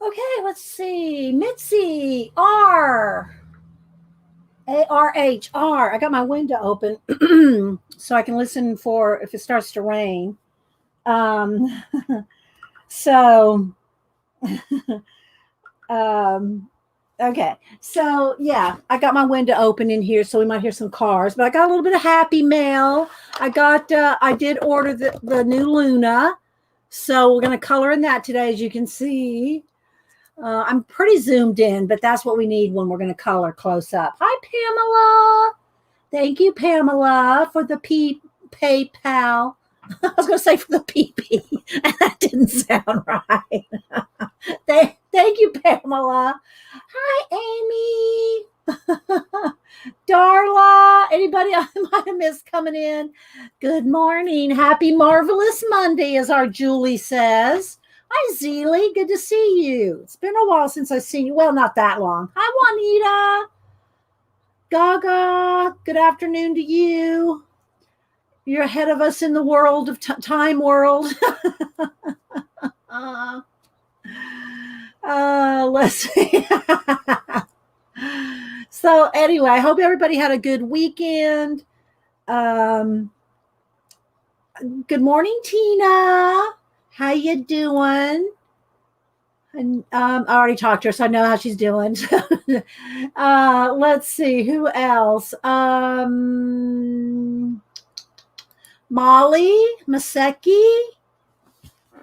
Okay, let's see. Mitzi, R. ARHR. I got my window open so I can listen for if it starts to rain. Um, so, um, okay. So, yeah, I got my window open in here so we might hear some cars, but I got a little bit of happy mail. I did order the new Luna. So, we're going to color in that today, as you can see. I'm pretty zoomed in, but that's what we need when we're going to color close up. Hi, Pamela. Thank you, Pamela, for the PayPal. I was going to say for the PP, and that didn't sound right. Thank you, Pamela. Hi, Amy. Darla. Anybody I might have missed coming in? Good morning. Happy Marvelous Monday, as our Julie says. Hi, Zeely. Good to see you. It's been a while since I've seen you. Well, not that long. Hi, Juanita. Gaga. Good afternoon to you. You're ahead of us in the world of time world. Let's see. So anyway, I hope everybody had a good weekend. Good morning, Tina. How you doing? And I already talked to her, so I know how she's doing. Let's see who else. Molly Maseki.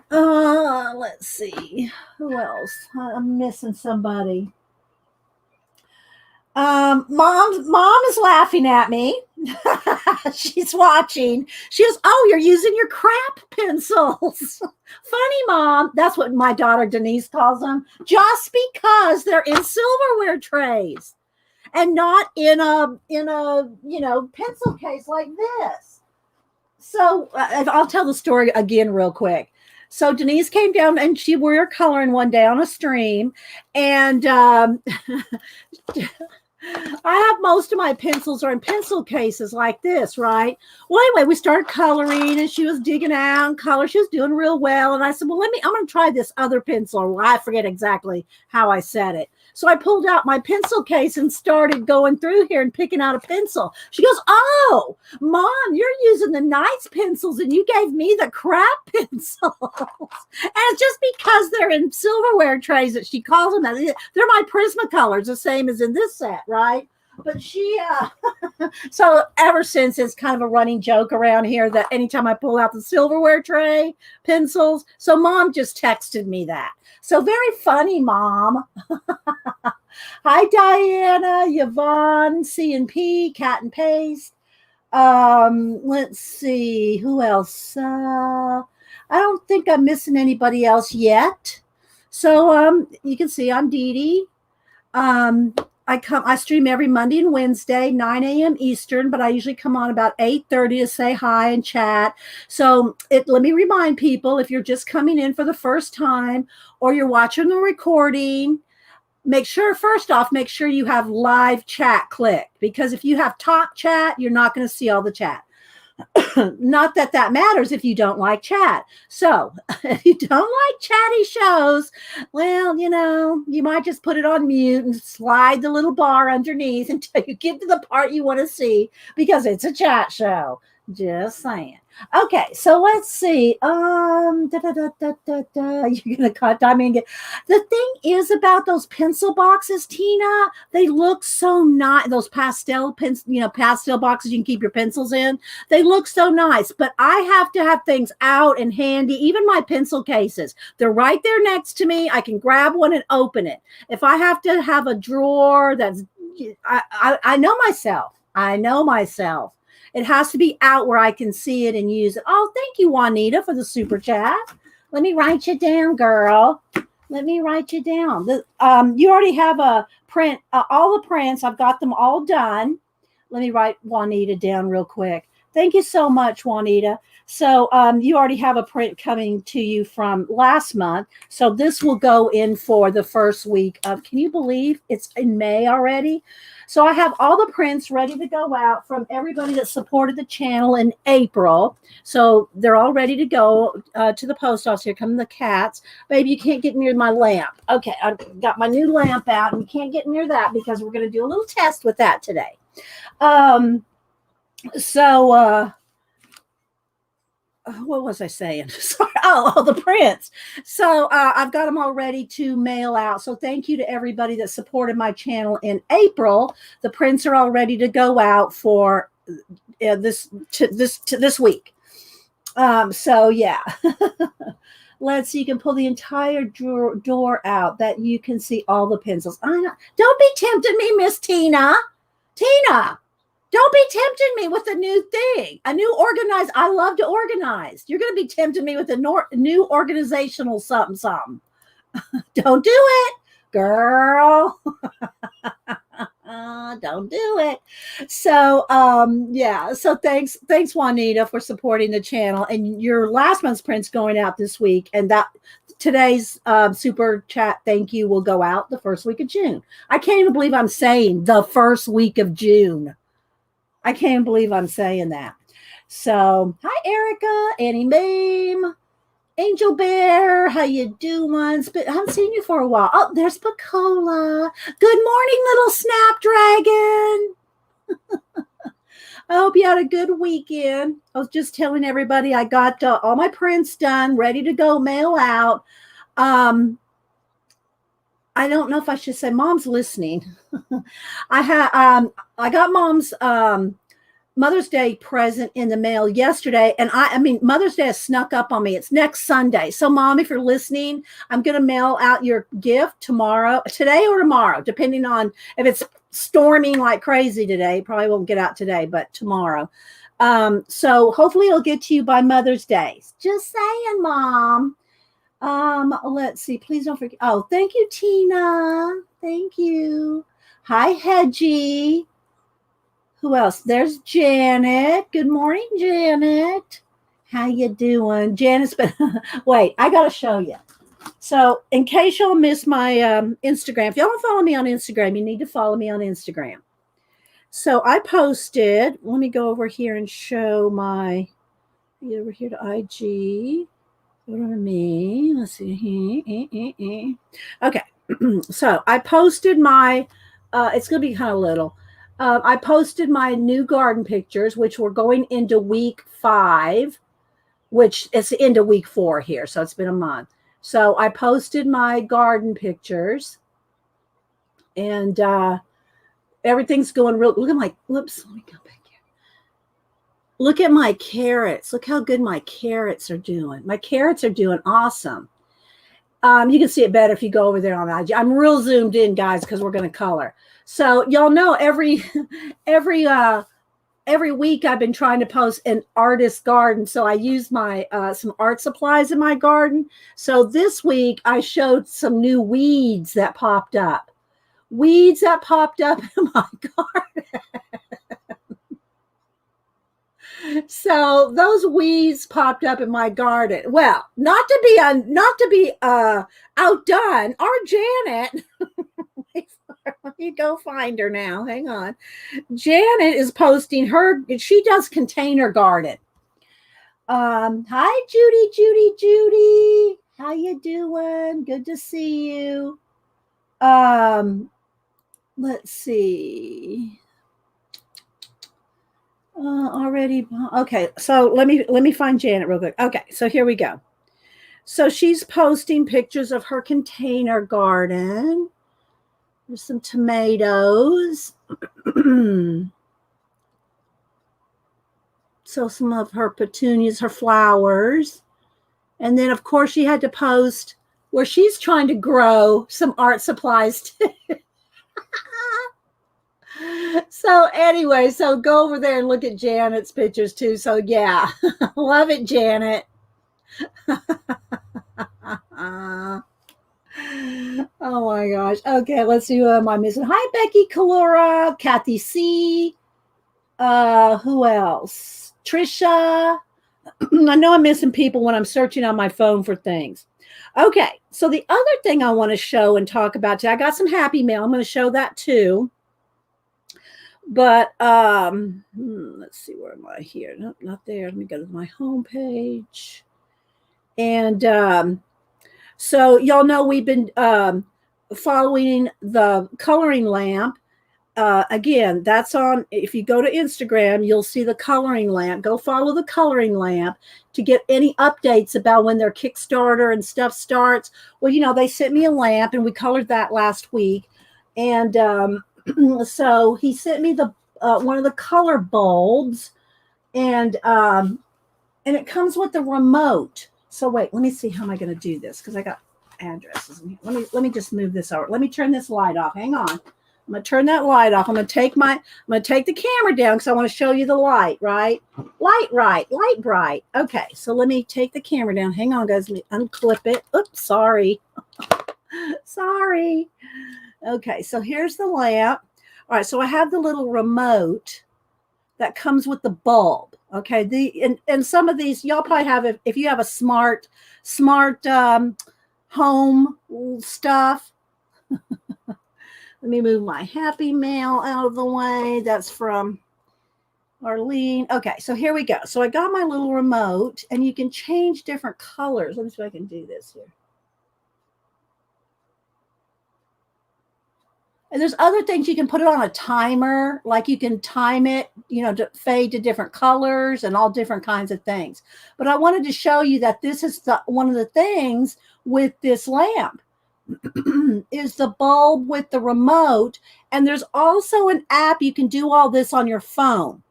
Let's see who else. I'm missing somebody. Mom is laughing at me. She's watching. She goes, "Oh, you're using your crap pencils." Funny, Mom. That's what my daughter Denise calls them. Just because they're in silverware trays and not in a pencil case like this. So I'll tell the story again real quick. So Denise came down and we were coloring one day on a stream, and I have most of my pencils are in pencil cases like this, right? Well, anyway, we started coloring and she was digging out and color. She was doing real well. And I said, well, I'm going to try this other pencil. Well, I forget exactly how I said it. So I pulled out my pencil case and started going through here and picking out a pencil. She goes, "Oh, Mom, you're using the nice pencils and you gave me the crap pencils." And it's just because they're in silverware trays that she calls them that. They're my Prismacolors, the same as in this set, right? But she, so ever since it's kind of a running joke around here that anytime I pull out the silverware tray pencils, so Mom just texted me that. So very funny, Mom. Hi, Diana, Yvonne, C&P, Cat and Paste. Let's see, who else? I don't think I'm missing anybody else yet. So you can see I'm Dee Dee. I stream every Monday and Wednesday, 9 a.m. Eastern, but I usually come on about 8:30 to say hi and chat. So let me remind people, if you're just coming in for the first time or you're watching the recording, make sure you have live chat clicked, because if you have talk chat, you're not going to see all the chat. Not that matters if you don't like chat. So if you don't like chatty shows, well, you might just put it on mute and slide the little bar underneath until you get to the part you want to see, because it's a chat show. Just saying. Okay, so let's see. You're gonna cut time and get. The thing is about those pencil boxes, Tina. They look so nice. Those pastel pastel boxes you can keep your pencils in. They look so nice, but I have to have things out and handy. Even my pencil cases, they're right there next to me. I can grab one and open it. If I have to have a drawer, I know myself. It has to be out where I can see it and use it. Oh, thank you, Juanita, for the super chat. Let me write you down, girl. Let me write you down. You already have a print, all the prints. I've got them all done. Let me write Juanita down real quick. Thank you so much, Juanita. So you already have a print coming to you from last month. So this will go in for the first week of, can you believe it's in May already? So I have all the prints ready to go out from everybody that supported the channel in April. So they're all ready to go to the post office. Here come the cats. Baby, you can't get near my lamp. Okay, I've got my new lamp out, and you can't get near that because we're going to do a little test with that today. What was I saying? Sorry. Oh, the prints. So I've got them all ready to mail out. So thank you to everybody that supported my channel in April. The prints are all ready to go out for this week. So yeah. Let's see. You can pull the entire door out that you can see all the pencils. Don't be tempting me, Miss Tina. Tina. Don't be tempting me with a new thing, a new organized. I love to organize. You're going to be tempting me with a new organizational something. Don't do it, girl. Don't do it. So, yeah. So thanks, Juanita, for supporting the channel. And your last month's print's going out this week. And that today's super chat thank you will go out the first week of June. I can't even believe I'm saying the first week of June. I can't believe I'm saying that. So, hi, Erica, Annie Mame, Angel Bear, how you doing? I haven't seen you for a while. Oh, there's Bacola. Good morning, little Snapdragon. I hope you had a good weekend. I was just telling everybody I got all my prints done, ready to go mail out. I don't know if I should say Mom's listening. I got Mom's Mother's Day present in the mail yesterday. And I mean, Mother's Day has snuck up on me. It's next Sunday. So Mom, if you're listening, I'm going to mail out your gift today or tomorrow, depending on if it's storming like crazy today. Probably won't get out today, but tomorrow. So hopefully it'll get to you by Mother's Day. Just saying, Mom. Let's see. Please don't forget. Oh, thank you, Tina. Thank you. Hi, Hedgie. Who else? There's Janet. Good morning, Janet. How you doing? Janet's been, wait, I got to show you. So in case y'all miss my Instagram, if y'all don't follow me on Instagram, you need to follow me on Instagram. So I posted, let me go over here and show my, get over here to IG. Go to me. Let's see. Okay. So I posted my, it's going to be kind of little. I posted my new garden pictures, which were going into week 5, which it's into week 4 here. So it's been a month. So I posted my garden pictures and everything's going real. Look at my, whoops, let me go back here. Look at my carrots. Look how good my carrots are doing. My carrots are doing awesome. You can see it better if you go over there on IG. I'm real zoomed in, guys, because we're going to color. So y'all know every week I've been trying to post an artist garden. So I use my some art supplies in my garden. So this week I showed some new weeds that popped up. Weeds that popped up in my garden. So those weeds popped up in my garden. Well, not to be outdone, our Janet. Let me go find her now. Hang on. Janet is posting she does container garden. Hi, Judy. How you doing? Good to see you. Let's see. Already. Okay. So let me find Janet real quick. Okay. So here we go. So she's posting pictures of her container garden. There's some tomatoes. So some of her petunias, her flowers. And then, of course, she had to post where she's trying to grow some art supplies too. So anyway, so go over there and look at Janet's pictures too. So yeah, love it, Janet. Oh my gosh. Okay, let's see who am I missing. Hi, Becky, Kalora, Kathy C. Who else? Trisha. I know I'm missing people when I'm searching on my phone for things. Okay, so the other thing I want to show and talk about today, I got some happy mail. I'm going to show that too. But let's see, where am I here? Nope, not there. Let me go to my home page. And so y'all know we've been following the coloring lamp. Again, that's on, if you go to Instagram, you'll see the coloring lamp. Go follow the coloring lamp to get any updates about when their Kickstarter and stuff starts. Well, you know, they sent me a lamp and we colored that last week. And so he sent me the one of the color bulbs, and it comes with the remote. So wait, let me see, how am I going to do this? Because I got addresses in here. Let me just move this over. Let me turn this light off. Hang on. I'm going to turn that light off. I'm going to take the camera down because I want to show you the light, right? Light bright. Okay, so let me take the camera down. Hang on, guys. Let me unclip it. Oops, sorry. Sorry. Okay, so here's the lamp. All right, so I have the little remote that comes with the bulb. Okay, and some of these y'all probably have, if you have a smart home stuff. Let me move my happy mail out of the way. That's from Arlene. Okay, so here we go. So I got my little remote, and you can change different colors. Let me see if I can do this here. And there's other things you can put it on a timer, like you can time it, you know, to fade to different colors and all different kinds of things. But I wanted to show you that this is one of the things with this lamp is the bulb with the remote. And there's also an app you can do all this on your phone.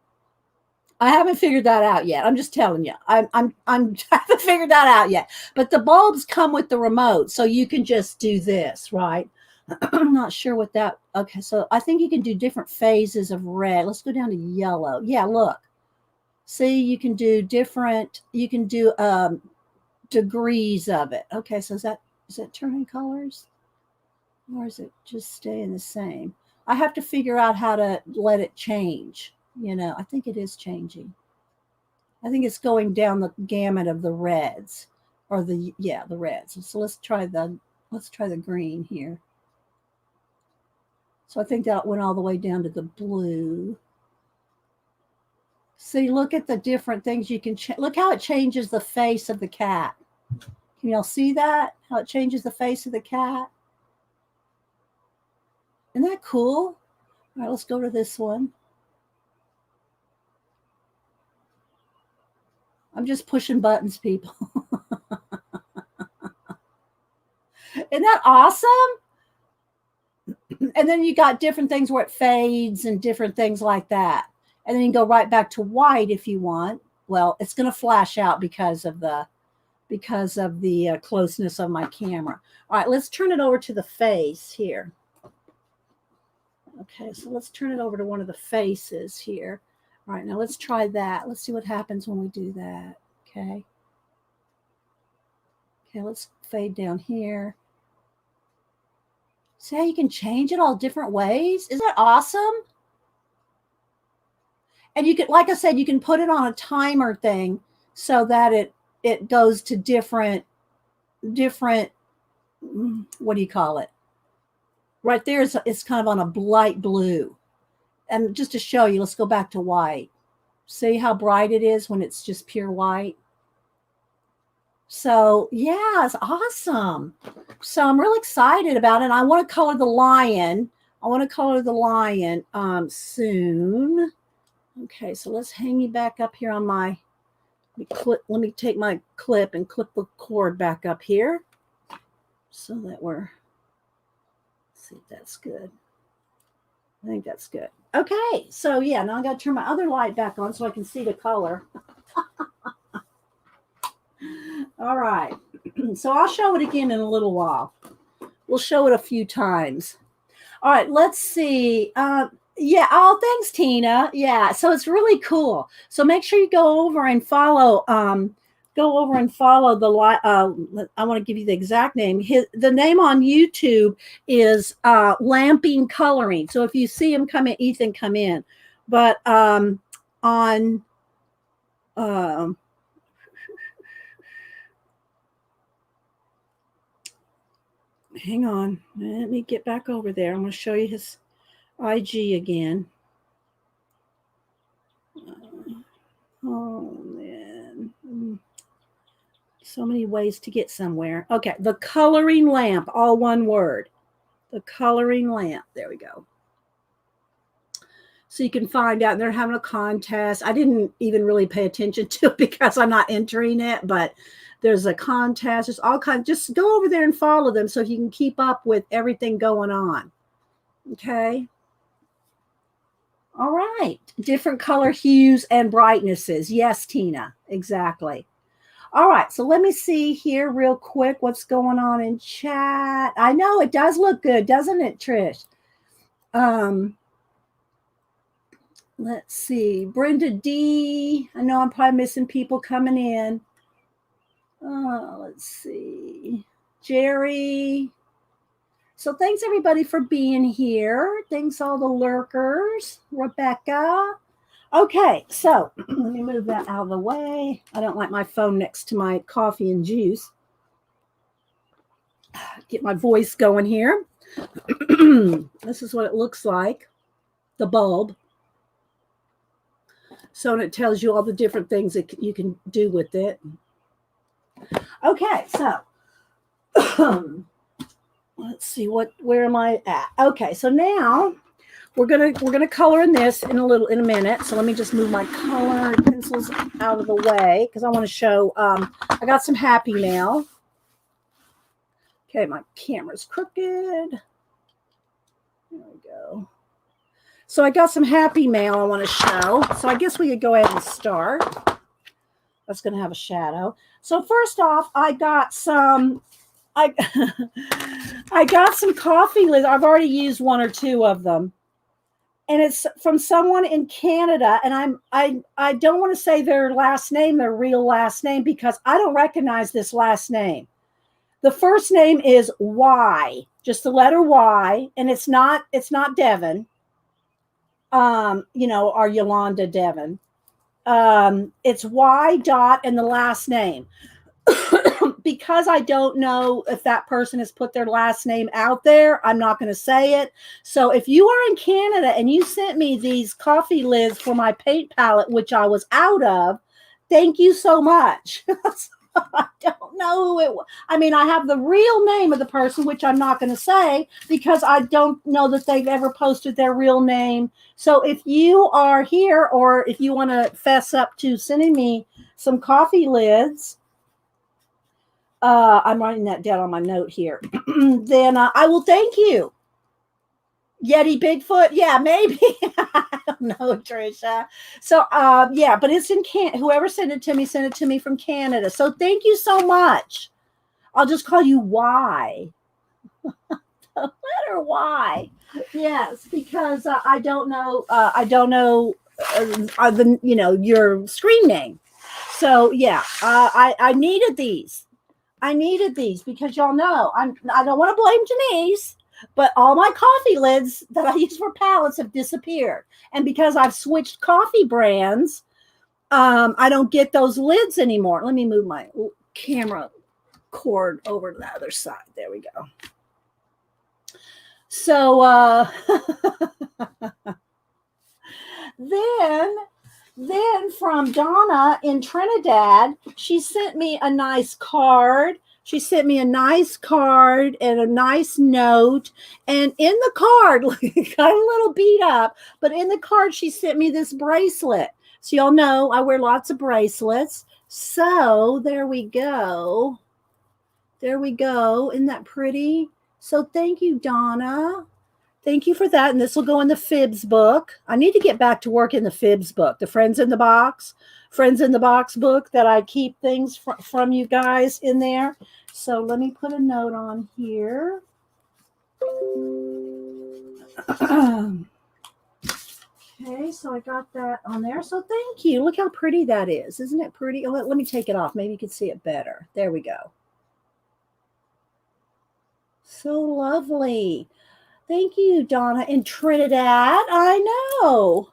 I haven't figured that out yet. I'm just telling you. I haven't figured that out yet. But the bulbs come with the remote, so you can just do this, right? I'm not sure what that. Okay, so I think you can do different phases of red. Let's go down to yellow. Yeah, look. See, you can do different. You can do degrees of it. Okay, so is that turning colors, or is it just staying the same? I have to figure out how to let it change. You know, I think it is changing. I think it's going down the gamut of the reds, or the reds. So let's try the green here. So I think that went all the way down to the blue. See, look at the different things you can look how it changes the face of the cat. Can y'all see that? How it changes the face of the cat? Isn't that cool? All right, let's go to this one. I'm just pushing buttons, people. Isn't that awesome? And then you got different things where it fades and different things like that. And then you can go right back to white if you want. Well, it's going to flash out because of the closeness of my camera. All right, let's turn it over to the face here. Okay, so let's turn it over to one of the faces here. All right, now let's try that. Let's see what happens when we do that. Okay. Okay, let's fade down here. See how you can change it all different ways? Isn't that awesome? And you can, like I said, you can put it on a timer thing so that it goes to different, what do you call it? Right there, it's kind of on a light blue. And just to show you, let's go back to white. See how bright it is when it's just pure white? So yeah, it's awesome. So I'm really excited about it. I want to color the lion. Soon. Okay, so let's hang you back up here on my clip. Let me take my clip and clip the cord back up here so that let's see if that's good. I think that's good. Okay, so yeah, now I got to turn my other light back on so I can see the color. All right, so I'll show it again in a little while. We'll show it a few times. All right, let's see. Yeah. Oh, thanks, Tina. Yeah. So it's really cool. So make sure you go over and follow I want to give you the exact name. The name on YouTube is Lamping Coloring. So if you see him come in, Ethan, come in. But on um hang on. Let me get back over there. I'm going to show you his IG again. Oh man. So many ways to get somewhere. Okay, the coloring lamp, all one word. The coloring lamp. There we go. So you can find out they're having a contest. I didn't even really pay attention to it because I'm not entering it, but there's a contest. There's all kinds. Just go over there and follow them so you can keep up with everything going on. Okay. All right. Different color hues and brightnesses. Yes, Tina. Exactly. All right, so let me see here real quick what's going on in chat. I know it does look good, doesn't it, Trish? Um, let's see. Brenda D. I know I'm probably missing people coming in. Let's see. Jerry. So thanks everybody for being here. Thanks all the lurkers. Rebecca. Okay, so let me move that out of the way. I don't like my phone next to my coffee and juice. Get my voice going here. This is what it looks like, the bulb. So it tells you all the different things that you can do with it. Okay, so let's see where am I at? Okay, so now we're gonna color in this in a minute. So let me just move my color pencils out of the way because I want to show. I got some happy mail. Okay, my camera's crooked. There we go. So I got some happy mail I want to show. So I guess we could go ahead and start. That's going to have a shadow. So first off, I got some coffee lids. I've already used one or two of them. And it's from someone in Canada. And I don't want to say their real last name, because I don't recognize this last name. The first name is Y, just the letter Y, and it's not Devon. Our Yolanda Devon. It's Y dot and the last name. Because I don't know if that person has put their last name out there, I'm not going to say it. So if you are in Canada and you sent me these coffee lids for my paint palette, which I was out of, thank you so much. I don't know who it was. I mean, I have the real name of the person, which I'm not going to say because I don't know that they've ever posted their real name. So if you are here, or if you want to fess up to sending me some coffee lids, I'm writing that down on my note here, then I will thank you. Yeti Bigfoot, yeah, maybe. I don't know, Trisha. So yeah, but it's in whoever sent it to me from Canada. So thank you so much. I'll just call you Y. The letter Y. Yes, because I don't know your screen name. So yeah, I needed these. Because y'all know I don't want to blame Janice, but all my coffee lids that I use for palettes have disappeared. And because I've switched coffee brands, I don't get those lids anymore. Let me move my camera cord over to the other side. There we go. So then from Donna in Trinidad, she sent me a nice card. She sent me a nice card and a nice note. And in the card, got a little beat up, but in the card, she sent me this bracelet. So y'all know I wear lots of bracelets. So there we go. There we go. Isn't that pretty? So thank you, Donna. Thank you for that. And this will go in the Fibs book. I need to get back to work in the Fibs book, the Friends in the Box book that I keep things from you guys in there. So let me put a note on here. Okay, so I got that on there. So thank you. Look how pretty that is. Isn't it pretty? Oh, let me take it off. Maybe you can see it better. There we go. So lovely. Thank you, Donna in Trinidad. I know.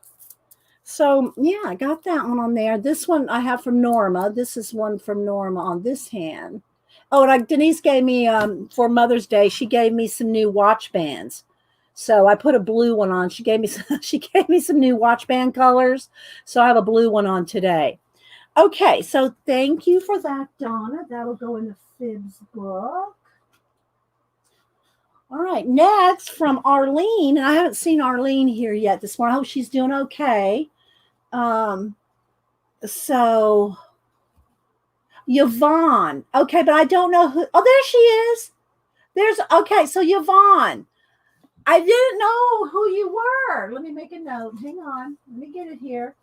So yeah, I got that one on there. This one I have from Norma. This is one from Norma on this hand. Oh, and Denise gave me for Mother's Day. She gave me some new watch bands. So I put a blue one on. She gave me she gave me some new watch band colors. So I have a blue one on today. Okay, so thank you for that, Donna. That'll go in the Fibs book. All right, next from Arlene. And I haven't seen Arlene here yet this morning. I hope she's doing okay. So Yvonne. Okay, but I don't know who. Oh, there she is. Okay, so Yvonne. I didn't know who you were. Let me make a note. Hang on. Let me get it here.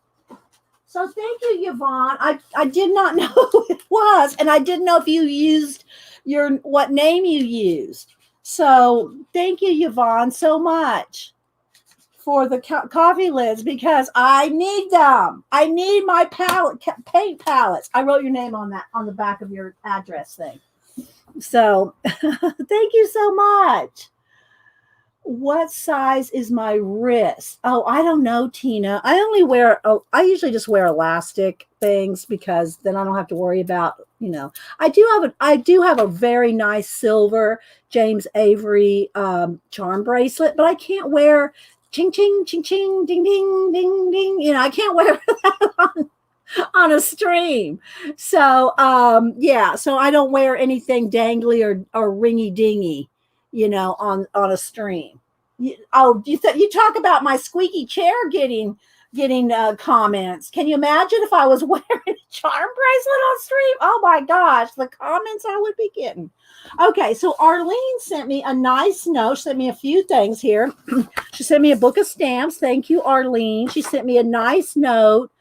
So thank you, Yvonne. I did not know who it was, and I didn't know if you used what name you used. So thank you, Yvonne, so much for the coffee lids because I need them. I need my paint palettes. I wrote your name on the back of your address thing. So thank you so much. What size is my wrist? Oh, I don't know, Tina. I usually just wear elastic things because then I don't have to worry about, I do have a very nice silver James Avery charm bracelet, but I can't wear ching ching ching ching ding ding ding ding. I can't wear that on a stream. So so I don't wear anything dangly or ringy dingy, on a stream. You talk about my squeaky chair getting comments. Can you imagine if I was wearing a charm bracelet on stream? Oh my gosh, the comments I would be getting. Okay, so Arlene sent me a nice note. She sent me a few things here. She sent me a book of stamps. Thank you, Arlene. She sent me a nice note.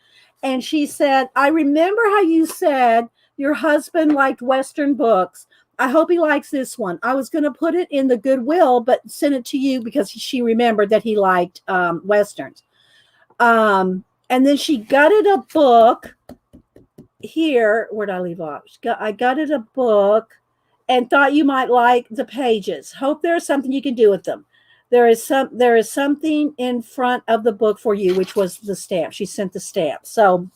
And she said, I remember how you said your husband liked Western books. I hope he likes this one. I was going to put it in the Goodwill, but send it to you because she remembered that he liked Westerns. And then she gutted a book here. Where'd I leave off? I gutted a book and thought you might like the pages. Hope there's something you can do with them. There is something in front of the book for you, which was the stamp. She sent the stamp. So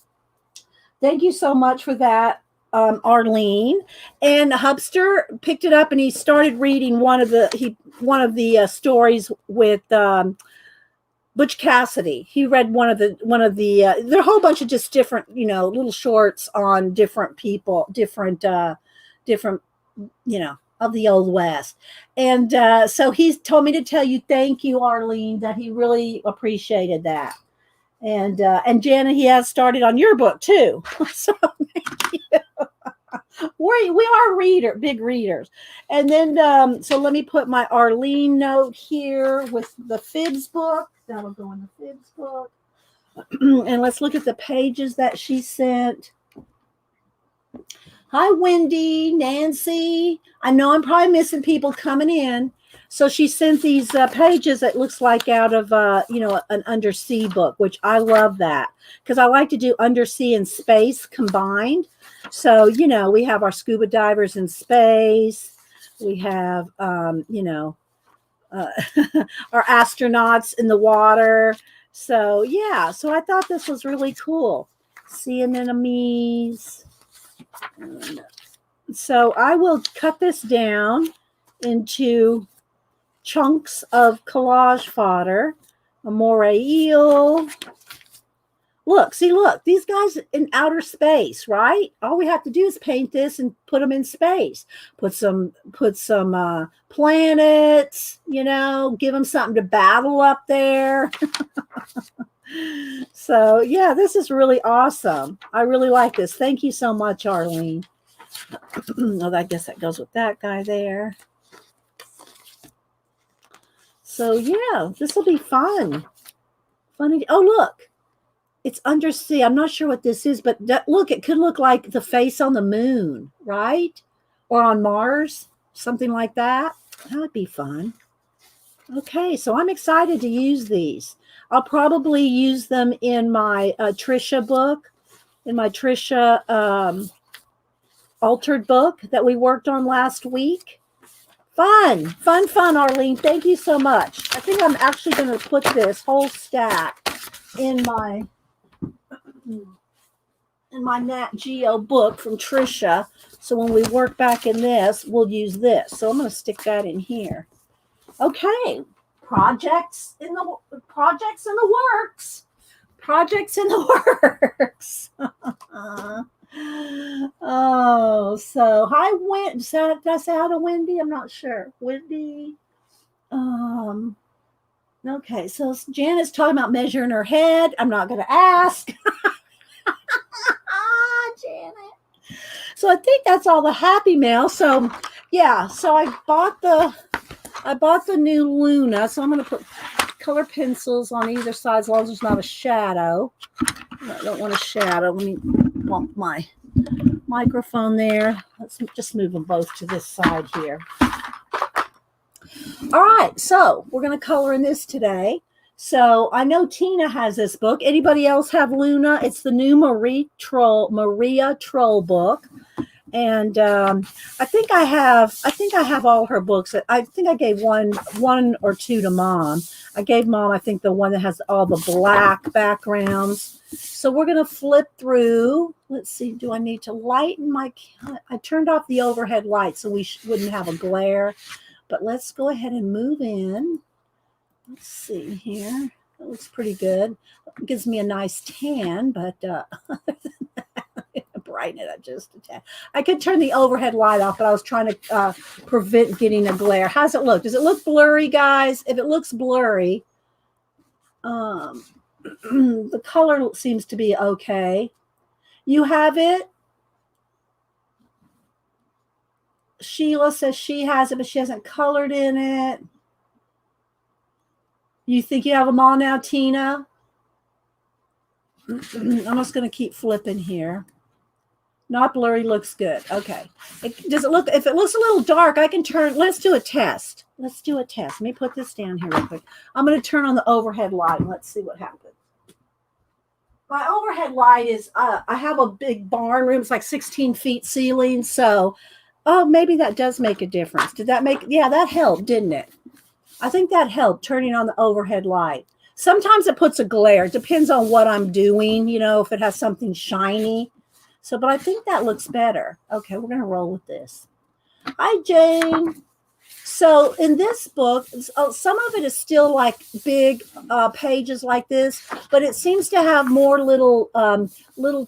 thank you so much for that, Arlene. And Hubster picked it up and he started reading one of the stories with Butch Cassidy. He read one of the there are a whole bunch of just different, little shorts on different people, different of the Old West. And so he's told me to tell you, thank you, Arlene, that he really appreciated that. And Janet, he has started on your book too. So thank you. We are big readers. And then, so let me put my Arlene note here with the Fibs book. That'll go in the Fibs book. And let's look at the pages that she sent. Hi, Wendy, Nancy. I know I'm probably missing people coming in. So she sent these pages that looks like out of, an undersea book, which I love that because I like to do undersea and space combined. So, we have our scuba divers in space. We have, our astronauts in the water. So, yeah. So I thought this was really cool. Sea anemones. So I will cut this down into chunks of collage fodder. A moray eel. Look, these guys in outer space, right? All we have to do is paint this and put them in space. Put some planets, give them something to battle up there. So, yeah, this is really awesome. I really like this. Thank you so much, Arlene. Oh, I guess that goes with that guy there. So, yeah, this will be fun. Funny. Oh, look. It's undersea. I'm not sure what this is, but look, it could look like the face on the moon, right? Or on Mars, something like that. That would be fun. Okay, so I'm excited to use these. I'll probably use them in my Trisha book, in my Trisha altered book that we worked on last week. Fun, fun, fun, Arlene. Thank you so much. I think I'm actually going to put this whole stack in my Nat Geo book from Trisha. So when we work back in this, we'll use this. So I'm going to stick that in here. Okay, projects in the works. Projects in the works. Oh, so hi, Wendy. Did I say hi to Wendy? I'm not sure. Wendy. Okay, so Janet's talking about measuring her head. I'm not going to ask. Janet. So I think that's all the happy mail. So yeah, so I bought the new Luna. So I'm going to put color pencils on either side as long as there's not a shadow. I don't want a shadow. Let me bump my microphone there. Let's just move them both to this side here. All right, so we're going to color in this today. So I know Tina has this book. Anybody else have Luna? It's the new Maria Trolle book. And I think I have all her books. I think I gave one or two to Mom. I gave Mom, I think, the one that has all the black backgrounds. So we're going to flip through. Let's see. Do I need to lighten my? I turned off the overhead light so we wouldn't have a glare. But let's go ahead and move in. Let's see here. That looks pretty good. It gives me a nice tan, but brighten it up just a tad. I could turn the overhead light off, but I was trying to prevent getting a glare. How's it look? Does it look blurry, guys? If it looks blurry, the color seems to be okay. You have it? Sheila says she has it, but she hasn't colored in it. You think you have them all now, Tina? I'm just going to keep flipping here. Not blurry, looks good. Okay. Does it look, if it looks a little dark, I can turn, let's do a test. Let's do a test. Let me put this down here real quick. I'm going to turn on the overhead light and let's see what happens. My overhead light is, I have a big barn room. It's like 16 feet ceiling. So, oh, maybe that does make a difference. Did that make, yeah, that helped, didn't it? I think that helped, turning on the overhead light. Sometimes it puts a glare. It depends on what I'm doing, you know, if it has something shiny. So, but I think that looks better. Okay, we're going to roll with this. Hi, Jane. So in this book, some of it is still like big pages like this, but it seems to have more little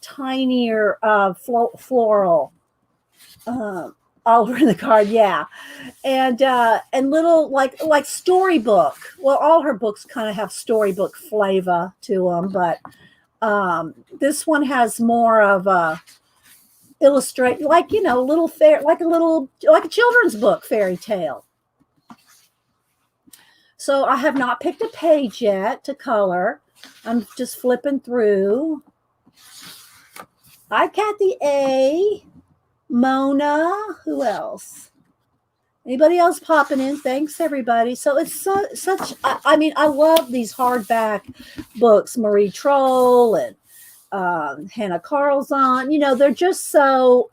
tinier floral all over the card. Yeah. And little like storybook. Well, all her books kind of have storybook flavor to them, but this one has more of a illustrate, like, you know, little fair, like a children's book fairy tale. So I have not picked a page yet to color. I'm just flipping through. Hi, Kathy A. Mona. Who else? Anybody else popping in? Thanks, everybody. So it's such, I mean, I love these hardback books, Maria Trolle and Hannah Carlson. You know, they're just so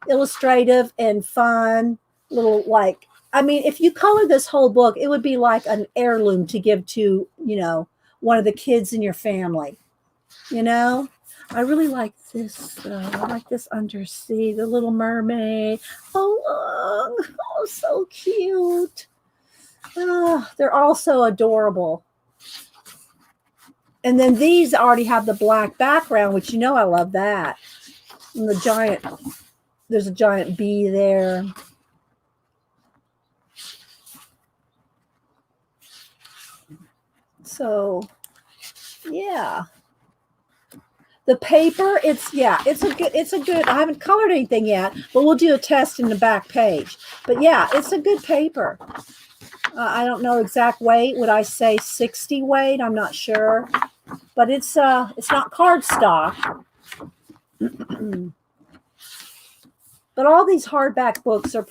illustrative and fun. Little, like, I mean, if you color this whole book, it would be like an heirloom to give to, you know, one of the kids in your family. You know, I really like this. I like this Undersea, the Little Mermaid. Oh, look. Oh, so cute. Oh, they're all so adorable. And then these already have the black background, which, you know, I love that. And the giant, there's a giant bee there. So, yeah. The paper, it's a good, I haven't colored anything yet, but we'll do a test in the back page. But yeah, it's a good paper. I don't know exact weight. Would I say 60 weight? I'm not sure. But it's not cardstock. But all these hardback books are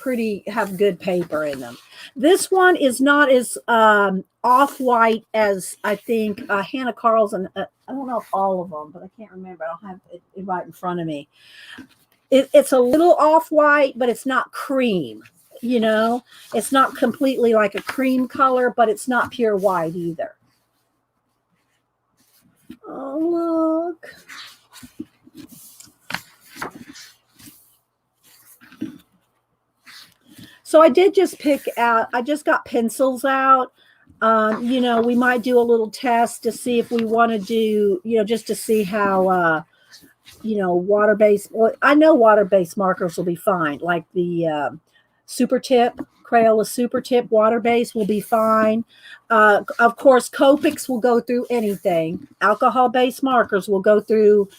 have good paper in them. This one is not as off-white as I think Hannah Carl's, and I don't know if all of them, but I can't remember. I don't have it right in front of me. It's a little off-white, but it's not cream. You know, it's not completely like a cream color, but it's not pure white either. Oh, look. So I did just pick out, I just got pencils out. You know, we might do a little test to see if we want to do, you know, just to see how, you know, water-based, well, I know water-based markers will be fine. Like the Super Tip, Crayola Super Tip water-based will be fine. Of course, Copics will go through anything. Alcohol-based markers will go through,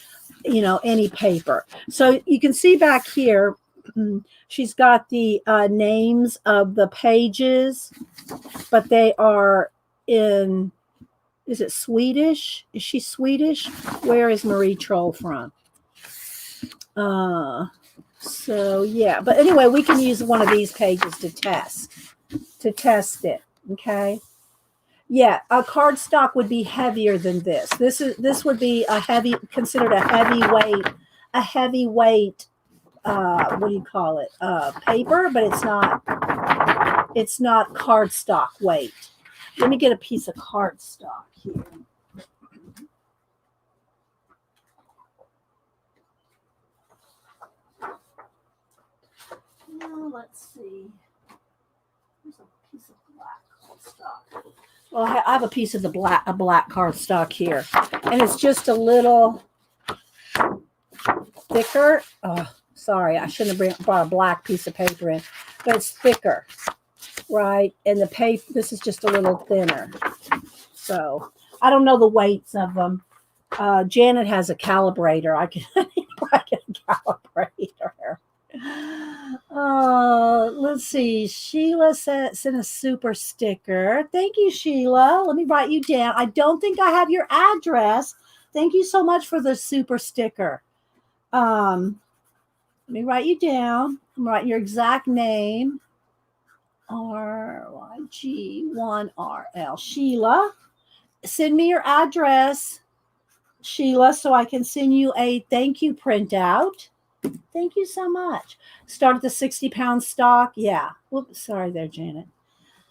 you know, any paper. So you can see back here, she's got the names of the pages, but they are in, is it Swedish? Is she Swedish? Where is Maria Trolle from? So yeah, but anyway, we can use one of these pages to test it. Okay. Yeah, a cardstock would be heavier than this. This would be considered a heavyweight, what do you call it? Paper, but it's not cardstock weight. Let me get a piece of cardstock here. Now, let's see. There's a piece of black cardstock. Well, I have a piece of a black cardstock here, and it's just a little thicker. Oh, sorry, I shouldn't have brought a black piece of paper in, but it's thicker, right? And the paper, this is just a little thinner. So I don't know the weights of them. Janet has a calibrator. I can calibrate her. Let's see. Sheila sent a super sticker. Thank you, Sheila. Let me write you down. I don't think I have your address. Thank you so much for the super sticker. Let me write you down. I'm writing your exact name. RYG1RL. Sheila. Send me your address, Sheila, so I can send you a thank you printout. Thank you so much. Start at the 60-pound stock. Yeah. Whoops. Sorry there, Janet.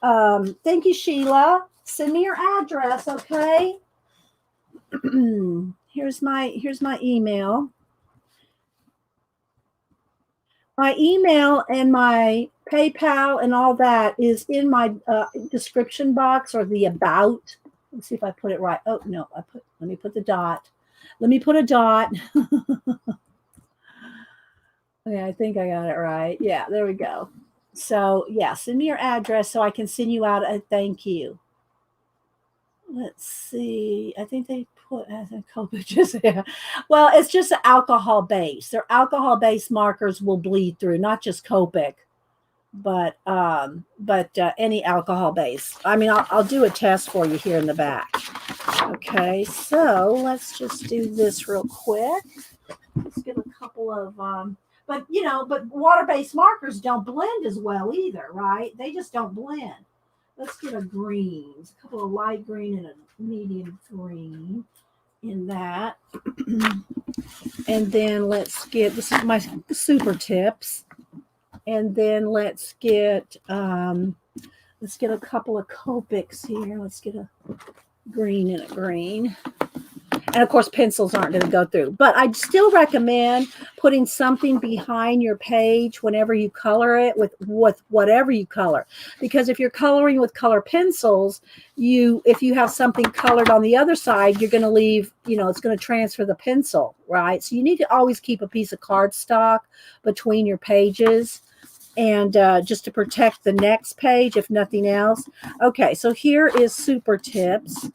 Thank you, Sheila. Send me your address, okay? Here's my email. My email and my PayPal and all that is in my description box, or the about. Let's see if I put it right. Oh, no, let me put the dot. Let me put a dot. Okay, I think I got it right. Yeah, there we go. So, yeah, send me your address so I can send you out a thank you. Let's see. I think they put as a Copic. Yeah. Well, it's just an alcohol base. Their alcohol based markers will bleed through, not just Copic, but any alcohol base. I mean, I'll do a test for you here in the back. Okay, so let's just do this real quick. Let's get a couple of but water-based markers don't blend as well either, right? They just don't blend. Let's get a green, a couple of light green and a medium green in that. And then let's get, this is my super tips. And then let's get a couple of Copics here. Let's get a green and a green. And of course, pencils aren't going to go through. But I'd still recommend putting something behind your page whenever you color it with whatever you color. Because if you're coloring with color pencils, if you have something colored on the other side, you're going to leave, it's going to transfer the pencil, right? So you need to always keep a piece of cardstock between your pages, and just to protect the next page, if nothing else. Okay, so here is super tips.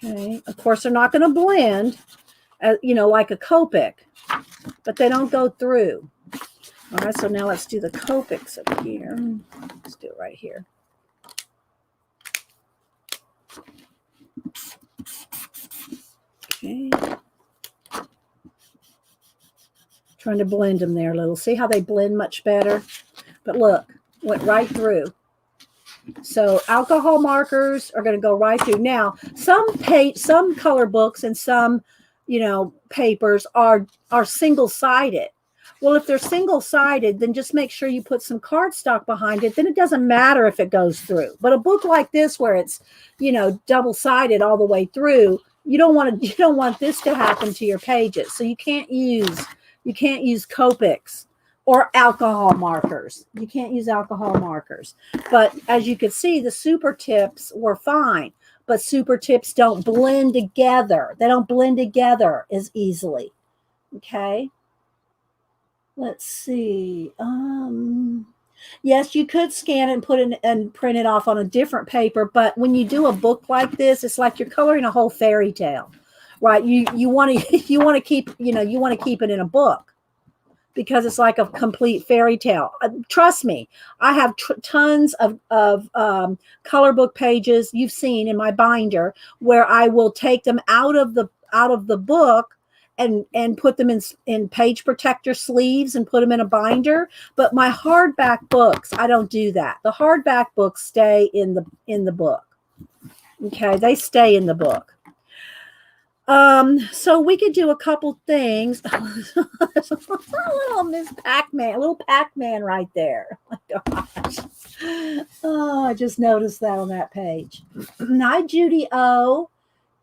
Okay, of course, they're not going to blend, like a Copic, but they don't go through. All right, so now let's do the Copics up here. Let's do it right here. Okay. Trying to blend them there a little. See how they blend much better? But look, went right through. So alcohol markers are going to go right through. Now, some color books and some, papers are single-sided. Well, if they're single-sided, then just make sure you put some cardstock behind it. Then it doesn't matter if it goes through. But a book like this, where it's, double-sided all the way through, you don't want this to happen to your pages. So you can't use Copics or alcohol markers. You can't use alcohol markers. But as you can see, the super tips were fine. But super tips don't blend together. They don't blend together as easily. Okay. Let's see. Yes, you could scan it and put it and print it off on a different paper. But when you do a book like this, it's like you're coloring a whole fairy tale, right? You want to keep it in a book, because it's like a complete fairy tale. Trust me, I have tons of color book pages you've seen in my binder where I will take them out of the book and put them in page protector sleeves and put them in a binder. But my hardback books, I don't do that. The hardback books stay in the book. Okay, they stay in the book. So we could do a couple things. A little Miss Pac-Man, a little Pac-Man right there. Oh my gosh. Oh, I just noticed that on that page. Hi, Judy O.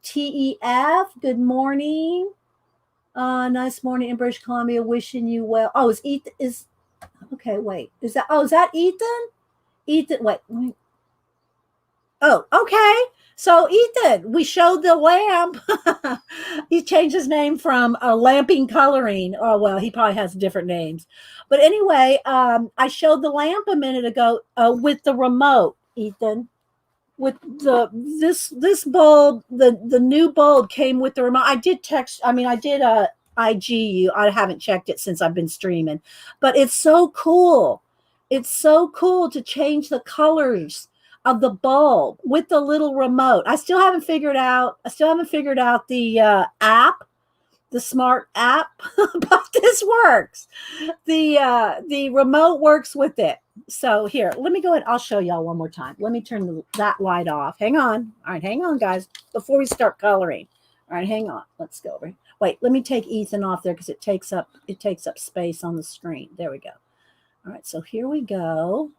TEF, good morning. Nice morning in British Columbia. Wishing you well. Oh, okay, wait. Is that Ethan? Ethan, wait. Oh, okay. So Ethan, we showed the lamp. He changed his name from Lamping Coloring. Oh, well, he probably has different names. But anyway, I showed the lamp a minute ago with the remote, Ethan. With this bulb, the new bulb came with the remote. I did IG you. I haven't checked it since I've been streaming. But it's so cool. It's so cool to change the colors of the bulb with the little remote. I still haven't figured out the app, the smart app, but this works. The remote works with it. So here, let me go ahead. I'll show y'all one more time. Let me turn that light off. Hang on. All right, hang on, guys, before we start coloring. All right, hang on. Let's go over. Wait, let me take Ethan off there because it takes up space on the screen. There we go. All right, so here we go.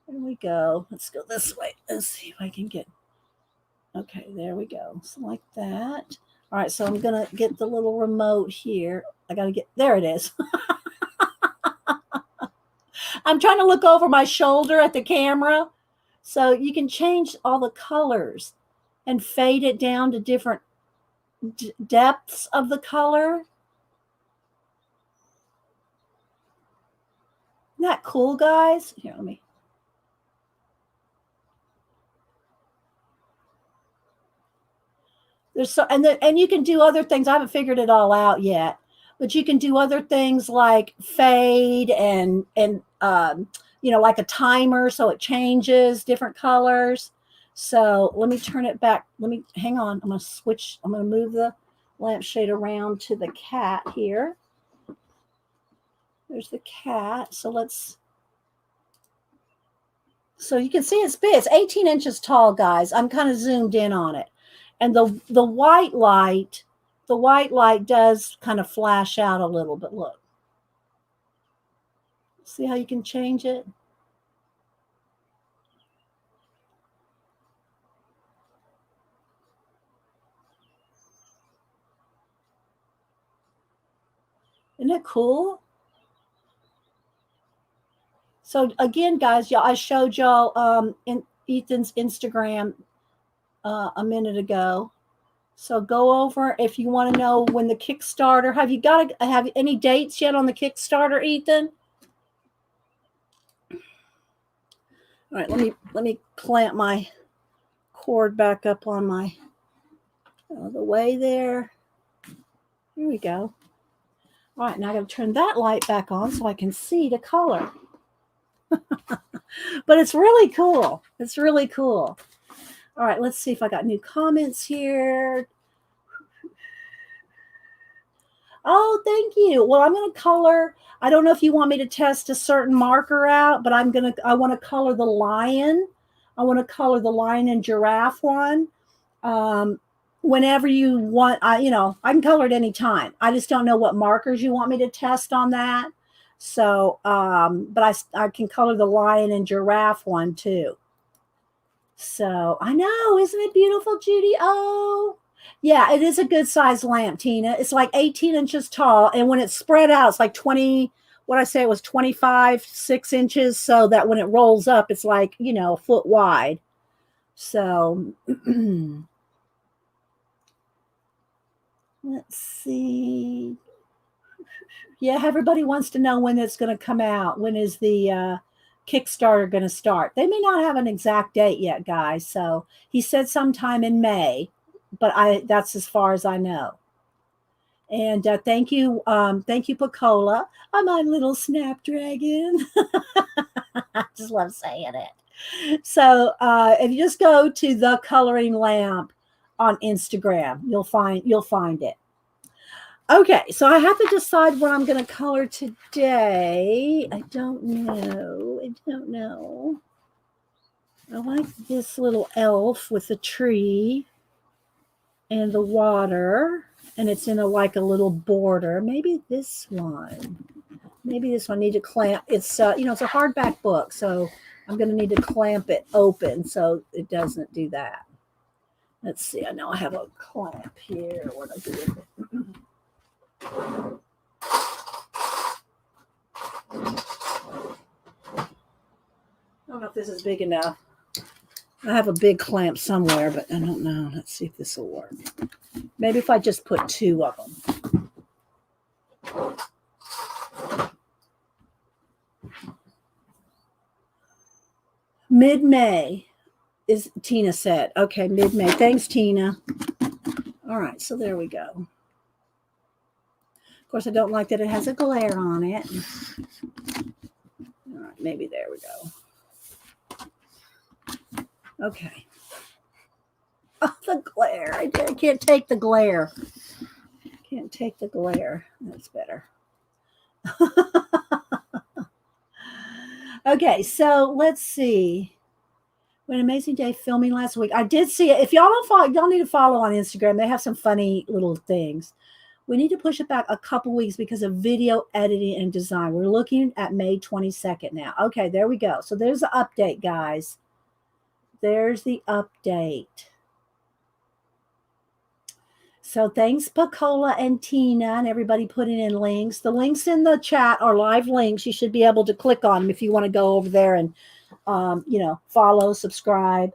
There we go. Let's go this way. Let's see if I can get. Okay, there we go. So like that. All right, so I'm going to get the little remote here. I got to get, there it is. I'm trying to look over my shoulder at the camera. So you can change all the colors and fade it down to different depths of the color. Isn't that cool, guys? Here, let me. There's so, and you can do other things. I haven't figured it all out yet, but you can do other things like fade and like a timer, so it changes different colors. So let me turn it back. Hang on. I'm going to switch. I'm going to move the lampshade around to the cat here. There's the cat. So you can see it's big. It's 18 inches tall, guys. I'm kind of zoomed in on it. And the white light does kind of flash out a little, but look. See how you can change it? Isn't it cool? So again, guys, I showed y'all in Ethan's Instagram a minute ago. So go over if you want to know when the Kickstarter. Have any dates yet on the Kickstarter, Ethan? All right, let me clamp my cord back up on my the way there. Here we go. All right, now I got to turn that light back on so I can see the color. But it's really cool. It's really cool. All right, let's see if I got new comments here. Oh, thank you. Well, I'm going to color. I don't know if you want me to test a certain marker out, but I want to color the lion. I want to color the lion and giraffe one. Um, Whenever you want, I can color it anytime. I just don't know what markers you want me to test on that. So, but I can color the lion and giraffe one too. So I know, isn't it beautiful, Judy? Oh, yeah, it is a good size lamp, Tina. It's like 18 inches tall. And when it's spread out, it's like 20, what I say it was 25, 6 inches. So that when it rolls up, it's like, a foot wide. So let's see. Yeah, everybody wants to know when it's going to come out. When is the Kickstarter going to start? They may not have an exact date yet, guys. So he said sometime in May, but that's as far as I know. And thank you, Pacola. I'm my little snapdragon. I just love saying it. So if you just go to the coloring lamp on Instagram, you'll find it. Okay, so I have to decide what I'm going to color today. I don't know. I like this little elf with the tree and the water, and it's in like a little border. Maybe this one. Need to clamp. It's it's a hardback book, so I'm going to need to clamp it open so it doesn't do that. Let's see. I know I have a clamp here. What do I do with it? I don't know if this is big enough. I have a big clamp somewhere, but I don't know. Let's see if this will work. Maybe if I just put 2 of them. Mid-May is Tina said. Okay, mid-May. Thanks, Tina. All right, so there we go. Of course, I don't like that it has a glare on it. All right, maybe there we go. Okay. Oh, the glare. I can't take the glare. Can't take the glare. That's better. Okay, so let's see. What an amazing day filming last week. I did see it. If y'all don't follow, y'all need to follow on Instagram. They have some funny little things. We need to push it back a couple weeks because of video editing and design. We're looking at May 22nd now. Okay, there we go. So there's the update, guys. There's the update. So thanks, Pacola and Tina, and everybody putting in links. The links in the chat are live links. You should be able to click on them if you want to go over there and, follow, subscribe.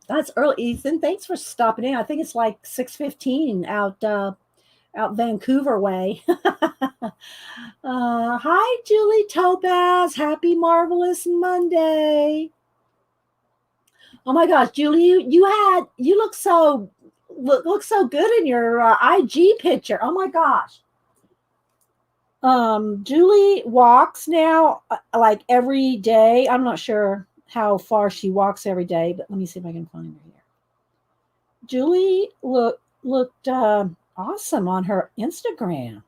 That's early, Ethan. Thanks for stopping in. I think it's like 6:15 out Vancouver way. Hi, Julie Topaz. Happy Marvelous Monday. Oh my gosh, Julie, you look so good in your IG picture. Oh my gosh. Julie walks now like every day. I'm not sure how far she walks every day, but let me see if I can find her here. Julie looked awesome on her Instagram.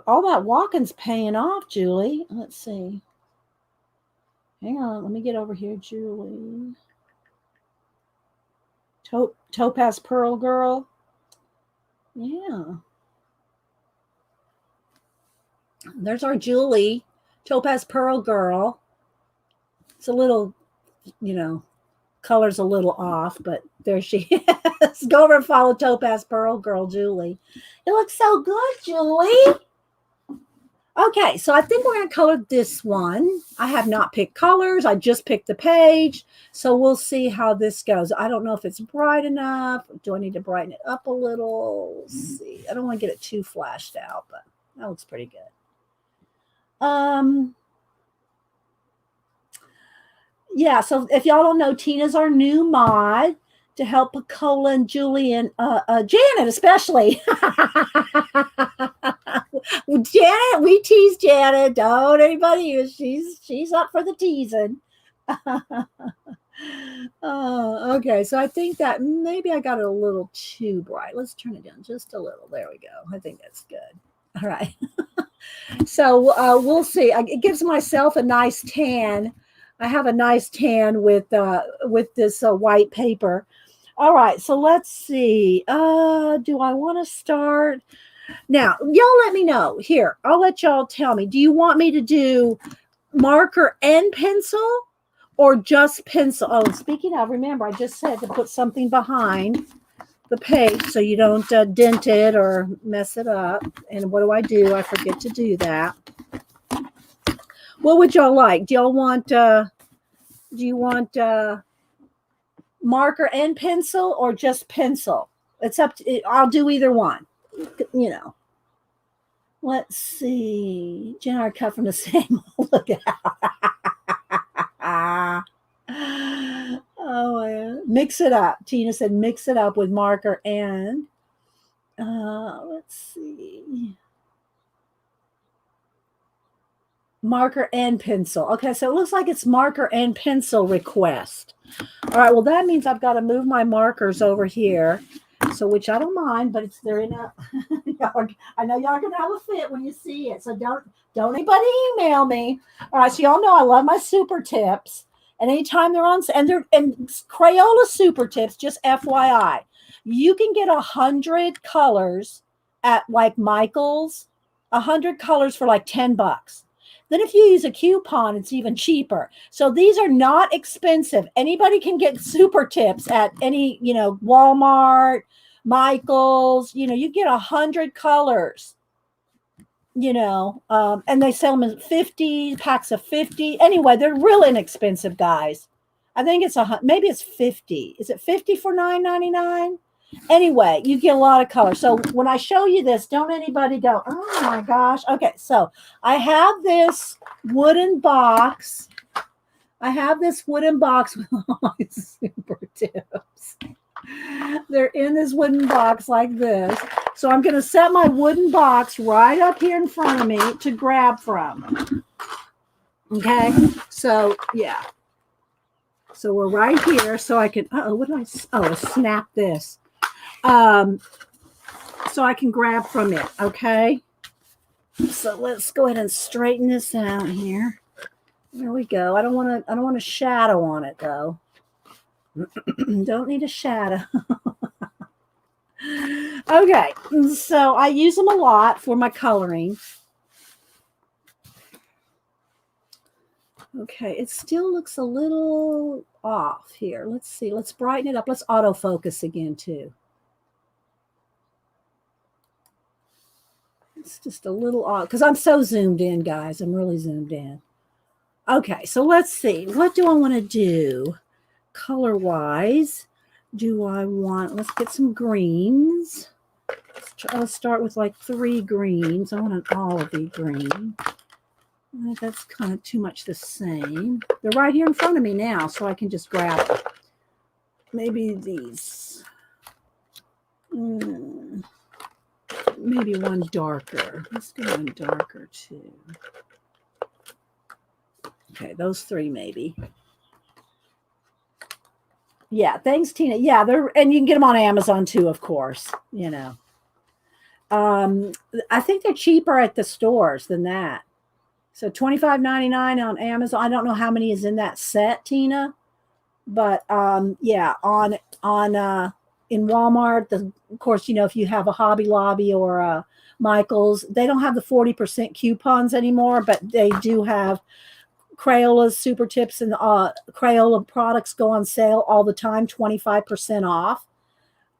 All that walking's paying off, Julie. Let's see. Hang on, let me get over here, Julie. Topaz Pearl Girl. Yeah. There's our Julie, Topaz Pearl Girl. It's a little, color's a little off, but there she is. Go over and follow Topaz Pearl Girl, Julie. It looks so good, Julie. Okay, so I think we're going to color this one. I have not picked colors. I just picked the page. So we'll see how this goes. I don't know if it's bright enough. Do I need to brighten it up a little? Let's see. I don't want to get it too flashed out, but that looks pretty good. Yeah, so if y'all don't know, Tina's our new mod to help Pacola and Julie and Janet especially. Janet, we tease Janet. Don't anybody use. She's up for the teasing. Okay, so I think that maybe I got it a little too bright. Let's turn it down just a little. There we go. I think that's good. All right. So we'll see. It gives myself a nice tan. I have a nice tan with this white paper. All right, so let's see. Do I want to start now? Y'all let me know. Here, I'll let y'all tell me. Do you want me to do marker and pencil or just pencil? Oh, speaking of, remember, I just said to put something behind the page so you don't dent it or mess it up. And what do? I forget to do that. What would y'all like? Do y'all want do you want marker and pencil or just pencil? It's up to, I'll do either one. You know. Let's see. Jen and I are cut from the same. Look at oh yeah. Mix it up. Tina said mix it up with marker and let's see. Marker and pencil. Okay, so it looks like it's marker and pencil request. All right, well, that means I've got to move my markers over here. So, which I don't mind, but they're in a. I know y'all are gonna have a fit when you see it. So don't anybody email me. All right, so y'all know I love my super tips, and anytime they're on and Crayola super tips. Just FYI, you can get 100 colors at like Michael's. 100 colors for like $10. Then if you use a coupon, it's even cheaper. So these are not expensive. Anybody can get super tips at any, Walmart, Michael's, you get 100 colors, and they sell them in 50 packs of 50. Anyway, they're real inexpensive, guys. I think maybe it's 50. Is it 50 for $9.99? Anyway, you get a lot of color. So when I show you this, don't anybody go, oh my gosh. Okay, so I have this wooden box. With all my super tips. They're in this wooden box like this. So I'm going to set my wooden box right up here in front of me to grab from. Okay, so yeah. So we're right here. So I can, snap this. So I can grab from it. Okay. So let's go ahead and straighten this out here. There we go. I don't want a shadow on it though. Don't need a shadow. Okay. So I use them a lot for my coloring. Okay. It still looks a little off here. Let's see. Let's brighten it up. Let's autofocus again too. It's just a little odd because I'm so zoomed in, guys. I'm really zoomed in. Okay, so let's see. What do I want to do color-wise? Let's get some greens. Let's start with like 3 greens. I want an olivey green. That's kind of too much the same. They're right here in front of me now, so I can just grab them. Maybe these. Maybe one darker. Let's go one darker too. Okay, those 3 maybe. Yeah, thanks, Tina. Yeah, and you can get them on Amazon too, of course. I think they're cheaper at the stores than that. So $25.99 on Amazon. I don't know how many is in that set, Tina, but yeah, in Walmart, of course, if you have a Hobby Lobby or a Michael's, they don't have the 40% coupons anymore, but they do have Crayola's super tips, and Crayola products go on sale all the time, 25% off.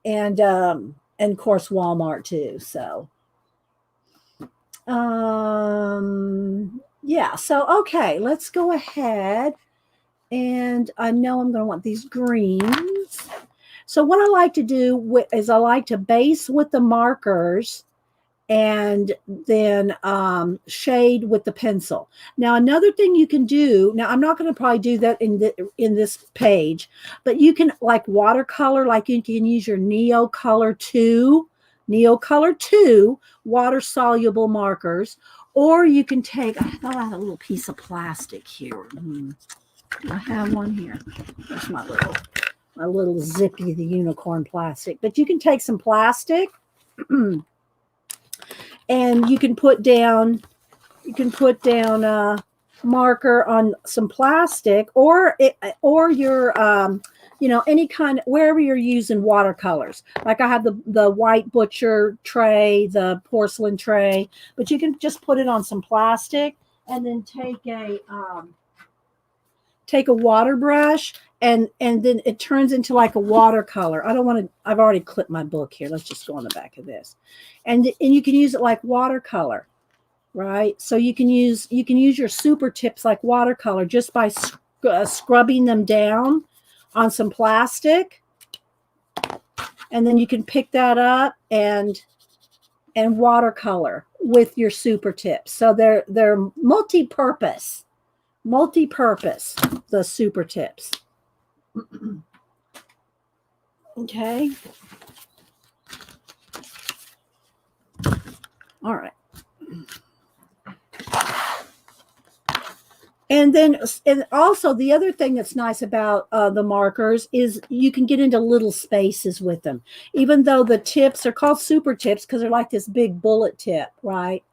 And of course, Walmart too. So, yeah. So, okay, let's go ahead. And I know I'm going to want these greens. So what I like to do is I like to base with the markers and then shade with the pencil. Now, another thing you can do, now I'm not going to probably do that in this page, but you can like watercolor, like you can use your Neocolor 2 water soluble markers, or you can take, I thought I had a little piece of plastic here. I have one here. There's my little Zippy the unicorn plastic. But you can take some plastic and you can put down a marker on some plastic, or your any kind of, wherever you're using watercolors. Like I have the white butcher tray, the porcelain tray, but you can just put it on some plastic and then take a water brush and then it turns into like a watercolor. I've already clipped my book here. Let's just go on the back of this. And you can use it like watercolor, right? So you can use your super tips like watercolor just by scrubbing them down on some plastic. And then you can pick that up and watercolor with your super tips. So they're multi-purpose, the super tips. Okay. All right. And also the other thing that's nice about the markers is you can get into little spaces with them. Even though the tips are called super tips because they're like this big bullet tip, right?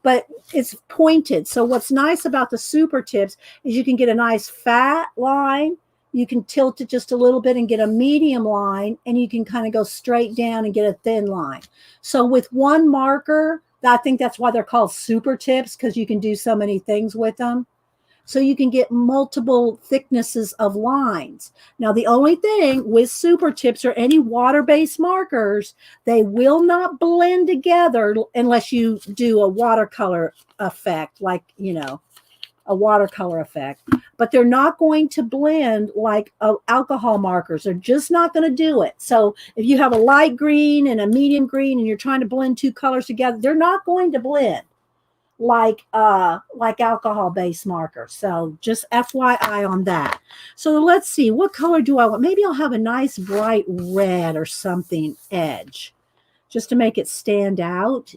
But it's pointed. So what's nice about the super tips is you can get a nice fat line. You can tilt it just a little bit and get a medium line, and you can kind of go straight down and get a thin line. So with one marker, I think that's why they're called super tips, because you can do so many things with them. So you can get multiple thicknesses of lines. Now, the only thing with super tips or any water-based markers, they will not blend together unless you do a watercolor effect, like, a watercolor effect. But they're not going to blend like alcohol markers. They're just not going to do it. So if you have a light green and a medium green and you're trying to blend two colors together, they're not going to blend like alcohol-based markers. So just FYI on that. So let's see, what color do I want? Maybe I'll have a nice bright red or something edge, just to make it stand out.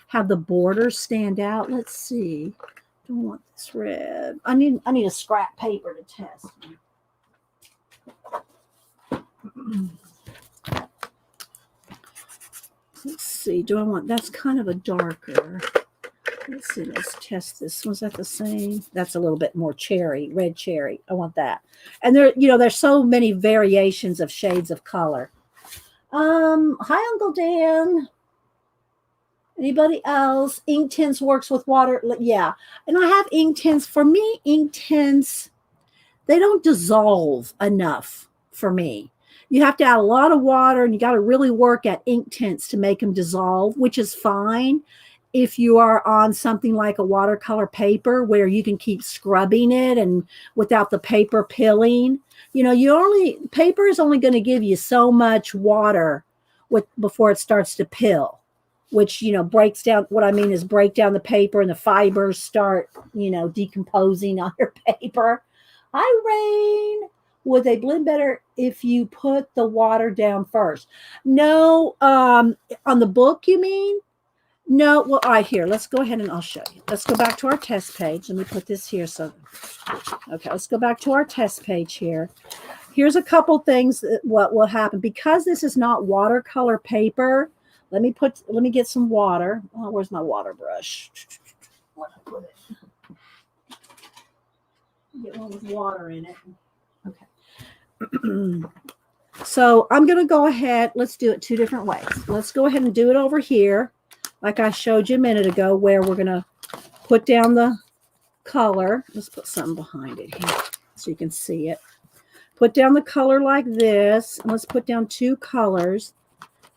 Have the borders stand out. Let's see. Don't want this red. I need a scrap paper to test. Let's see. Do I want, that's kind of a darker. Let's see. Let's test this. Was that the same? That's a little bit more cherry, red cherry. I want that. And there's so many variations of shades of color. Hi, Uncle Dan. Anybody else? Ink tints works with water. Yeah. And I have ink tints. For me, ink tints, they don't dissolve enough for me. You have to add a lot of water, and you got to really work at ink tints to make them dissolve, which is fine if you are on something like a watercolor paper where you can keep scrubbing it and without the paper pilling. Paper is only going to give you so much water before it starts to pill, which, breaks down. What I mean is break down the paper and the fibers start, decomposing on your paper. Hi, Rain. Would they blend better if you put the water down first? No, on the book, you mean? No, well, all right, here, let's go ahead and I'll show you. Let's go back to our test page. Let me put this here. Okay, let's go back to our test page here. Here's a couple things what will happen. Because this is not watercolor paper, let me get some water. Oh, where's my water brush? Where did I put it? Get one with water in it. Okay. So I'm going to go ahead. Let's do it two different ways. Let's go ahead and do it over here, like I showed you a minute ago, where we're going to put down the color. Let's put something behind it here so you can see it. Put down the color like this. And let's put down two colors.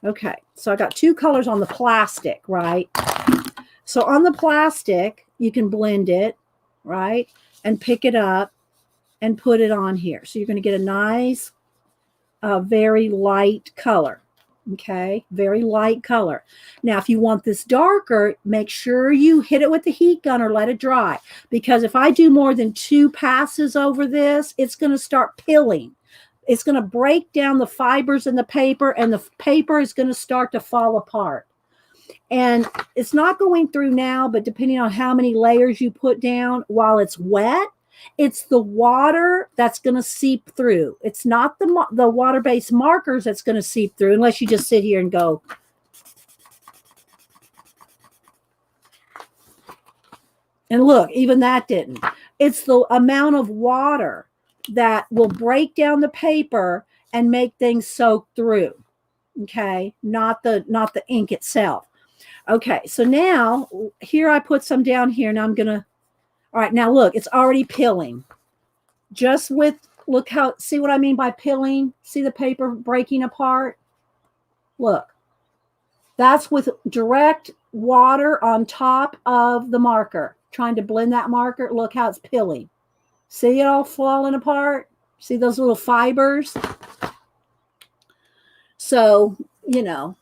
Okay, so I got two colors on the plastic, right? So on the plastic, you can blend it, right? And pick it up and put it on here. So you're going to get a nice, very light color. Okay, very light color. Now, if you want this darker, make sure you hit it with the heat gun or let it dry. Because if I do more than two passes over this, it's going to start pilling. It's going to break down the fibers in the paper, and the paper is going to start to fall apart. And it's not going through now, but depending on how many layers you put down while it's wet, It's the water that's going to seep through. It's not the water-based markers that's going to seep through, unless you just sit here and go. And look, even that didn't. It's the amount of water that will break down the paper and make things soak through. Okay, not the ink itself. Okay, so now here I put some down here, and I'm gonna. All right, now look, it's already pilling. Just with, look how, see what I mean by pilling? See the paper breaking apart? Look, that's with direct water on top of the marker. Trying to blend that marker. Look how it's pilling. See it all falling apart? See those little fibers? So, you know,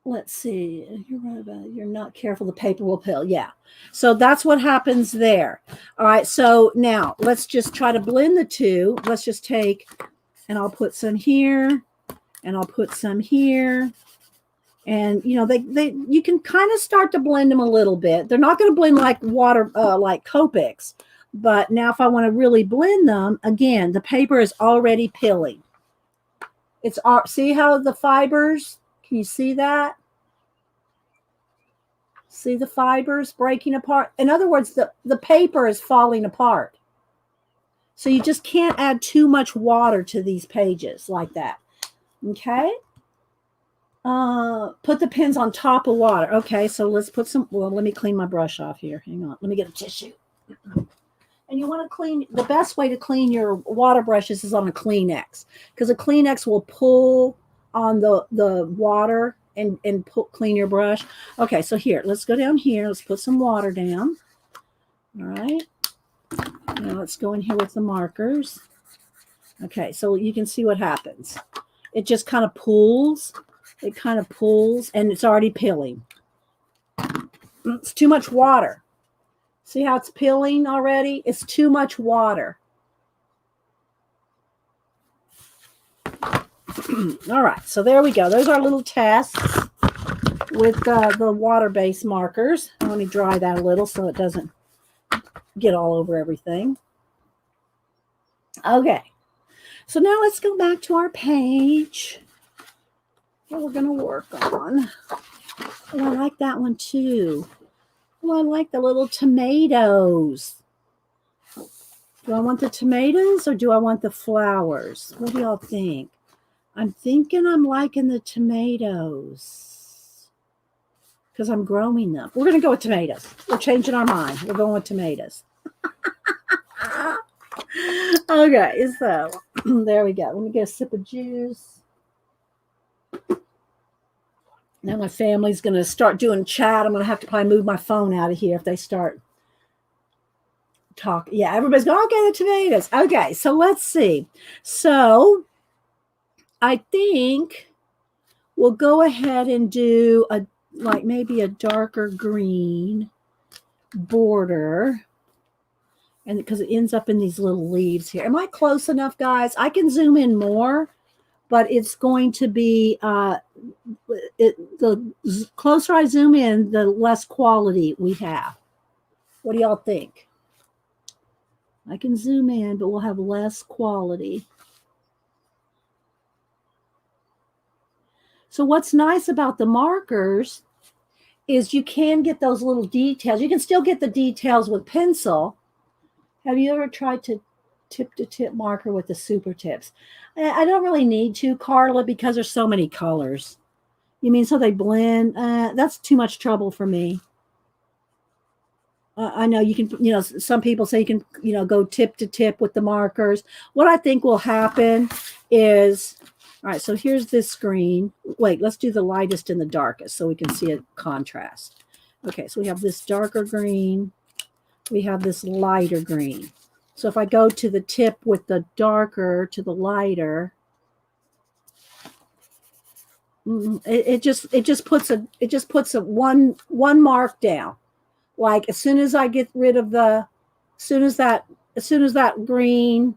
let's see. You're right about it. You're not careful, the paper will pill. Yeah. So that's what happens there. All right. So now let's just try to blend the two. Let's just take, and I'll put some here, and I'll put some here. And, you know, you can kind of start to blend them a little bit. They're not going to blend like water, like Copics. But now if I want to really blend them, again, the paper is already pilling. It's, see how the fibers, can you see that? See the fibers breaking apart? In other words, the paper is falling apart. So you just can't add too much water to these pages like that. Okay. Put the pins on top of water. Okay, so let's put some, well, let me clean my brush off here. Hang on. Let me get a tissue. And you want to clean, the best way to clean your water brushes is on a Kleenex, because a Kleenex will pull on the water and clean your brush. Okay, so here, let's go down here. Let's put some water down. All right. Now let's go in here with the markers. Okay, so you can see what happens. It just kind of pulls. It kind of pulls, and it's already pilling. It's too much water. See how it's pilling already? It's too much water. All right, so there we go. Those are little tests with the water-based markers. Let me dry that a little so it doesn't get all over everything. Okay, so now let's go back to our page. What we're going to work on. Oh, I like that one too. Oh, I like the little tomatoes. Do I want the tomatoes or do I want the flowers? What do y'all think? I'm thinking I'm liking the tomatoes because I'm growing them. We're going to go with tomatoes. We're changing our mind. We're going with tomatoes. Okay, so there we go. Let me get a sip of juice. Now my family's going to start doing chat. I'm going to have to probably move my phone out of here if they start talking. Yeah, everybody's going, okay, the tomatoes. Okay, so let's see. So I think we'll go ahead and do maybe a darker green border. And because it ends up in these little leaves here. Am I close enough, guys? I can zoom in more, but it's going to be the closer I zoom in, the less quality we have. What do y'all think? I can zoom in, but we'll have less quality. So what's nice about the markers is you can get those little details. You can still get the details with pencil. Have you ever tried to tip-to-tip marker with the super tips? I don't really need to, Carla, because there's so many colors. You mean so they blend? That's too much trouble for me. I know you can, some people say you can, go tip to tip with the markers. What I think will happen is, all right, so here's this screen. Wait, let's do the lightest and the darkest so we can see a contrast. Okay, so we have this darker green. We have this lighter green. So if I go to the tip with the darker to the lighter, it just puts a one mark down. Like as soon as I get rid of as soon as that green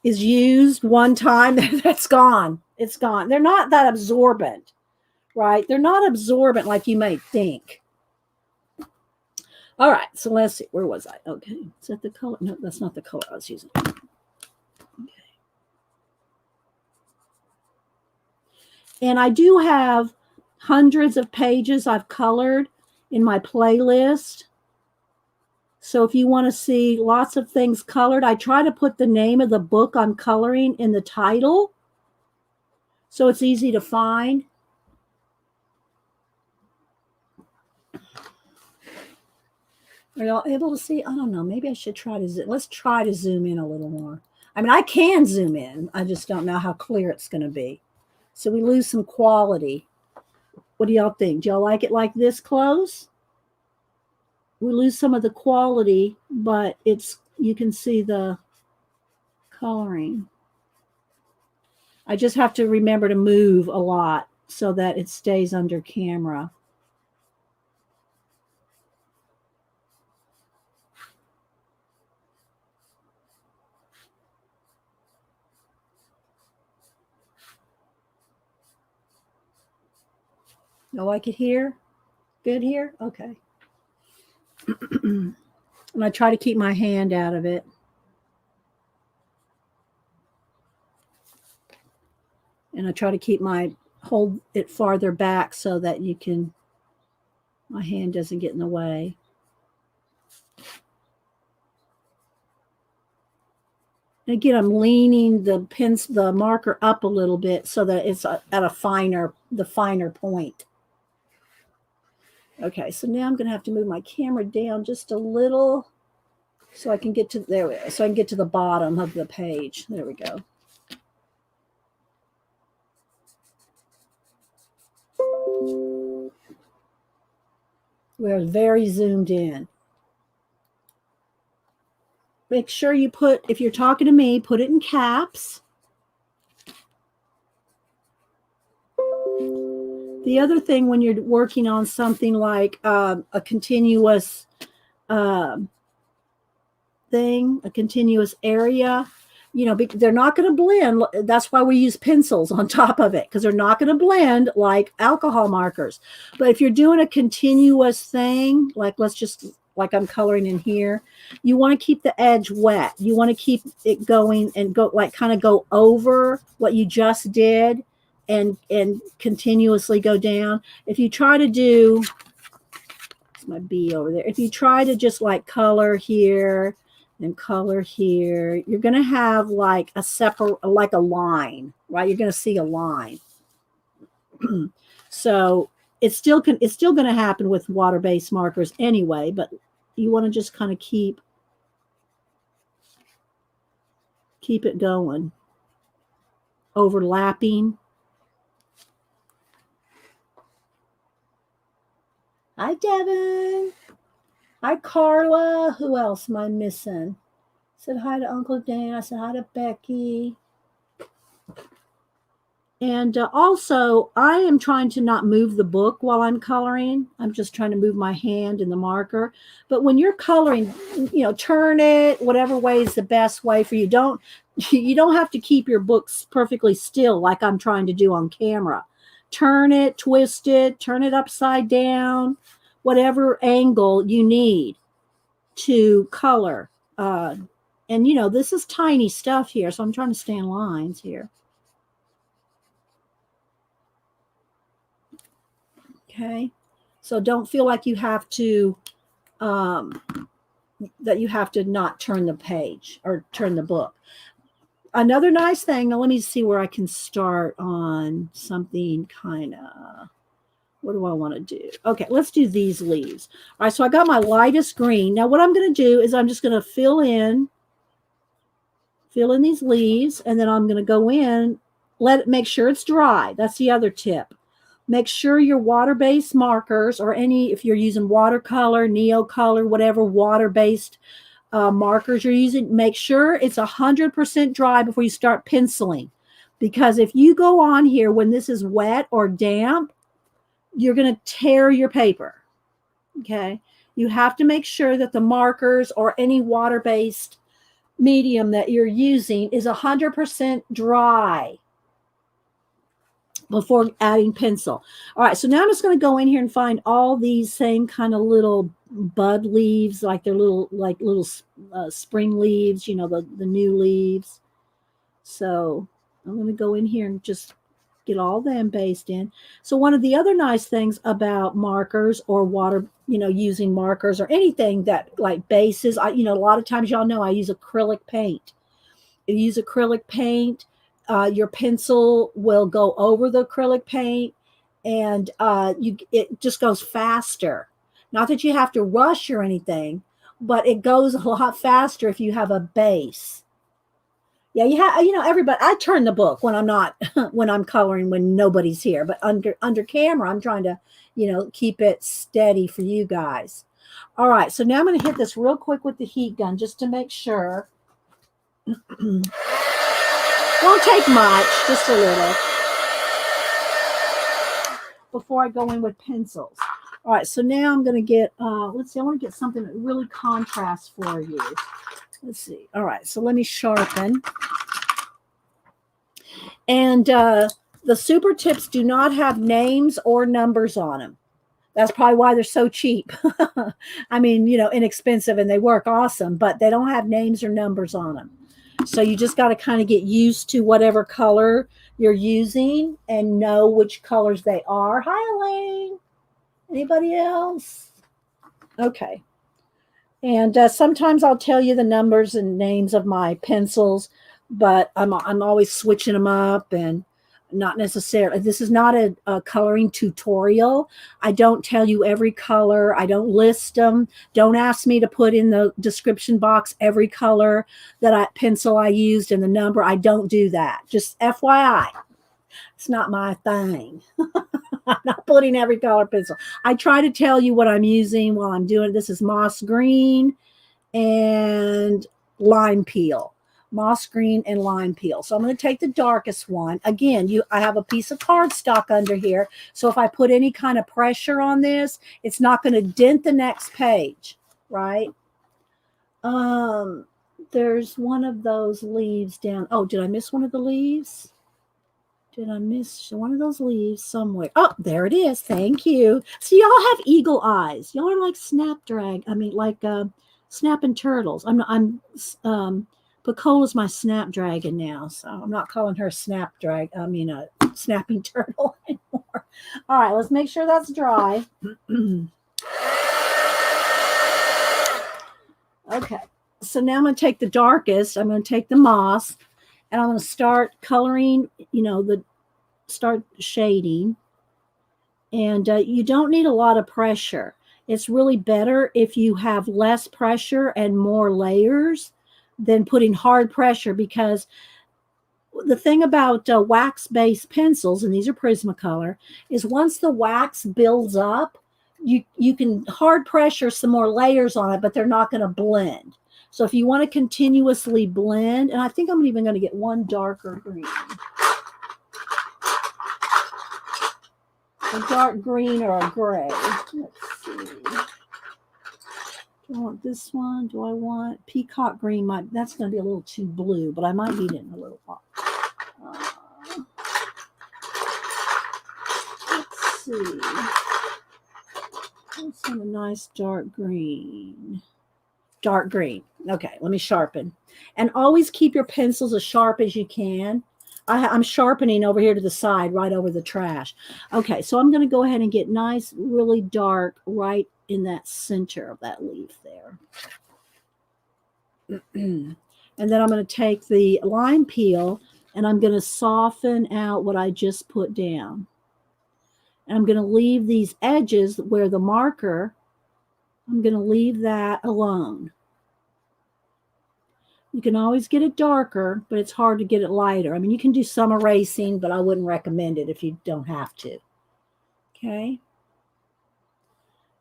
is used one time, that's gone. It's gone. They're not that absorbent, right? They're not absorbent like you might think. All right, so let's see. Where was I? Okay, is that the color? No, that's not the color I was using. Okay. And I do have hundreds of pages I've colored in my playlist. So if you want to see lots of things colored, I try to put the name of the book I'm coloring in the title, so it's easy to find. Are y'all able to see? I don't know. Maybe I should try to zoom. Let's try to zoom in a little more. I mean, I can zoom in. I just don't know how clear it's going to be. So we lose some quality. What do y'all think? Do y'all like it like this close? We lose some of the quality, but you can see the coloring. I just have to remember to move a lot so that it stays under camera. You like it here? Good here? Okay. And I try to keep my hand out of it. And I try to hold it farther back so that my hand doesn't get in the way. And again, I'm leaning the marker up a little bit so that it's at the finer point. Okay, so now I'm going to have to move my camera down just a little so I can get to the bottom of the page. There we go. We're very zoomed in. Make sure if you're talking to me, put it in caps. The other thing when you're working on something like a continuous thing, a continuous area, they're not going to blend. That's why we use pencils on top of it, because they're not going to blend like alcohol markers. But if you're doing a continuous thing, like like I'm coloring in here, you want to keep the edge wet. You want to keep it going and kind of go over what you just did and continuously go down. If you try to do, it's my B over there. If you try to just like color here and color here, you're going to have like a line, right? You're going to see a line. So it's still going to happen with water-based markers anyway, but you want to just kind of keep it going, overlapping. Hi, Devin. Hi, Carla. Who else am I missing? Said hi to Uncle Dan. I said hi to Becky. And also, I am trying to not move the book while I'm coloring. I'm just trying to move my hand and the marker. But when you're coloring, turn it whatever way is the best way for you. You don't have to keep your books perfectly still like I'm trying to do on camera. Turn it, twist it, turn it upside down, whatever angle you need to color. And this is tiny stuff here, so I'm trying to stay in lines here. Okay, so don't feel like you have to not turn the page or turn the book. Another nice thing, now let me see where I can start on something kind of, what do I want to do? Okay, let's do these leaves. All right, so I got my lightest green. Now what I'm going to do is I'm just going to fill in these leaves, and then I'm going to go in, make sure it's dry. That's the other tip. Make sure your water-based markers, or if you're using watercolor, Neocolor, whatever water-based markers you're using, make sure it's 100% dry before you start penciling. Because if you go on here when this is wet or damp, you're going to tear your paper. Okay? You have to make sure that the markers or any water-based medium that you're using is 100% dry before adding pencil. All right, so now I'm just going to go in here and find all these same kind of little bud leaves, like they're little spring leaves, you know, the new leaves. So I'm going to go in here and just get all them based in. So one of the other nice things about markers or water, you know, using markers or anything that like bases, you know, a lot of times y'all know I use acrylic paint. You use acrylic paint, your pencil will go over the acrylic paint, and it just goes faster. Not that you have to rush or anything, but it goes a lot faster if you have a base. Yeah, you know, everybody. I turn the book when I'm not when I'm coloring when nobody's here, but under camera, I'm trying to, you know, keep it steady for you guys. All right, so now I'm going to hit this real quick with the heat gun just to make sure. Won't take much, just a little, before I go in with pencils. All right, so now I'm going to get, let's see, I want to get something that really contrasts for you. Let's see. All right, so let me sharpen. And the super tips do not have names or numbers on them. That's probably why they're so cheap. I mean, you know, inexpensive, and they work awesome, but they don't have names or numbers on them. So you just got to kind of get used to whatever color you're using and know which colors they are. Hi, Elaine. Anybody else? Okay. And sometimes I'll tell you the numbers and names of my pencils, but I'm always switching them up, and not necessarily. This is not a coloring tutorial. I don't tell you every color. I don't list them. Don't ask me to put in the description box every color pencil I used and the number. I don't do that. Just FYI. It's not my thing. I'm not putting every color pencil. I try to tell you what I'm using while I'm doing it. This is moss green and lime peel. Moss green and lime peel. So I'm going to take the darkest one. Again, I have a piece of cardstock under here. So if I put any kind of pressure on this, it's not going to dent the next page, right? There's one of those leaves down. Oh, did I miss one of the leaves? Did I miss one of those leaves somewhere? Oh, there it is. Thank you. See, y'all have eagle eyes. Y'all are like snapping turtles. Pacola's my snapdragon now, so I'm not calling her a snapping turtle anymore. All right, let's make sure that's dry. Okay, so now I'm going to take the darkest. I'm going to take the moss, and I'm going to start coloring, you know, start shading. And you don't need a lot of pressure. It's really better if you have less pressure and more layers than putting hard pressure, because the thing about wax-based pencils, and these are Prismacolor, is once the wax builds up, you can hard pressure some more layers on it, but they're not going to blend. So if you want to continuously blend, and I think I'm even going to get one darker green. A dark green or a gray. Let's see. Do I want this one? Do I want peacock green? That's going to be a little too blue, but I might need it in a little while. Let's see. Let's have a nice dark green. Dark green. Okay, let me sharpen. And always keep your pencils as sharp as you can. I'm sharpening over here to the side, right over the trash. Okay, so I'm going to go ahead and get nice, really dark right in that center of that leaf there. And then I'm going to take the lime peel and I'm going to soften out what I just put down. And I'm going to leave these edges where the marker, I'm going to leave that alone. You can always get it darker, but it's hard to get it lighter. I mean, you can do some erasing, but I wouldn't recommend it if you don't have to. Okay.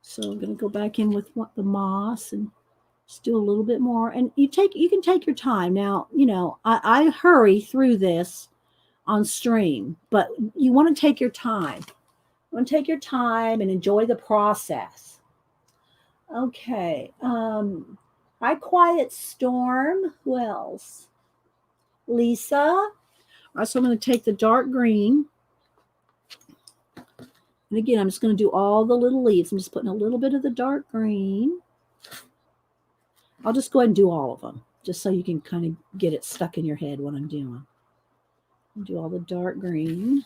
So I'm going to go back in with the moss and just do a little bit more. And you can take your time. Now, you know, I hurry through this on stream, but you want to take your time. You want to take your time and enjoy the process. Okay. Hi, Quiet Storm. Who else? Lisa. All right, so I'm going to take the dark green And again, I'm just going to do all the little leaves. I'm just putting a little bit of the dark green. I'll just go ahead and do all of them, just so you can kind of get it stuck in your head what I'm doing. I'll do all the dark green.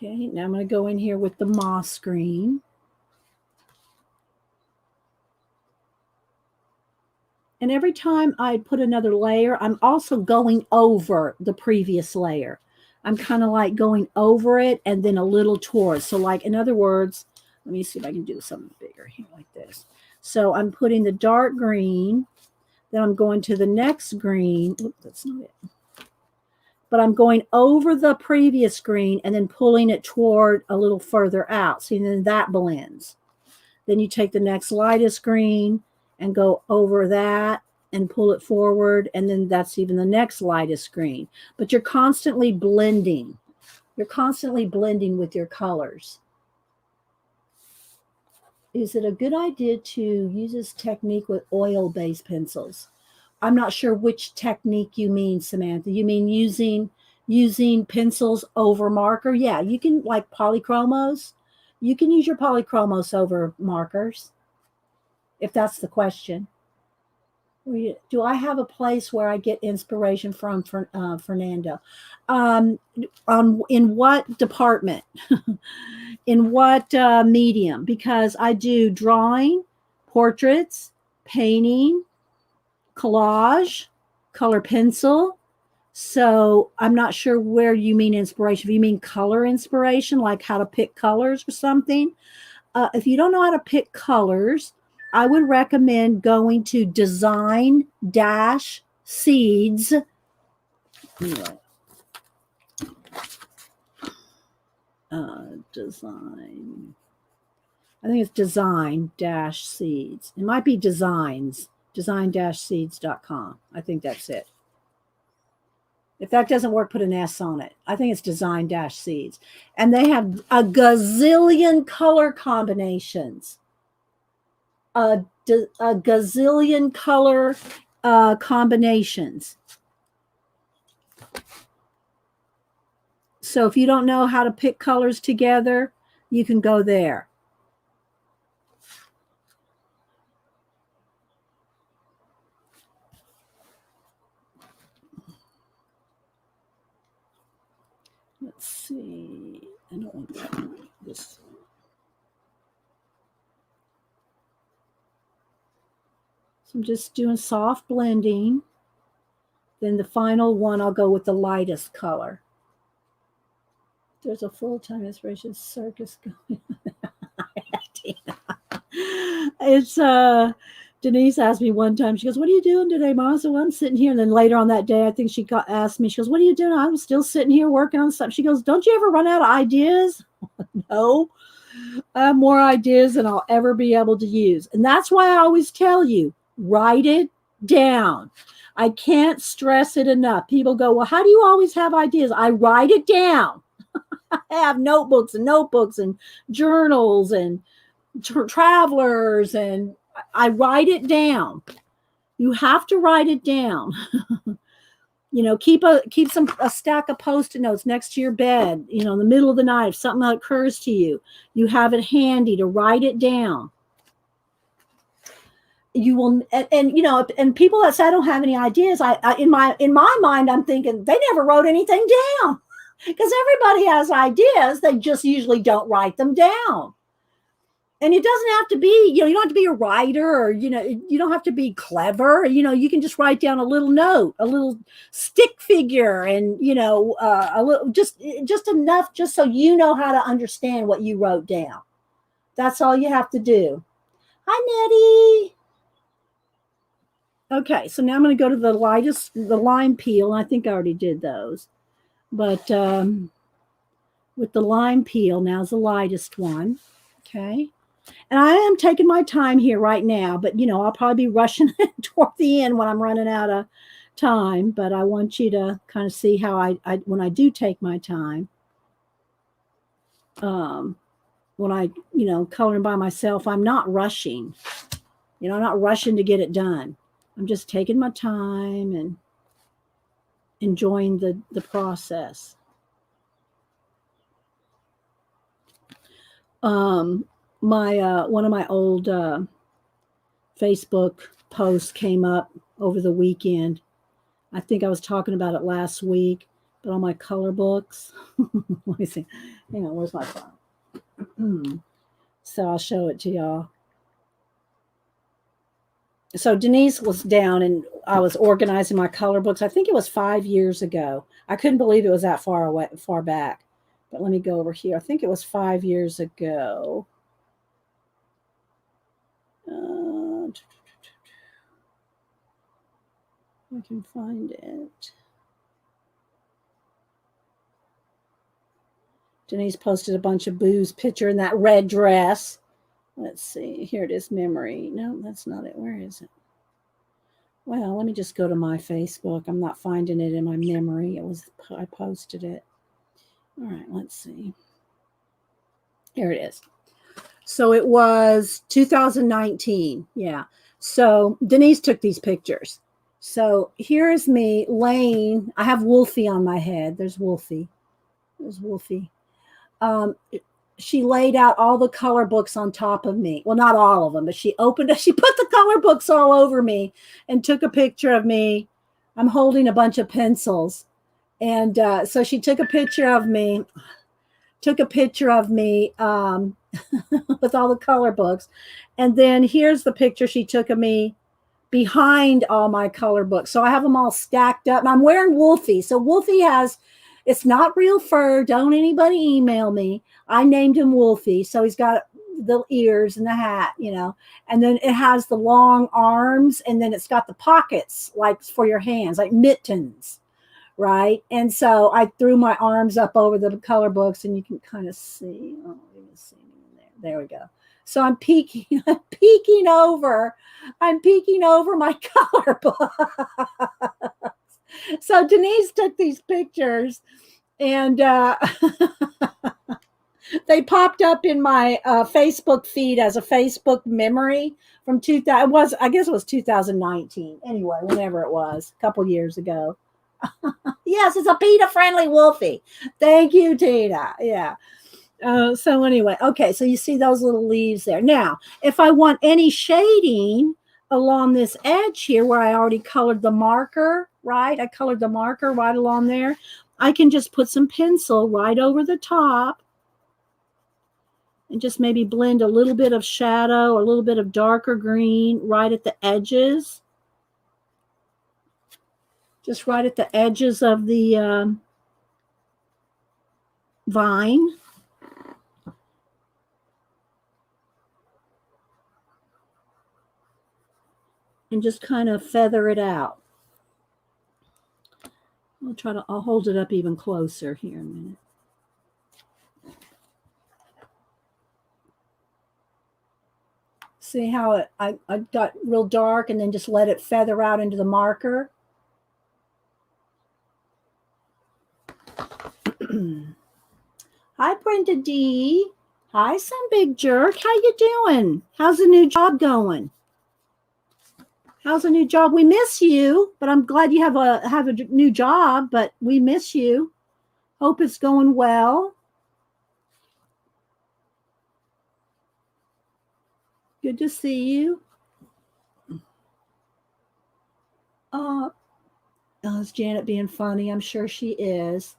Okay, now I'm going to go in here with the moss green. And every time I put another layer, I'm also going over the previous layer. I'm kind of like going over it and then a little towards. So like, in other words, let me see if I can do something bigger here like this. So I'm putting the dark green, then I'm going to the next green. Oops, that's not it. But I'm going over the previous green and then pulling it toward a little further out. See, then that blends. Then you take the next lightest green and go over that and pull it forward, and then that's even the next lightest green. But you're constantly blending. You're constantly blending with your colors. Is it a good idea to use this technique with oil-based pencils? I'm not sure which technique you mean, Samantha. You mean using pencils over marker? Yeah, you can, like polychromos. You can use your polychromos over markers, if that's the question. Do I have a place where I get inspiration from, Fernando? In what department? In what medium? Because I do drawing, portraits, painting, collage, color pencil. So I'm not sure where you mean inspiration. If you mean color inspiration, like how to pick colors or something. If you don't know how to pick colors, I would recommend going to design-seeds. Design. I think it's design-seeds. It might be design-seeds.com. I think that's it. If that doesn't work, put an S on it. I think it's design-seeds. And they have a gazillion color combinations. A gazillion color combinations. So if you don't know how to pick colors together, you can go there. Let's see. I don't want this. So I'm just doing soft blending. Then the final one, I'll go with the lightest color. There's a full-time inspiration circus going on. It's Denise asked me one time, she goes, "What are you doing today, Mom?" I said, "Well, I'm sitting here." And then later on that day, I think she asked me, she goes, "What are you doing?" I'm still sitting here working on stuff. She goes, "Don't you ever run out of ideas?" No, I have more ideas than I'll ever be able to use. And that's why I always tell you, write it down. I can't stress it enough. People go, "Well, how do you always have ideas?" I write it down. I have notebooks and journals and travelers, and I write it down. You have to write it down. Keep a stack of Post-it notes next to your bed, in the middle of the night. If something occurs to you, you have it handy to write it down. You will, and people that say I don't have any ideas, in my mind, I'm thinking they never wrote anything down, because everybody has ideas. They just usually don't write them down. And it doesn't have to be, you don't have to be a writer, or, you don't have to be clever. You can just write down a little note, a little stick figure, and, a little, just enough, just so you know how to understand what you wrote down. That's all you have to do. Hi, Nettie. Okay, so now I'm going to go to the lime peel. I think I already did those. But with the lime peel, now's the lightest one. Okay. And I am taking my time here right now, but, I'll probably be rushing toward the end when I'm running out of time. But I want you to kind of see how I when I do take my time. When I, coloring by myself, I'm not rushing. I'm not rushing to get it done. I'm just taking my time and enjoying the process. My one of my old Facebook posts came up over the weekend. I think I was talking about it last week, but on my color books. Let me see. Hang on, where's my phone? So I'll show it to y'all. So Denise was down and I was organizing my color books. I think it was 5 years ago. I couldn't believe it was that far back. But let me go over here. I think it was 5 years ago. I can find it. Denise posted a bunch of Boo's picture in that red dress. Let's see. Here it is, memory. No, that's not it. Where is it? Well, let me just go to my Facebook. I'm not finding it in my memory. I posted it. All right, let's see. Here it is. So it was 2019. Yeah. So Denise took these pictures. So here's me laying. I have Wolfie on my head. There's Wolfie. She laid out all the color books on top of me. Well, not all of them, but she put the color books all over me and took a picture of me. I'm holding a bunch of pencils. And so she took a picture of me with all the color books. And then here's the picture she took of me behind all my color books. So I have them all stacked up. And I'm wearing Wolfie. So Wolfie it's not real fur. Don't anybody email me. I named him Wolfie. So he's got the ears and the hat, and then it has the long arms, and then it's got the pockets like for your hands, like mittens. Right. And so I threw my arms up over the color books and you can kind of see. Oh, you can see me in there. There we go. So I'm peeking over my color books. So Denise took these pictures and they popped up in my Facebook feed as a Facebook memory from 2000. I guess it was 2019. Anyway, whenever it was, a couple years ago. Yes, it's a PETA-friendly Wolfie. Thank you, Tina. Yeah. So anyway, okay, so you see those little leaves there. Now, if I want any shading along this edge here where I already colored the marker, right? I colored the marker right along there. I can just put some pencil right over the top and just maybe blend a little bit of shadow or a little bit of darker green right at the edges. Just right at the edges of the vine. And just kind of feather it out. I'll hold it up even closer here in a minute. See how I got real dark and then just let it feather out into the marker. Hi, Brenda D. Hi, some big jerk. How you doing? How's the new job going? How's the new job? We miss you, but I'm glad you have a new job, but we miss you. Hope it's going well. Good to see you. Is Janet being funny? I'm sure she is.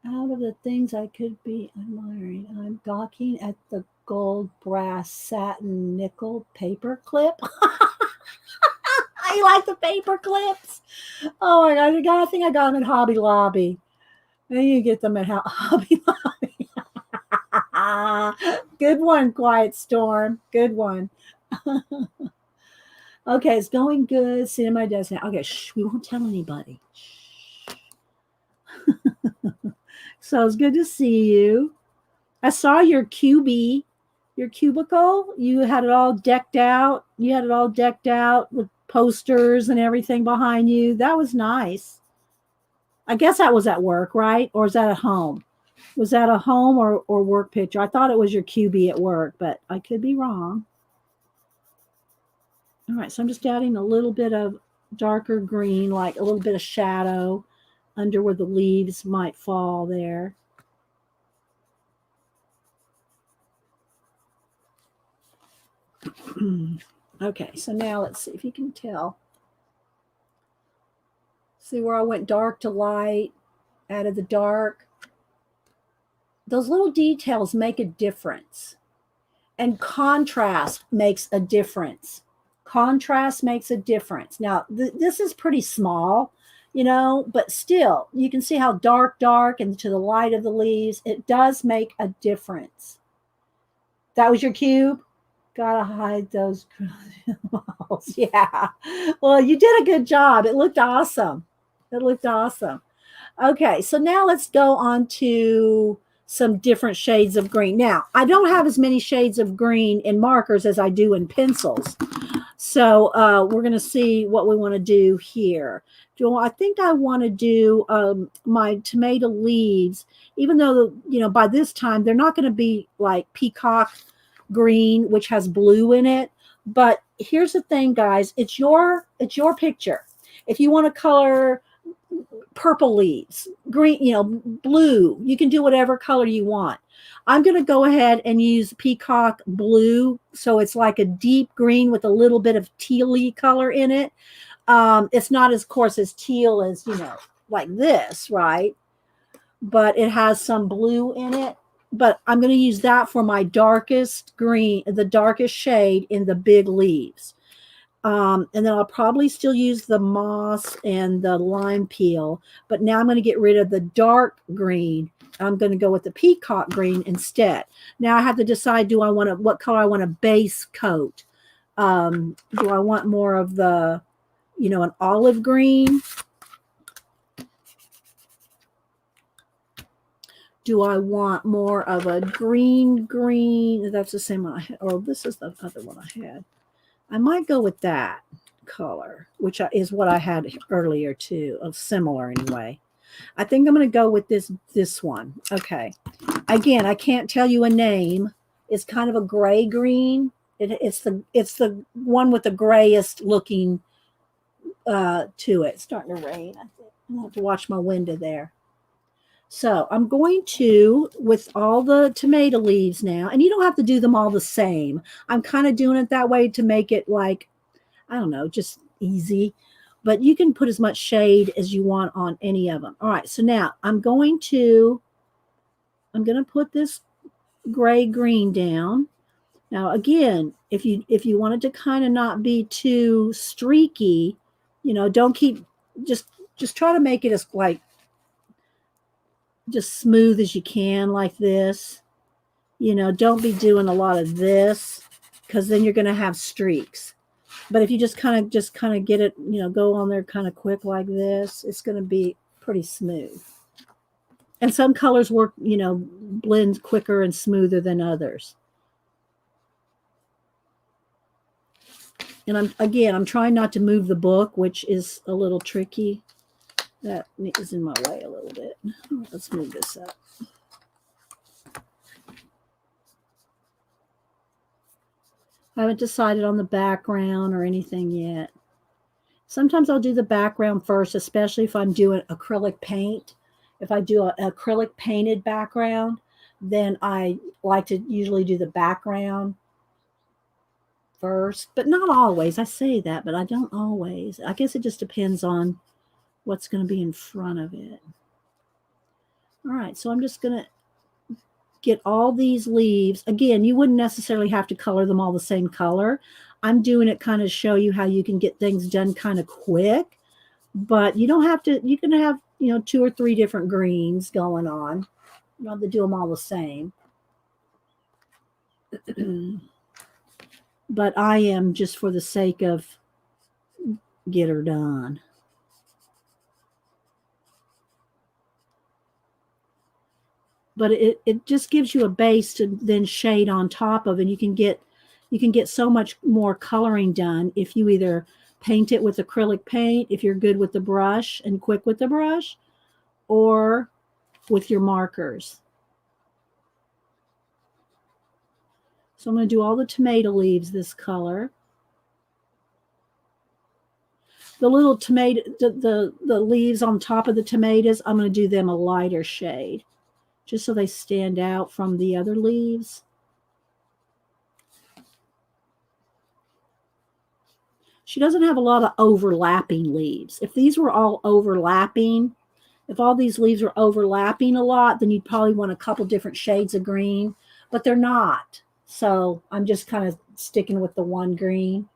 Out of the things I could be admiring, I'm gawking at the gold, brass, satin, nickel paper clip. I like the paper clips. Oh my God, I think I got them at Hobby Lobby. Then you get them at Hobby Lobby. Good one, Quiet Storm. Good one. Okay, it's going good. Sitting at my desk now. Okay, we won't tell anybody. So it's good to see you. I saw your cubicle. You had it all decked out. With posters and everything behind you. That was nice. I guess that was at work, right? Or is that at home? Was that a home or work picture? I thought it was your QB at work, but I could be wrong. All right, so I'm just adding a little bit of darker green, like a little bit of shadow under where the leaves might fall there. Okay, so now let's see if you can tell. See where I went dark to light, added the dark. Those little details make a difference. And contrast makes a difference. Contrast makes a difference. Now, this is pretty small, you know, but still, you can see how dark, and to the light of the leaves, it does make a difference. That was your cube? Gotta hide those walls. Yeah. Well, you did a good job. It looked awesome. It looked awesome. Okay, so now let's go on to some different shades of green. Now, I don't have as many shades of green in markers as I do in pencils. So we're going to see what we want to do here. I think I want to do my tomato leaves, even though, you know, by this time, they're not going to be like peacock green, which has blue in it. But here's the thing, guys. It's your picture. If you want to color purple leaves, green, you know, blue, you can do whatever color you want. I'm going to go ahead and use peacock blue. So it's like a deep green with a little bit of tealy color in it. It's not as coarse as teal as, you know, like this, right? But it has some blue in it. But I'm going to use that for my darkest green, the darkest shade in the big leaves. And then I'll probably still use the moss and the lime peel, but now I'm going to get rid of the dark green. I'm going to go with the peacock green instead. Now I have to decide, what color I want to base coat. Do I want more of the, you know, an olive green? Do I want more of a green? That's the same one I had. Oh, this is the other one I had. I might go with that color, which is what I had earlier too, of similar anyway. I think I'm going to go with this one. Okay. Again, I can't tell you a name. It's kind of a gray green. It's the one with the grayest looking to it. It's starting to rain. I think I have to watch my window there. So I'm going to, with all the tomato leaves now, and you don't have to do them all the same. I'm kind of doing it that way to make it like, I don't know, just easy. But you can put as much shade as you want on any of them. All right, so now I'm going to put this gray green down. Now again, if you wanted to kind of not be too streaky, you know, don't keep, just try to make it as like, just smooth as you can like this. You know, don't be doing a lot of this because then you're going to have streaks. But if you just kind of get it, you know, go on there kind of quick like this, it's going to be pretty smooth. And some colors work, you know, blend quicker and smoother than others. And I'm trying not to move the book, which is a little tricky. That is in my way a little bit. Let's move this up. I haven't decided on the background or anything yet. Sometimes I'll do the background first, especially if I'm doing acrylic paint. If I do an acrylic painted background, then I like to usually do the background first, but not always. I say that, but I don't always. I guess it just depends on what's going to be in front of it. All right, so I'm just going to get all these leaves. Again, you wouldn't necessarily have to color them all the same color. I'm doing it kind of show you how you can get things done kind of quick, but you don't have to. You can have, you know, 2 or 3 different greens going on. You don't have to do them all the same. But I am just for the sake of get her done. But it just gives you a base to then shade on top of, and you can get so much more coloring done if you either paint it with acrylic paint, if you're good with the brush and quick with the brush, or with your markers. So I'm going to do all the tomato leaves this color. The little tomato, the leaves on top of the tomatoes, I'm going to do them a lighter shade, just so they stand out from the other leaves. She doesn't have a lot of overlapping leaves. If these were all overlapping, if all these leaves were overlapping a lot, then you'd probably want a couple different shades of green, but they're not. So I'm just kind of sticking with the one green.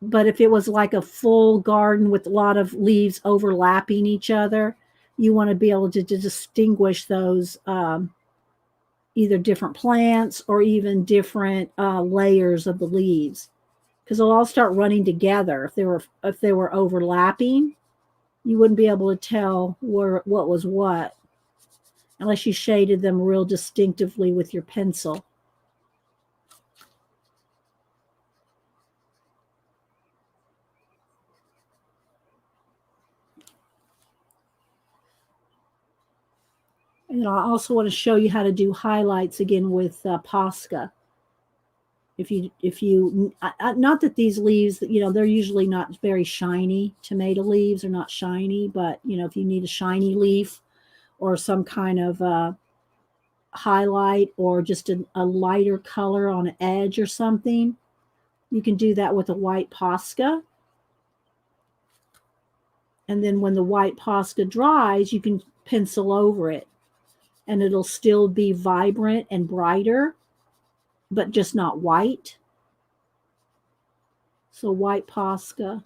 But if it was like a full garden with a lot of leaves overlapping each other, you want to be able to distinguish those either different plants or even different layers of the leaves, because they'll all start running together. If they were overlapping, you wouldn't be able to tell what was what unless you shaded them real distinctively with your pencil. And I also want to show you how to do highlights again with Posca. If you not that these leaves, they're usually not very shiny. Tomato leaves are not shiny, but if you need a shiny leaf or some kind of highlight or just a lighter color on an edge or something, you can do that with a white Posca. And then when the white Posca dries, you can pencil over it, and it'll still be vibrant and brighter, but just not white. So white Posca.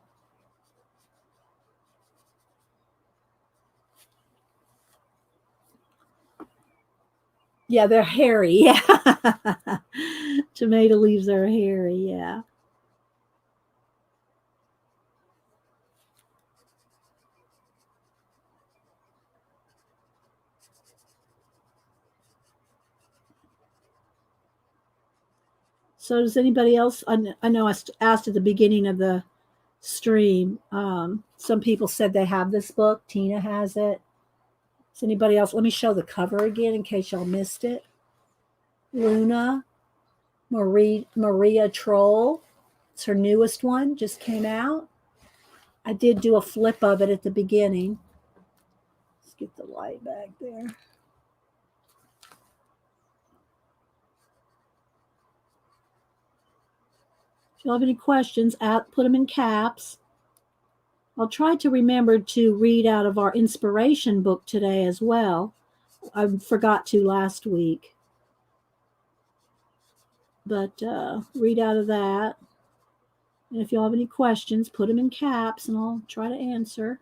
Yeah, they're hairy. Yeah. Tomato leaves are hairy. Yeah. So does anybody else? I know I asked at the beginning of the stream. Some people said they have this book. Tina has it. Does anybody else? Let me show the cover again in case y'all missed it. Luna, Maria Trolle. It's her newest one. Just came out. I did do a flip of it at the beginning. Let's get the light back there. If you have any questions, put them in caps. I'll try to remember to read out of our inspiration book today as well. I forgot to last week. But read out of that. And if you have any questions, put them in caps and I'll try to answer.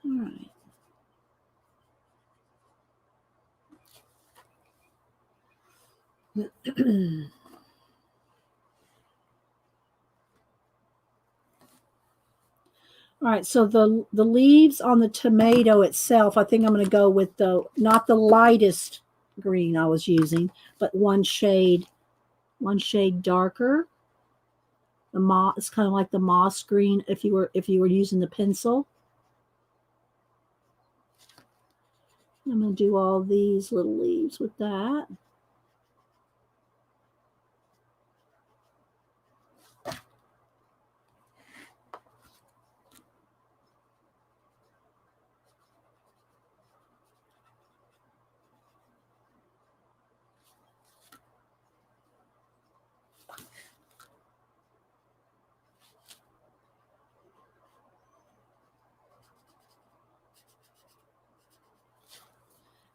All right. All right, so the leaves on the tomato itself, I think I'm going to go with not the lightest green I was using, but one shade darker. It's kind of like the moss green if you were using the pencil. I'm going to do all these little leaves with that.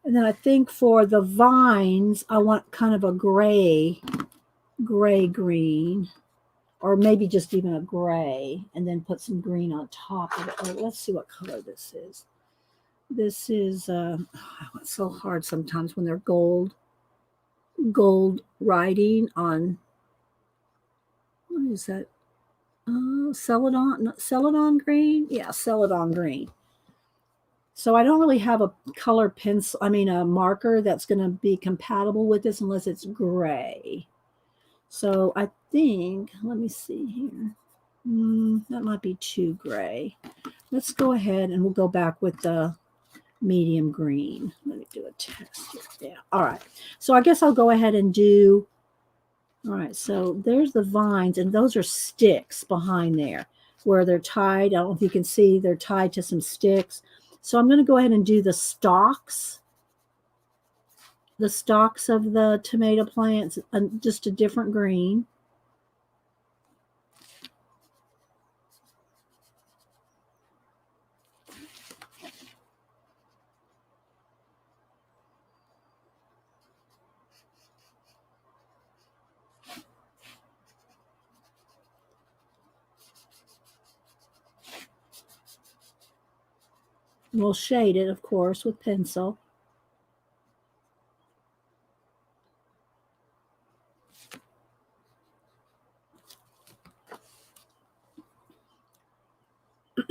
And then I think for the vines, I want kind of a gray green, or maybe just even a gray, and then put some green on top of it. Oh, let's see what color this is. This is, it's so hard sometimes when they're gold writing on What is that? Celadon green? Yeah, Celadon green. So I don't really have a color pencil, a marker that's going to be compatible with this unless it's gray. So I think, let me see here. That might be too gray. Let's go ahead and we'll go back with the medium green. Let me do a test here. Yeah. All right. So I guess I'll go ahead and do, all right. So there's the vines, and those are sticks behind there where they're tied. I don't know if you can see, they're tied to some sticks. So I'm going to go ahead and do the stalks of the tomato plants, just a different green. We'll shade it, of course, with pencil.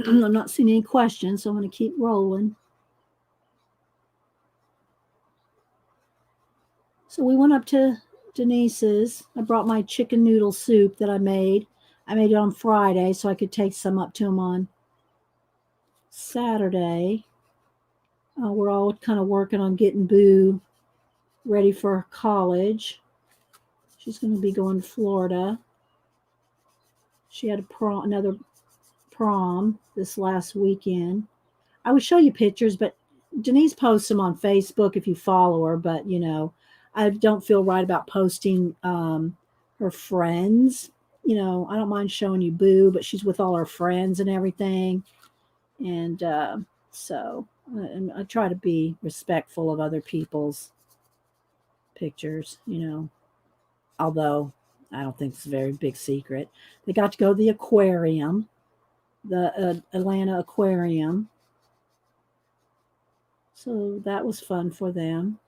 I'm not seeing any questions, so I'm going to keep rolling. So we went up to Denise's. I brought my chicken noodle soup that I made. I made it on Friday so I could take some up to him on Saturday. We're all kind of working on getting Boo ready for college. She's going to be going to Florida. She had another prom this last weekend. I would show you pictures, but Denise posts them on Facebook if you follow her. But, I don't feel right about posting her friends. I don't mind showing you Boo, but she's with all her friends and everything. And so I try to be respectful of other people's pictures, although I don't think it's a very big secret. They got to go to the aquarium, the Atlanta Aquarium. So that was fun for them.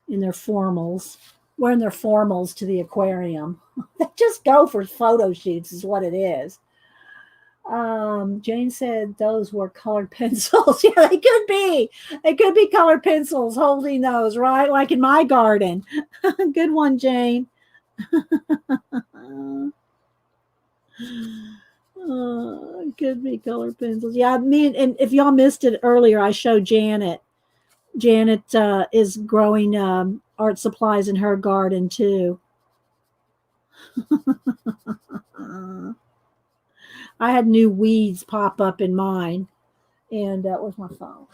In their formals, wearing their formals to the aquarium. They just go for photo shoots is what it is. Jane said those were colored pencils. Yeah, they could be. They could be colored pencils holding those, right? Like in my garden. Good one, Jane. It could be colored pencils. Yeah, and if y'all missed it earlier, I showed Janet. Janet is growing art supplies in her garden too. I had new weeds pop up in mine, and that was my phone.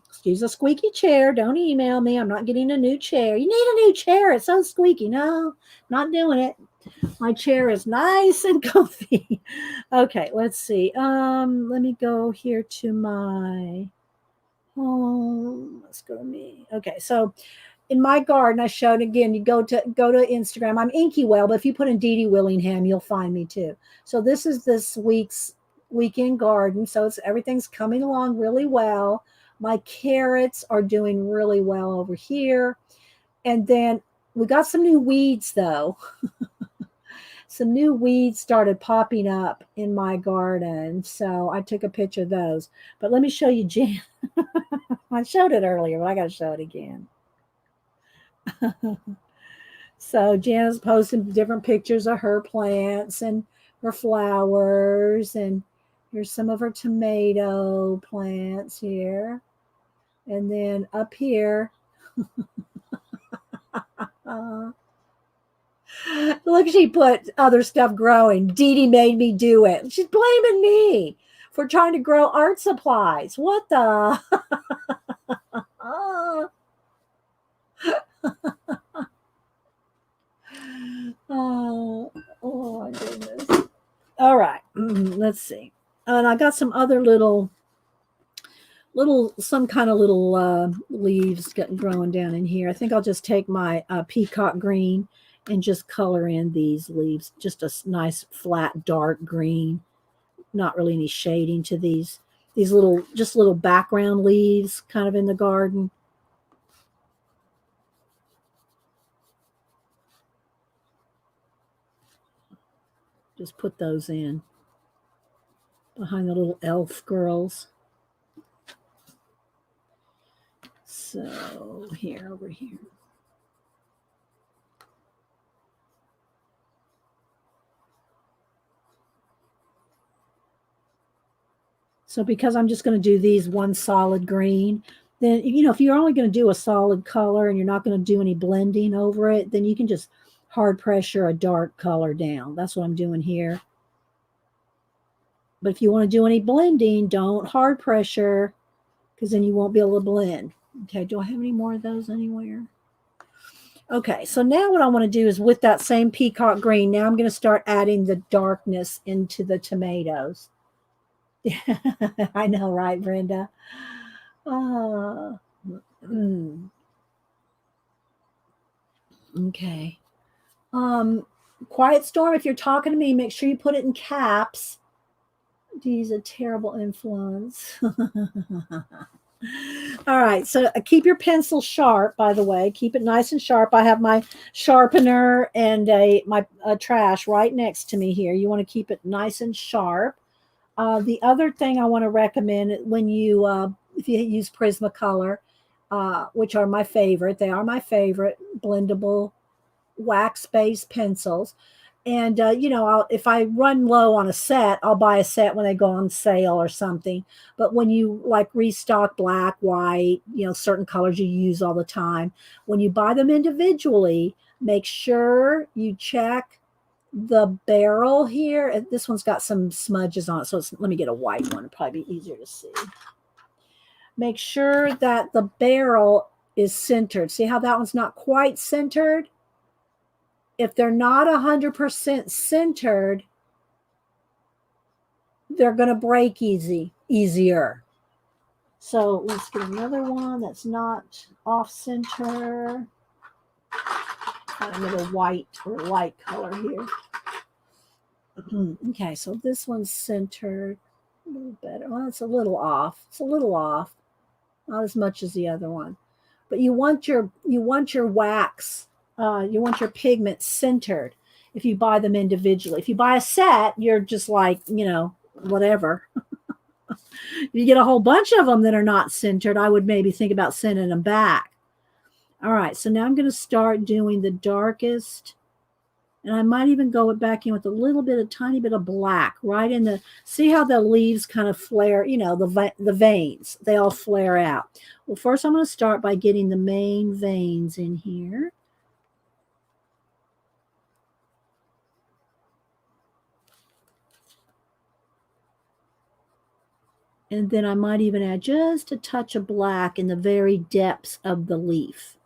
Excuse the squeaky chair. Don't email me. I'm not getting a new chair. You need a new chair. It's so squeaky. No, not doing it. My chair is nice and comfy. Okay, let's see. Let me go here to my home. Let's go to me. Okay, so in my garden, I showed again. You go to Instagram. I'm Inky Well, but if you put in Dee Dee Willingham, you'll find me too. So this is this week's weekend garden. So everything's coming along really well. My carrots are doing really well over here, and then we got some new weeds though. Some new weeds started popping up in my garden, so I took a picture of those. But let me show you Jan. I showed it earlier, but I got to show it again. So Jana's posting different pictures of her plants and her flowers, and here's some of her tomato plants here. And then up here, look, she put other stuff growing. Dee Dee made me do it. She's blaming me for trying to grow art supplies. What the? Oh my goodness. All right. Let's see. And I got some other some kind of little leaves growing down in here. I think I'll just take my peacock green and just color in these leaves. Just a nice flat dark green. Not really any shading to these little background leaves kind of in the garden. Just put those in behind the little elf girls. So here, over here. So because I'm just going to do these one solid green, then, if you're only going to do a solid color and you're not going to do any blending over it, then you can just hard pressure a dark color down. That's what I'm doing here. But if you want to do any blending, don't hard pressure, because then you won't be able to blend. Okay, do I have any more of those anywhere? Okay, so now what I want to do is with that same peacock green, now I'm going to start adding the darkness into the tomatoes. I know, right, Brenda? Mm. Okay. Quiet Storm, if you're talking to me, make sure you put it in caps. D's a terrible influence. All right, so keep your pencil sharp, by the way. Keep it nice and sharp. I have my sharpener and my trash right next to me here. You want to keep it nice and sharp. The other thing I want to recommend when you, if you use Prismacolor, which are my favorite, they are my favorite blendable wax-based pencils. And if I run low on a set, I'll buy a set when they go on sale or something. But when you like restock black, white, certain colors you use all the time, when you buy them individually, make sure you check the barrel here. This one's got some smudges on it, so let me get a white one. It'll probably be easier to see. Make sure that the barrel is centered. See how that one's not quite centered? If they're not 100% centered, they're going to break easier. So let's get another one that's not off center. I'm going to white or light color here. Okay, so this one's centered a little better. Well, it's a little off. It's a little off. Not as much as the other one. But you want your wax, you want your pigment centered if you buy them individually. If you buy a set, you're just like, whatever. If you get a whole bunch of them that are not centered, I would maybe think about sending them back. All right, so now I'm going to start doing the darkest. And I might even go back in with a tiny bit of black right in the, see how the leaves kind of flare, the veins, they all flare out. Well, first I'm going to start by getting the main veins in here. And then I might even add just a touch of black in the very depths of the leaf.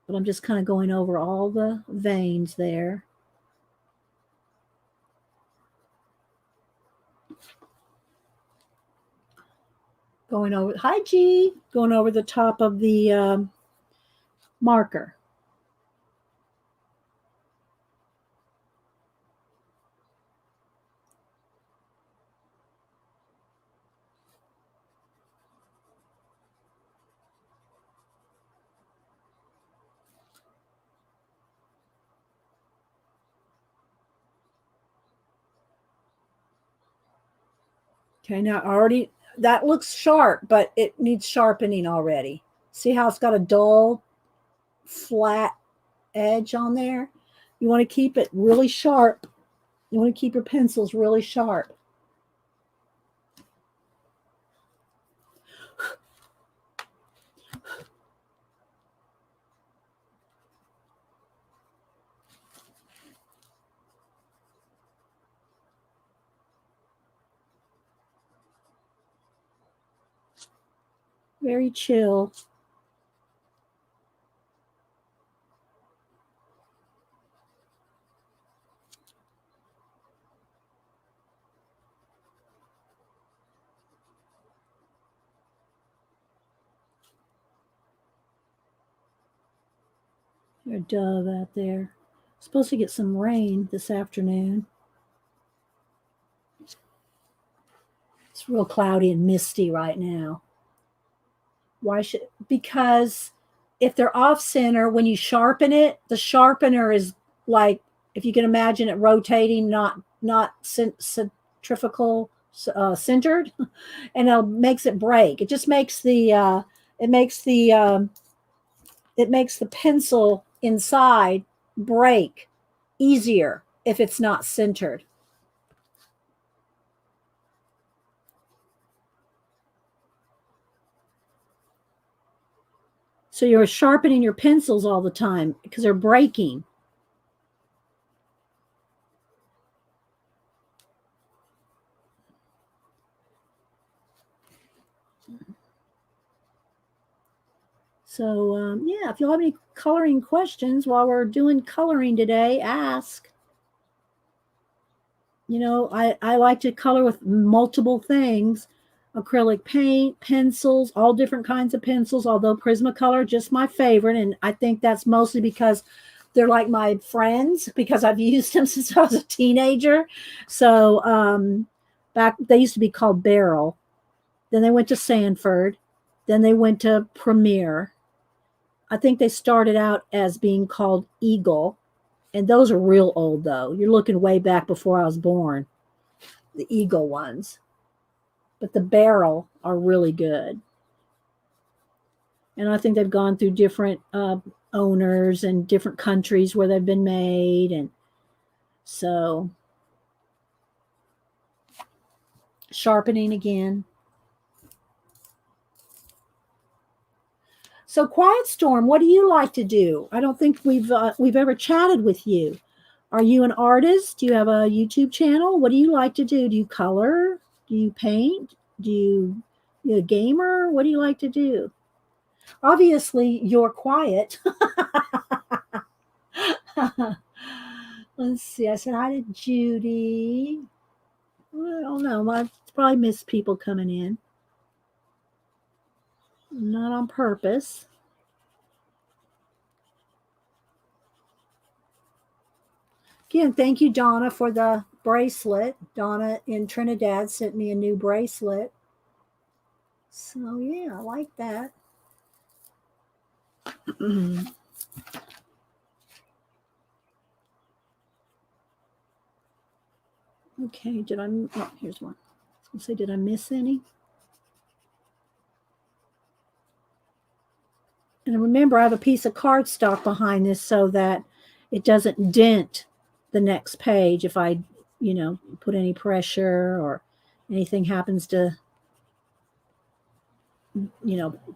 But I'm just kind of going over all the veins there. Going over, hi G, going over the top of the marker. Okay, now already that looks sharp, but it needs sharpening already. See how it's got a dull, flat edge on there? You want to keep it really sharp. You want to keep your pencils really sharp. Very chill. There's a dove out there. Supposed to get some rain this afternoon. It's real cloudy and misty right now. Why should? Because if they're off center, when you sharpen it, the sharpener is like if you can imagine it rotating, not centrifugal centered, and it makes it break. It just makes it makes it makes the pencil inside break easier if it's not centered. So you're sharpening your pencils all the time because they're breaking. So, yeah, if you have any coloring questions while we're doing coloring today, ask. You know, I like to color with multiple things: acrylic paint, pencils, all different kinds of pencils, although Prismacolor just my favorite. And I think that's mostly because they're like my friends, because I've used them since I was a teenager. So back, they used to be called Barrel. Then they went to Sanford. Then they went to Premier. I think they started out as being called Eagle. And those are real old, though. You're looking way back before I was born, the Eagle ones. But the Barrel are really good. And I think they've gone through different owners and different countries where they've been made. And so, sharpening again. So, Quiet Storm, what do you like to do? I don't think we've ever chatted with you. Are you an artist? Do you have a YouTube channel? What do you like to do? Do you color? Do you paint? Do you a gamer? What do you like to do? Obviously, you're quiet. Let's see. I said hi to Judy. I don't know. I probably miss people coming in. Not on purpose. Again, thank you, Donna, for the bracelet. Donna in Trinidad sent me a new bracelet. So, yeah, I like that. Okay, did I? Oh, here's one. I was going to say, did I miss any? And remember, I have a piece of cardstock behind this so that it doesn't dent the next page if I, put any pressure or anything happens to,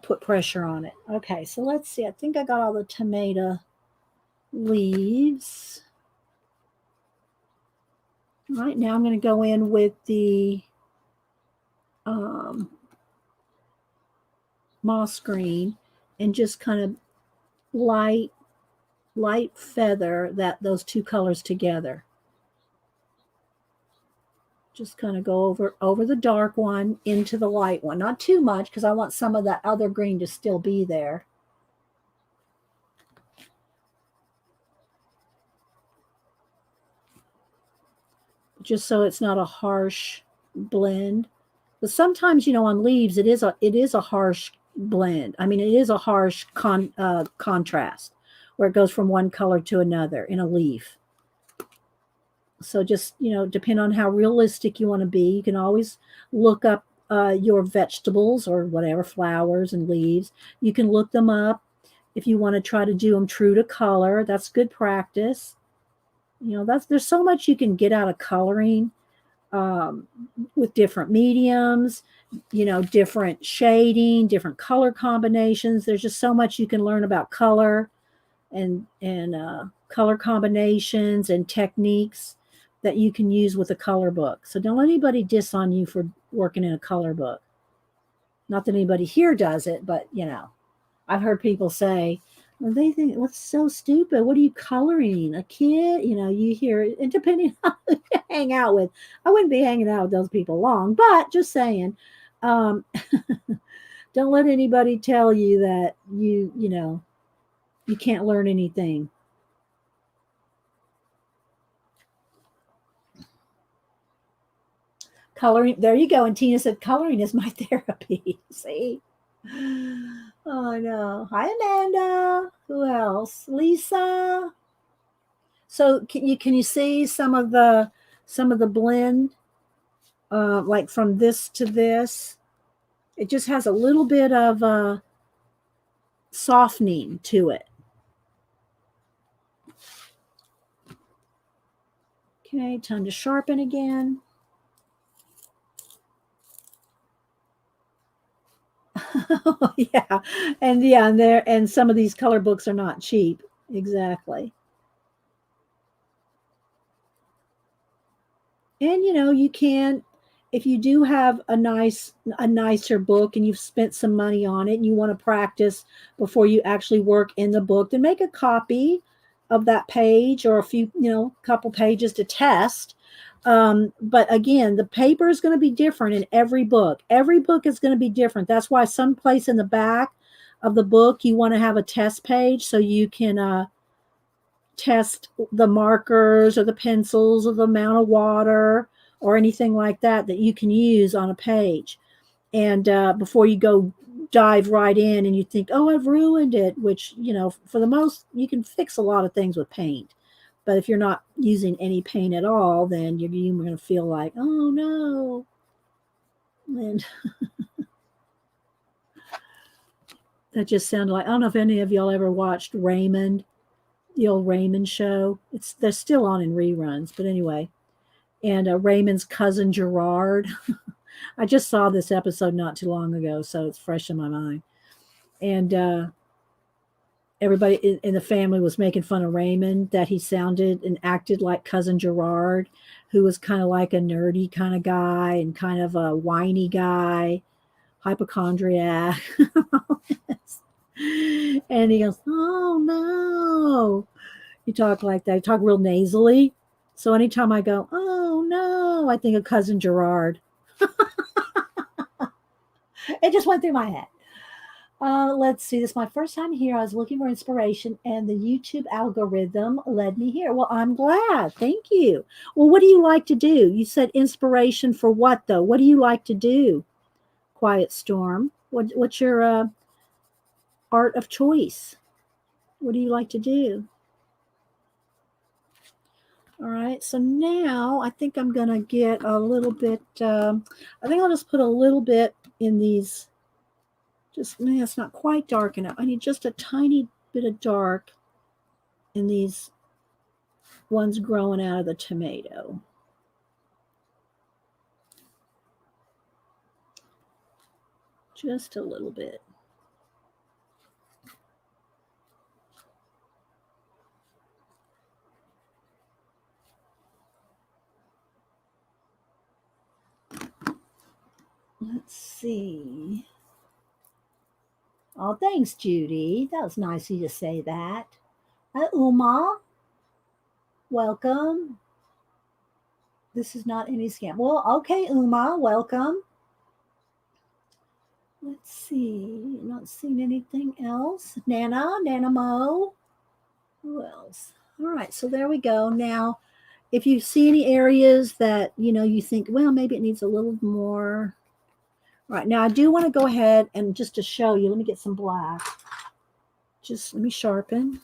put pressure on it. Okay, so let's see. I think I got all the tomato leaves. All right, now I'm going to go in with the moss green and just kind of light feather those two colors together. Just kind of go over the dark one into the light one. Not too much, because I want some of that other green to still be there. Just so it's not a harsh blend. But sometimes, on leaves, it is a harsh blend. I mean, it is a harsh contrast where it goes from one color to another in a leaf. So just, depend on how realistic you want to be. You can always look up your vegetables or whatever, flowers and leaves. You can look them up if you want to try to do them true to color. That's good practice. There's so much you can get out of coloring with different mediums, different shading, different color combinations. There's just so much you can learn about color and color combinations and techniques that you can use with a color book. So don't let anybody diss on you for working in a color book. Not that anybody here does it, but I've heard people say, well, they think, what's so stupid? What are you coloring? A kid? You hear it. And depending on who you hang out with, I wouldn't be hanging out with those people long, but just saying, don't let anybody tell you that you can't learn anything. Coloring, there you go. And Tina said, coloring is my therapy. See? Oh, no. Hi, Amanda. Who else? Lisa. So can you see some of the blend, like from this to this? It just has a little bit of softening to it. Okay, time to sharpen again. And some of these color books are not cheap. Exactly. And you can, if you do have a nicer book and you've spent some money on it and you want to practice before you actually work in the book, then make a copy of that page or a few, couple pages to test. But again, the paper is going to be different in every book. Every book is going to be different. That's why someplace in the back of the book you want to have a test page so you can test the markers or the pencils or the amount of water or anything like that you can use on a page. And before you go dive right in and you think, oh, I've ruined it, which, for the most, you can fix a lot of things with paint. But if you're not using any paint at all, then you're going to feel like, oh no. And that just sounded like, I don't know if any of y'all ever watched Raymond, the old Raymond show. They're still on in reruns, but anyway. And Raymond's cousin Gerard. I just saw this episode not too long ago, so it's fresh in my mind. And everybody in the family was making fun of Raymond, that he sounded and acted like cousin Gerard, who was kind of like a nerdy kind of guy and kind of a whiny guy, hypochondriac. And he goes, oh no. You talk like that. You talk real nasally. So anytime I go, oh no, I think of cousin Gerard. It just went through my head. Let's see. This is my first time here. I was looking for inspiration, and the YouTube algorithm led me here. Well, I'm glad. Thank you. Well, what do you like to do? You said inspiration for what, though? What do you like to do? Quiet Storm. What's your art of choice? What do you like to do? All right. So now I think I'm going to get a little bit. I think I'll just put a little bit in these. Just, man, it's not quite dark enough. I need just a tiny bit of dark in these ones growing out of the tomato. Just a little bit. Let's see. Oh, thanks, Judy. That was nice of you to say that. Uma, welcome. This is not any scam. Well, okay, Uma, welcome. Let's see. Not seeing anything else. Nana Mo. Who else? All right, so there we go. Now, if you see any areas that you think, well, maybe it needs a little more. All right, now I do want to go ahead and just to show you, let me get some black. Just let me sharpen.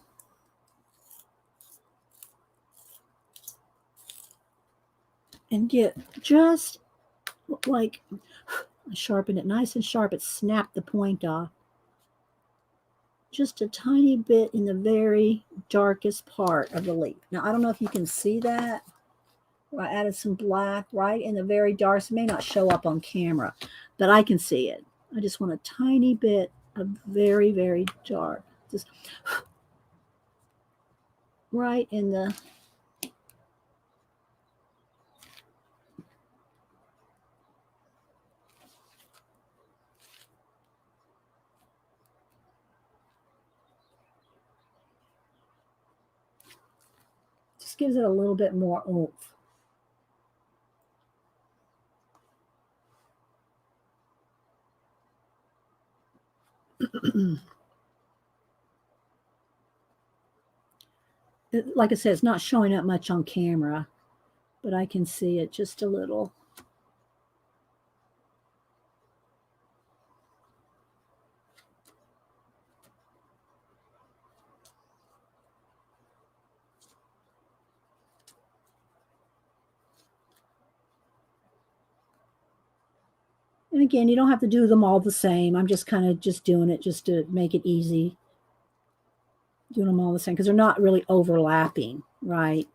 And get just like, I sharpen it nice and sharp. It snapped the point off. Just a tiny bit in the very darkest part of the leaf. Now, I don't know if you can see that. I added some black right in the very dark. It may not show up on camera, but I can see it. I just want a tiny bit of very, very dark. Just right in the... Just gives it a little bit more oomph. Like I said, it's not showing up much on camera, but I can see it just a little. And again, you don't have to do them all the same. I'm just kind of just doing it just to make it easy. Doing them all the same because they're not really overlapping, right?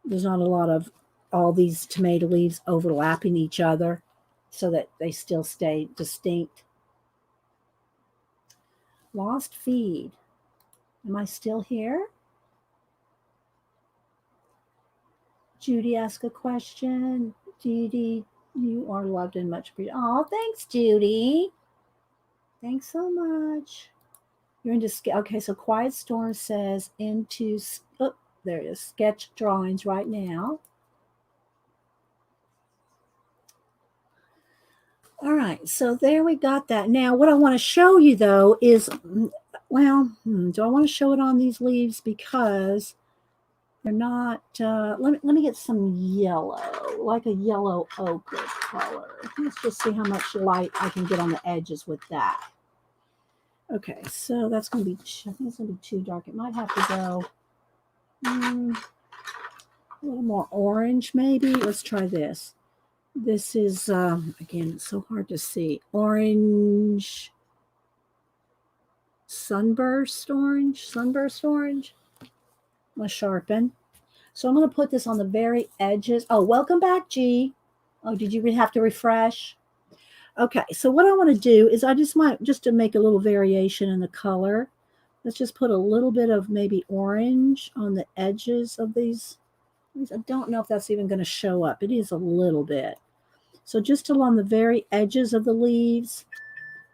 There's not a lot of all these tomato leaves overlapping each other so that they still stay distinct. Lost feed. Am I still here? Judy asked a question. Judy, you are loved and much appreciated. Oh, thanks, Judy. Thanks so much. You're into okay. So Quiet Storm says into oh, there it is. Sketch drawings right now. All right, so there we got that. Now, what I want to show you though is, well, do I want to show it on these leaves because they're not? Let me get some yellow, like a yellow ochre color. Let's just see how much light I can get on the edges with that. Okay, so that's going to be, I think it's going to be too dark. It might have to go a little more orange maybe. Let's try this. This is, again, it's so hard to see. Orange, sunburst orange. I'm going to sharpen. So I'm going to put this on the very edges. Oh, welcome back, G. Oh, did you have to refresh? Okay, so what I want to do is I just might, just to make a little variation in the color, let's just put a little bit of maybe orange on the edges of these. I don't know if that's even going to show up. It is a little bit. So just along the very edges of the leaves,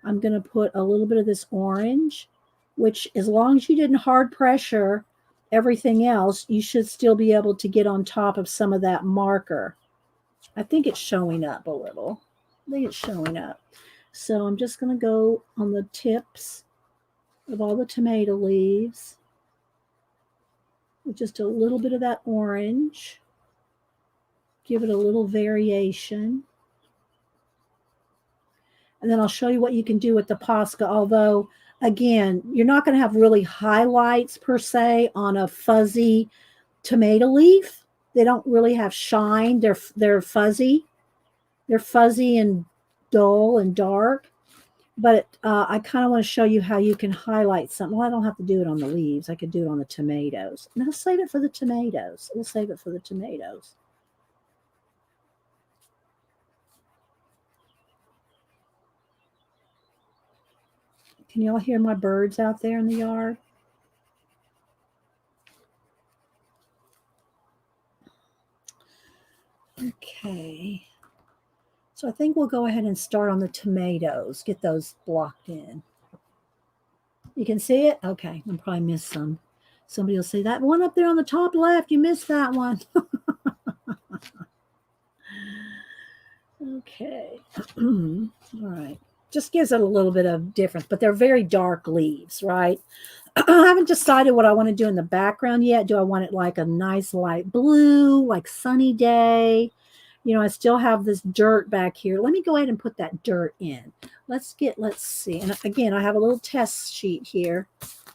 I'm going to put a little bit of this orange, which as long as you didn't hard pressure everything else, you should still be able to get on top of some of that marker. I think it's showing up a little. I think it's showing up. So I'm just going to go on the tips of all the tomato leaves with just a little bit of that orange. Give it a little variation. And then I'll show you what you can do with the Posca, although, again, you're not going to have really highlights per se on a fuzzy tomato leaf. They don't really have shine. They're fuzzy. They're fuzzy and dull and dark. But I kind of want to show you how you can highlight something. Well, I don't have to do it on the leaves. I could do it on the tomatoes. And I'll save it for the tomatoes. We'll save it for the tomatoes. Can y'all hear my birds out there in the yard? Okay. So I think we'll go ahead and start on the tomatoes. Get those blocked in. You can see it? Okay. I'll probably miss some. Somebody will say, that one up there on the top left, you missed that one. Okay. All right. Just gives it a little bit of difference, but they're very dark leaves, right? I haven't decided what I want to do in the background yet. Do I want it like a nice light blue, like sunny day? You know, I still have this dirt back here. Let me go ahead and put that dirt in. Let's see. And again, I have a little test sheet here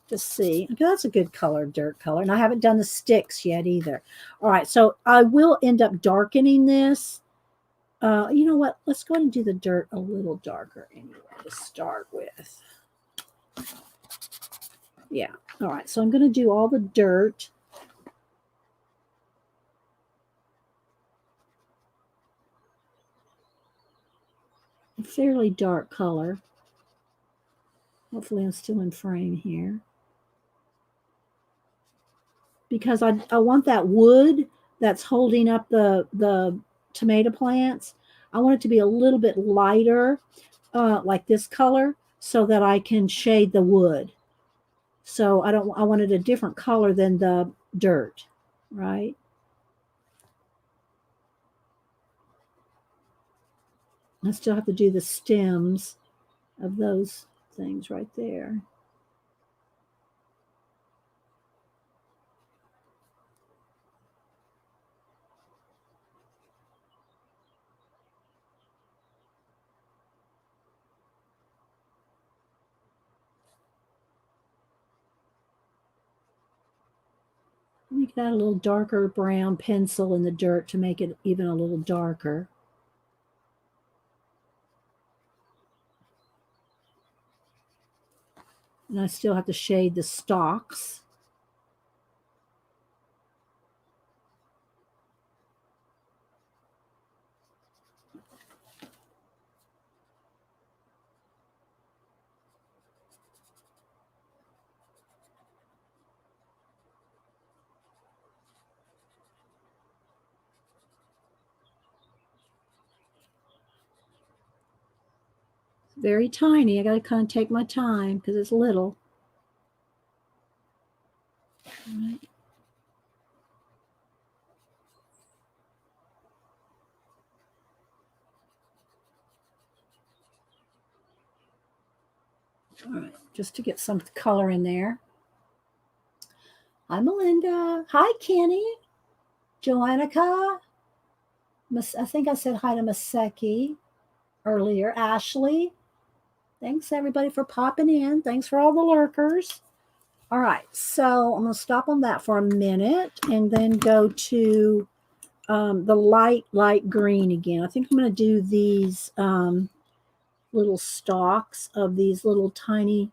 to see. Okay, that's a good color, dirt color. And I haven't done the sticks yet either. All right, so I will end up darkening this. You know what? Let's go ahead and do the dirt a little darker anyway to start with. Yeah. All right. So I'm going to do all the dirt. A fairly dark color. Hopefully I'm still in frame here. Because I want that wood that's holding up the tomato plants. I want it to be a little bit lighter, like this color, so that I can shade the wood. So I wanted a different color than the dirt, right? I still have to do the stems of those things right there. You can add a little darker brown pencil in the dirt to make it even a little darker. And I still have to shade the stalks. Very tiny. I got to kind of take my time because it's little. All right. All right, just to get some color in there. Hi, Melinda. Hi, Kenny. Joannica. I think I said hi to Maseki earlier. Ashley. Thanks, everybody, for popping in. Thanks for all the lurkers. All right, so I'm going to stop on that for a minute and then go to the light green again. I think I'm going to do these little stalks of these little tiny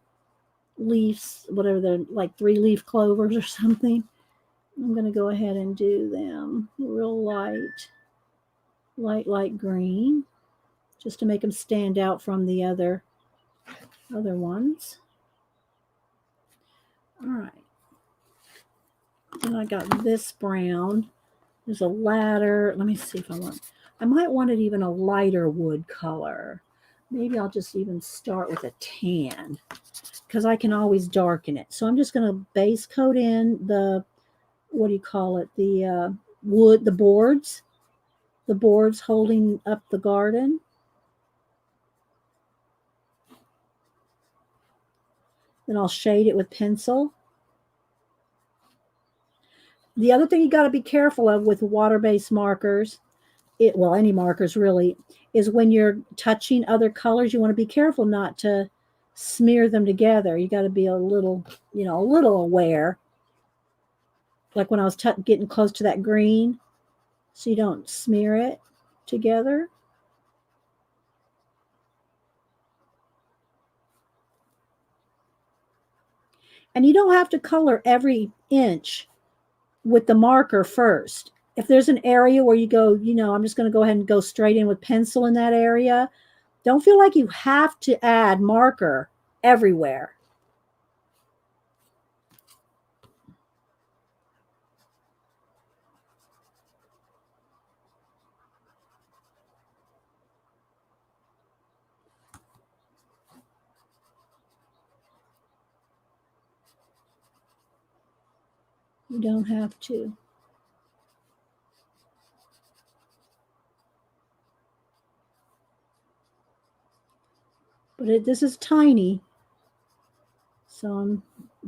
leaves, whatever they're, like 3-leaf clovers or something. I'm going to go ahead and do them real light green, just to make them stand out from the other ones. All right. Then I got this brown. There's a ladder. Let me see if I might want it even a lighter wood color. Maybe I'll just even start with a tan because I can always darken it. So I'm just going to base coat in the, what do you call it? The wood, the boards holding up the garden. Then I'll shade it with pencil. The other thing you got to be careful of with water-based markers, any markers really, is when you're touching other colors, you want to be careful not to smear them together. You got to be a little aware. Like when I was getting close to that green, so you don't smear it together. And you don't have to color every inch with the marker first. If there's an area where you go, I'm just going to go ahead and go straight in with pencil in that area, don't feel like you have to add marker everywhere. You don't have to. But this is tiny, so I'm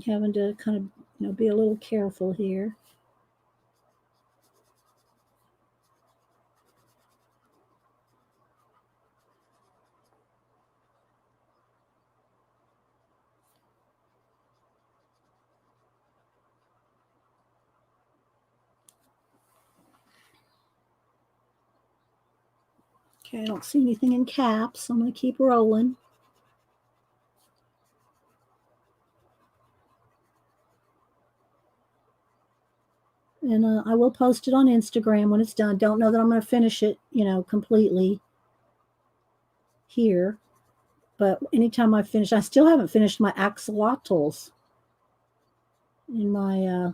having to kind of be a little careful here. Okay, I don't see anything in caps, so I'm going to keep rolling. And I will post it on Instagram when it's done. Don't know that I'm going to finish it, completely here. But anytime I finish, I still haven't finished my axolotls in my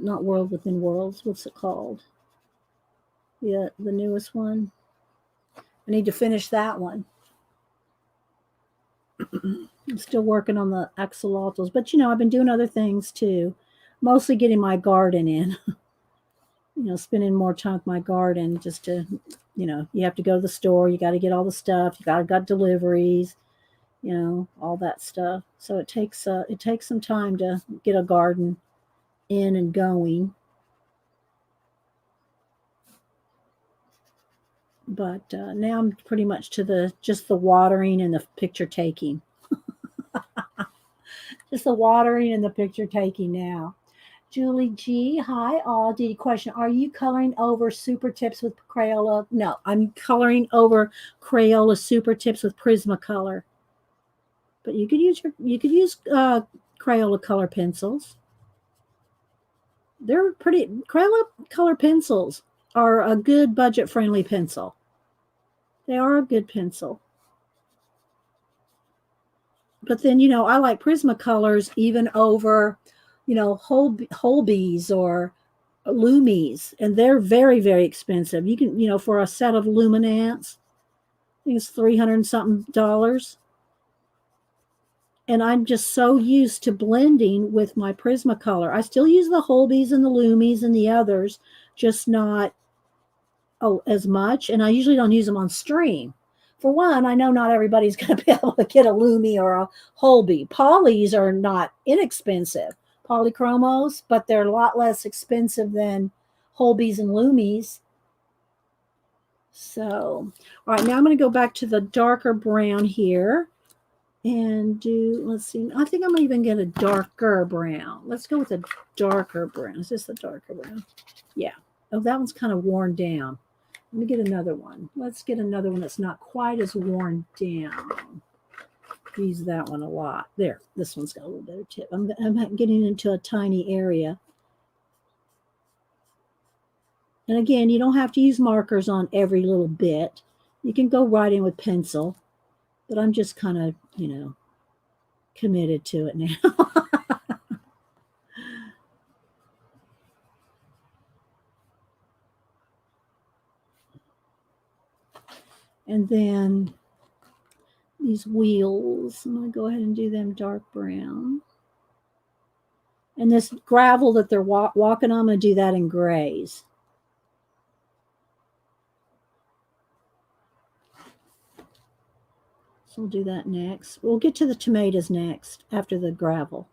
not World Within Worlds. What's it called? Yeah, the newest one. I need to finish that one. I'm still working on the axolotls, but I've been doing other things too, mostly getting my garden in. Spending more time with my garden just to, you have to go to the store, you got to get all the stuff, you got deliveries, all that stuff. So it takes some time to get a garden in and going. But now I'm pretty much to just the watering and the picture taking. Just the watering and the picture taking now. Julie G. Hi, all. Did you question? Are you coloring over super tips with Crayola? No, I'm coloring over Crayola super tips with Prismacolor. But you could use Crayola color pencils. They're pretty. Crayola color pencils are a good budget friendly pencil. They are a good pencil. But then I like Prismacolors even over Holbees or Lumies, and they're very, very expensive. You can, for a set of luminance, I think it's 300 and something dollars. And I'm just so used to blending with my Prismacolor. I still use the Holbees and the Lumies and the others, just not as much. And I usually don't use them on stream. For one, I know not everybody's going to be able to get a Lumi or a Holby. Polys are not inexpensive, polychromos, but they're a lot less expensive than Holbees and Lumies. So, all right, now I'm going to go back to the darker brown here and let's see, I think I'm going to even get a darker brown. Let's go with a darker brown. Is this the darker brown? Yeah. Oh, that one's kind of worn down. Let me get another one. Let's get another one that's not quite as worn down. Use that one a lot. There, this one's got a little better tip. I'm getting into a tiny area. And again, you don't have to use markers on every little bit. You can go right in with pencil. But I'm just kind of, committed to it now. And then these wheels, I'm going to go ahead and do them dark brown. And this gravel that they're walking on, I'm going to do that in grays. So we'll do that next. We'll get to the tomatoes next after the gravel.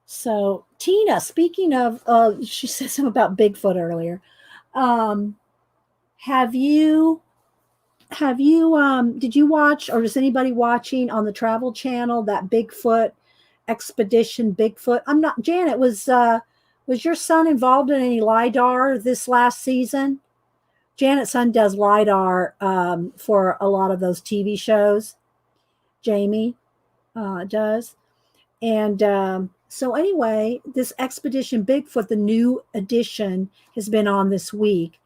So Tina, speaking of, she said something about Bigfoot earlier. Did you watch, or is anybody watching on the Travel Channel, that Bigfoot expedition Bigfoot? I'm not, Janet, was your son involved in any LiDAR this last season? Janet's son does LiDAR for a lot of those TV shows. Jamie does. And so anyway, this Expedition Bigfoot, the new edition, has been on this week.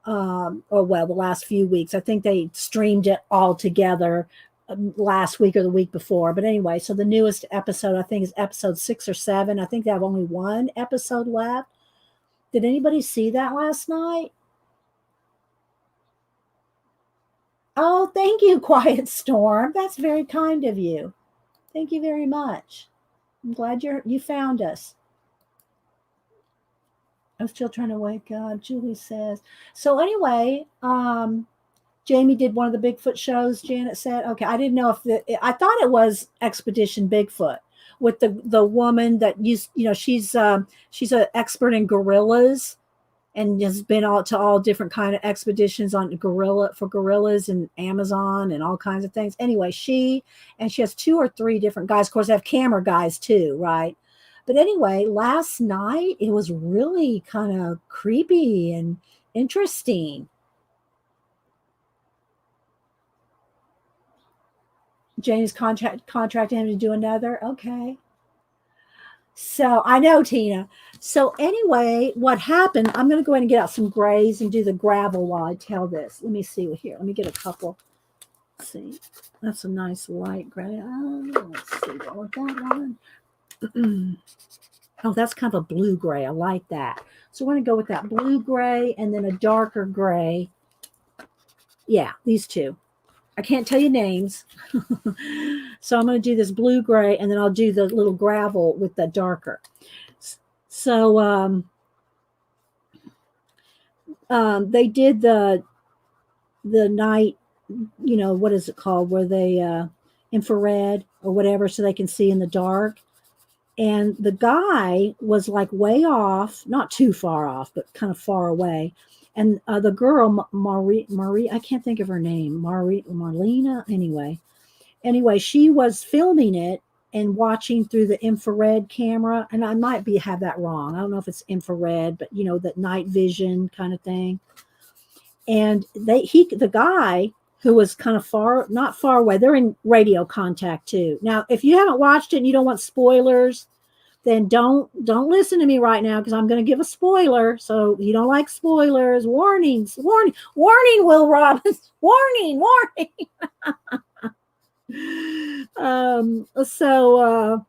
The last few weeks. I think they streamed it all together last week or the week before. But anyway, so the newest episode, I think, is episode 6 or 7. I think they have only one episode left. Did anybody see that last night? Oh, thank you, Quiet Storm. That's very kind of you. Thank you very much. I'm glad you found us. I'm still trying to wake up, Julie says. So anyway, Jamie did one of the Bigfoot shows, Janet said. Okay, I didn't know I thought it was Expedition Bigfoot with the woman that she's an expert in gorillas and has been to all different kind of expeditions on gorillas in Amazon and all kinds of things. Anyway, she has 2 or 3 different guys. Of course, they have camera guys too, right? But anyway, last night it was really kind of creepy and interesting. James contracted him to do another. Okay. So I know, Tina. So anyway, what happened, I'm going to go ahead and get out some grays and do the gravel while I tell this. Let me see here. Let me get a couple. Let's see. That's a nice light gray. Let's see. Go with that one. Oh, that's kind of a blue gray. I like that. So we're going to go with that blue gray and then a darker gray. Yeah, these two. I can't tell you names. So I'm going to do this blue gray and then I'll do the little gravel with the darker. So they did the night, what is it called, where they infrared or whatever so they can see in the dark. And the guy was like way off, not too far off, but kind of far away. And the girl, Marie, I can't think of her name, Marlena. Anyway, she was filming it and watching through the infrared camera. And I might have that wrong. I don't know if it's infrared, but that night vision kind of thing. And the guy who was kind of not far away, they're in radio contact too. Now, if you haven't watched it and you don't want spoilers, then don't listen to me right now, because I'm going to give a spoiler. So you don't like spoilers, warning, Will Robbins, warning. So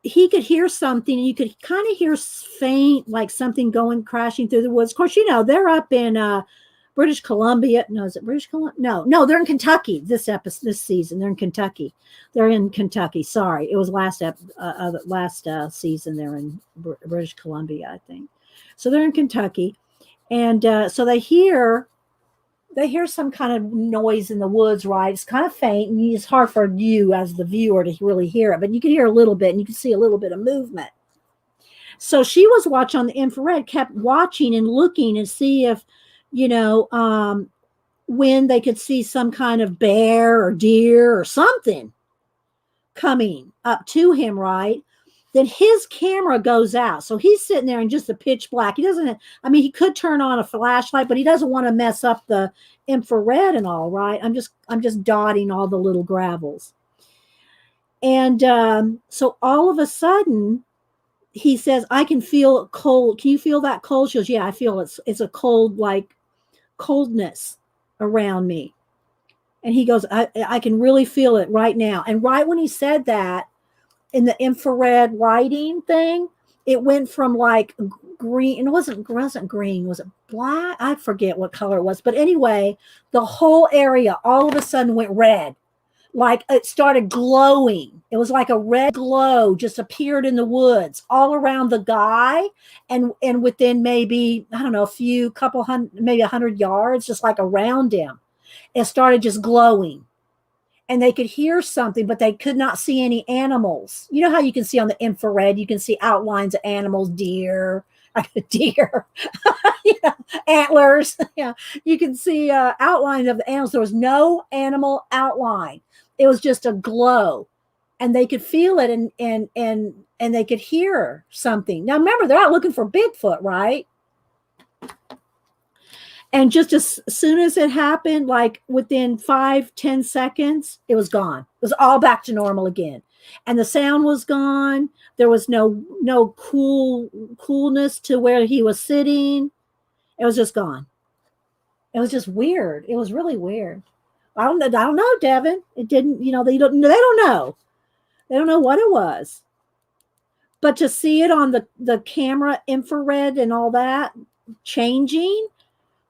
he could hear something, and you could kind of hear faint, like something going crashing through the woods. Of course, they're up in British Columbia. No, is it British Columbia? No, they're in Kentucky this season. They're in Kentucky. Sorry, it was last season. They're in British Columbia, I think. So they're in Kentucky, and so they hear some kind of noise in the woods, right? It's kind of faint, and it's hard for you as the viewer to really hear it, but you can hear a little bit, and you can see a little bit of movement. So she was watching on the infrared, kept watching and looking and see if, when they could see some kind of bear or deer or something coming up to him, right? Then his camera goes out. So he's sitting there in just the pitch black. He could turn on a flashlight, but he doesn't want to mess up the infrared and all, right? I'm just dotting all the little gravels. And so all of a sudden, he says, I can feel cold. Can you feel that cold? She goes, yeah, I feel it's a cold, like coldness around me. And he goes, I can really feel it right now. And right when he said that, in the infrared lighting thing, it went from like green, and it wasn't green, was it black? I forget what color it was. But anyway, the whole area all of a sudden went red. Like it started glowing. It was like a red glow just appeared in the woods all around the guy, and within maybe, I don't know, couple hundred, maybe 100 yards, just like around him. It started just glowing. And they could hear something, but they could not see any animals. You know how you can see on the infrared, you can see outlines of animals, deer, antlers. Yeah, you can see outlines of the animals. There was no animal outline. It was just a glow, and they could feel it, and they could hear something. Now remember, they're out looking for Bigfoot, right? And just as soon as it happened, like within 5-10 seconds, it was gone. It was all back to normal again. And the sound was gone. There was no coolness to where he was sitting. It was just gone. It was just weird. It was really weird. I don't know, Devin. It didn't, they don't know. They don't know what it was. But to see it on the camera, infrared and all that changing,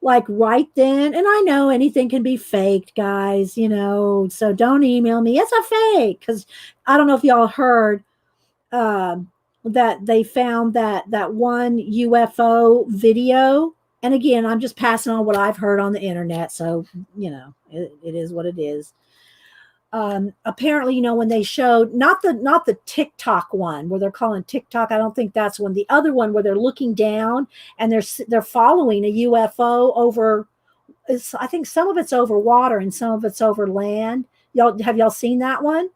like right then, and I know anything can be faked, guys, so don't email me. It's a fake, because I don't know if y'all heard that they found that one UFO video. And again, I'm just passing on what I've heard on the internet, so it is what it is. Apparently, when they showed not the TikTok one where they're calling TikTok, I don't think that's one. The other one where they're looking down and they're following a UFO over. I think some of it's over water and some of it's over land. Have y'all seen that one?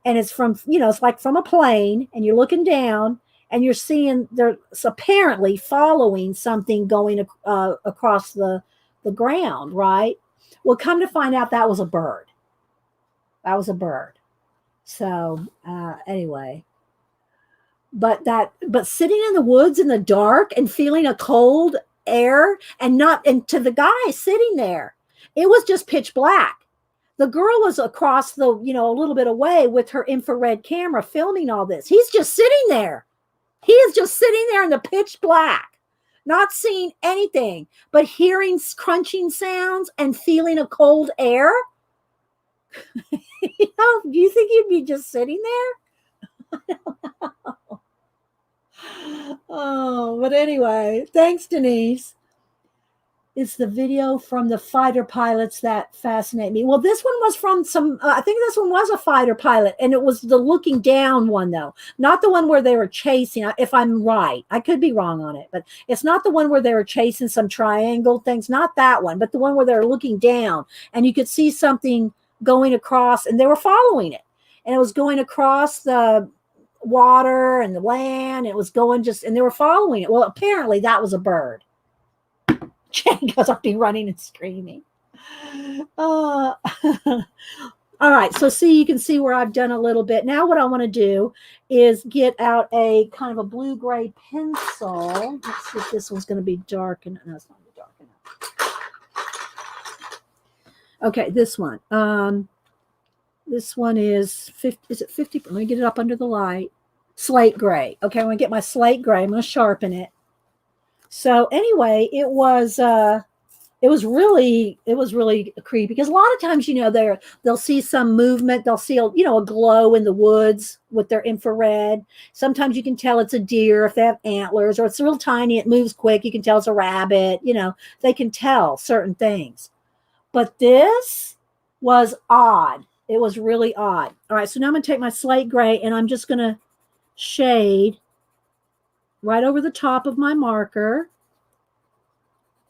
And it's from it's like from a plane, and you're looking down and you're seeing they're apparently following something going across the ground, right? Well, come to find out, that was a bird. That was a bird. So anyway, but sitting in the woods in the dark and feeling a cold air, and to the guy sitting there, it was just pitch black. The girl was across the, a little bit away with her infrared camera filming all this. He's just sitting there. He is just sitting there in the pitch black, not seeing anything, but hearing crunching sounds and feeling a cold air. Do you think you'd be just sitting there? Oh, but anyway, thanks, Denise. It's the video from the fighter pilots that fascinate me. Well, this one was from some, I think this one was a fighter pilot, and it was the looking down one, though. Not the one where they were chasing, if I'm right. I could be wrong on it, but it's not the one where they were chasing some triangle things. Not that one, but the one where they were looking down, and you could see something going across, and they were following it. And it was going across the water and the land. It was going just, and they were following it. Well, apparently that was a bird. Jane goes, I'll be running and screaming. All right, so see, you can see where I've done a little bit. Now what I want to do is get out a kind of a blue-gray pencil. Let's see if this one's going to be dark enough. No, it's not going to be dark enough. Okay, this one. This one is 50. Is it 50? Let me get it up under the light. Slate gray. Okay, I'm going to get my slate gray. I'm going to sharpen it. So anyway, it was really creepy, because a lot of times, they'll see some movement, they'll see a glow in the woods with their infrared. Sometimes you can tell it's a deer if they have antlers, or it's real tiny, it moves quick, you can tell it's a rabbit. They can tell certain things. But this was odd. It was really odd. All right, so now I'm going to take my slate gray, and I'm just going to shade right over the top of my marker,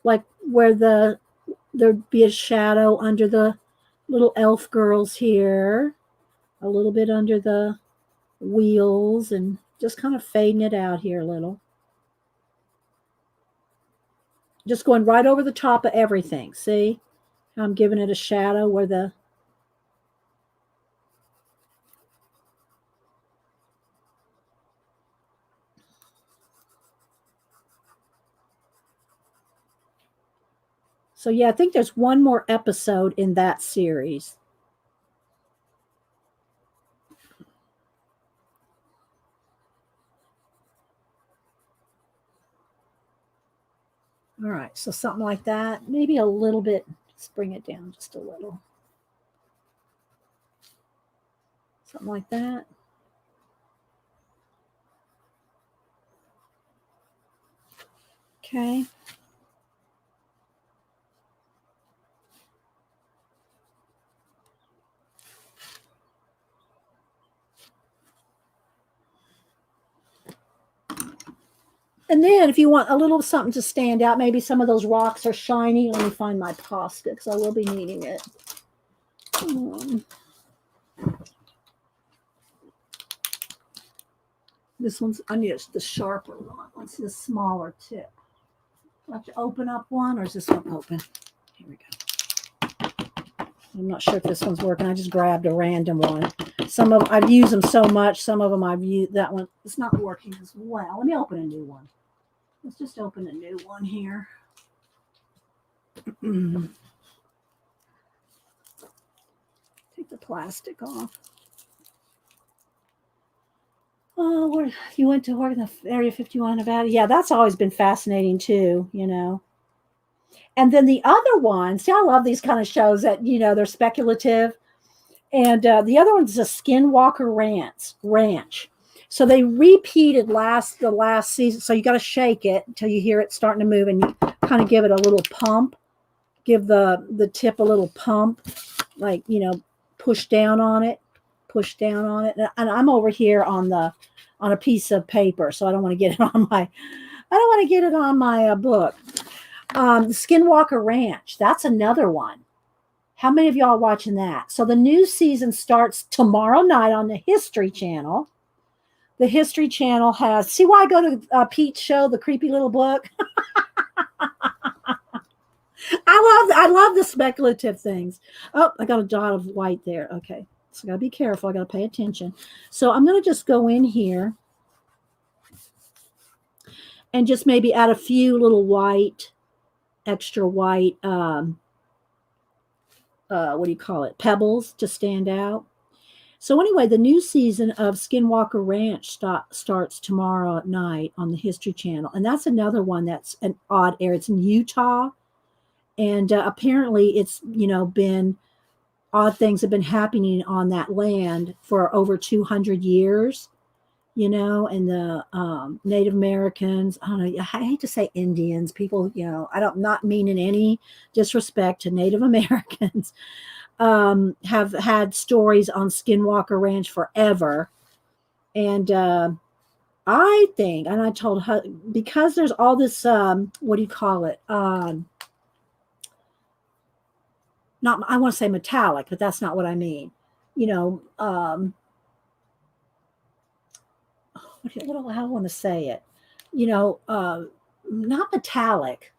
like where there'd be a shadow under the little elf girls here, a little bit under the wheels, and just kind of fading it out here a little. Just going right over the top of everything. See how I'm giving it a shadow where the So yeah, I think there's one more episode in that series. All right, so something like that. Maybe a little bit. Let's bring it down just a little. Something like that. Okay. And then if you want a little something to stand out, maybe some of those rocks are shiny. Let me find my Posca, because I will be needing it. This one's, I need the sharper one. Let's see the smaller tip. Do I have to open up one, or is this one open? Here we go. I'm not sure if this one's working. I just grabbed a random one. Some of I've used them so much. Some of them I've used. That one, it's not working as well. Let me open a new one. Let's just open a new one here. Take the plastic off. Oh, where you went to work in the Area 51 Nevada? Yeah, that's always been fascinating too, And then the other one, see, I love these kind of shows that, they're speculative. And the other one's a Skinwalker Ranch. So they repeated the last season. So you got to shake it until you hear it starting to move, and you kind of give it a little pump. Give the tip a little pump, like, push down on it. And I'm over here on a piece of paper, so I don't want to get it on my book. Skinwalker Ranch, that's another one. How many of y'all are watching that? So the new season starts tomorrow night on the History Channel. The History Channel has, see why I go to Pete's show, The Creepy Little Book? I love the speculative things. Oh, I got a dot of white there. Okay, so I got to be careful. I got to pay attention. So I'm going to just go in here and just maybe add a few little extra white, pebbles to stand out. So anyway, the new season of Skinwalker Ranch starts tomorrow night on the History Channel. And that's another one that's an odd area. It's in Utah. And apparently it's, been odd things have been happening on that land for over 200 years. and the Native Americans. I don't know. I hate to say Indians. People, I don't not mean in any disrespect to Native Americans. Have had stories on Skinwalker Ranch forever, and I think, and I told her, because there's all this, what do you call it? Not, I want to say metallic, but that's not what I mean. How I want to say it, not metallic.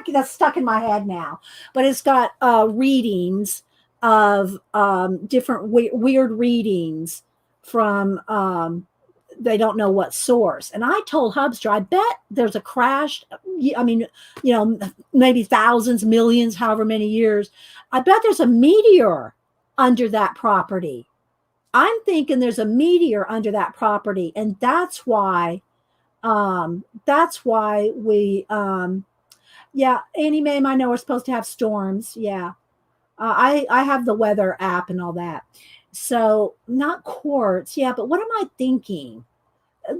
That's stuck in my head now, but it's got readings of different weird readings from they don't know what source. And I told Hubster, I bet there's a crash. I mean, maybe thousands, millions, however many years. I bet there's a meteor under that property. I'm thinking there's a meteor under that property, and that's why we yeah, Annie Mae, I know we're supposed to have storms. Yeah. I have the weather app and all that. So not quartz, yeah, but what am I thinking?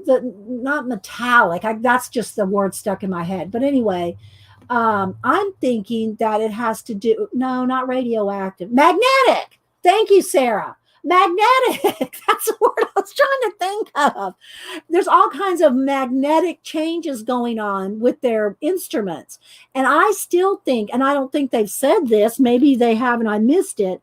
Not metallic. That's just the word stuck in my head. But anyway, I'm thinking that it has to do, no, not radioactive, magnetic. Thank you, Sarah. Magnetic. That's the word I was trying to think of. There's all kinds of magnetic changes going on with their instruments. And I still think, and I don't think they've said this, maybe they have and I missed it,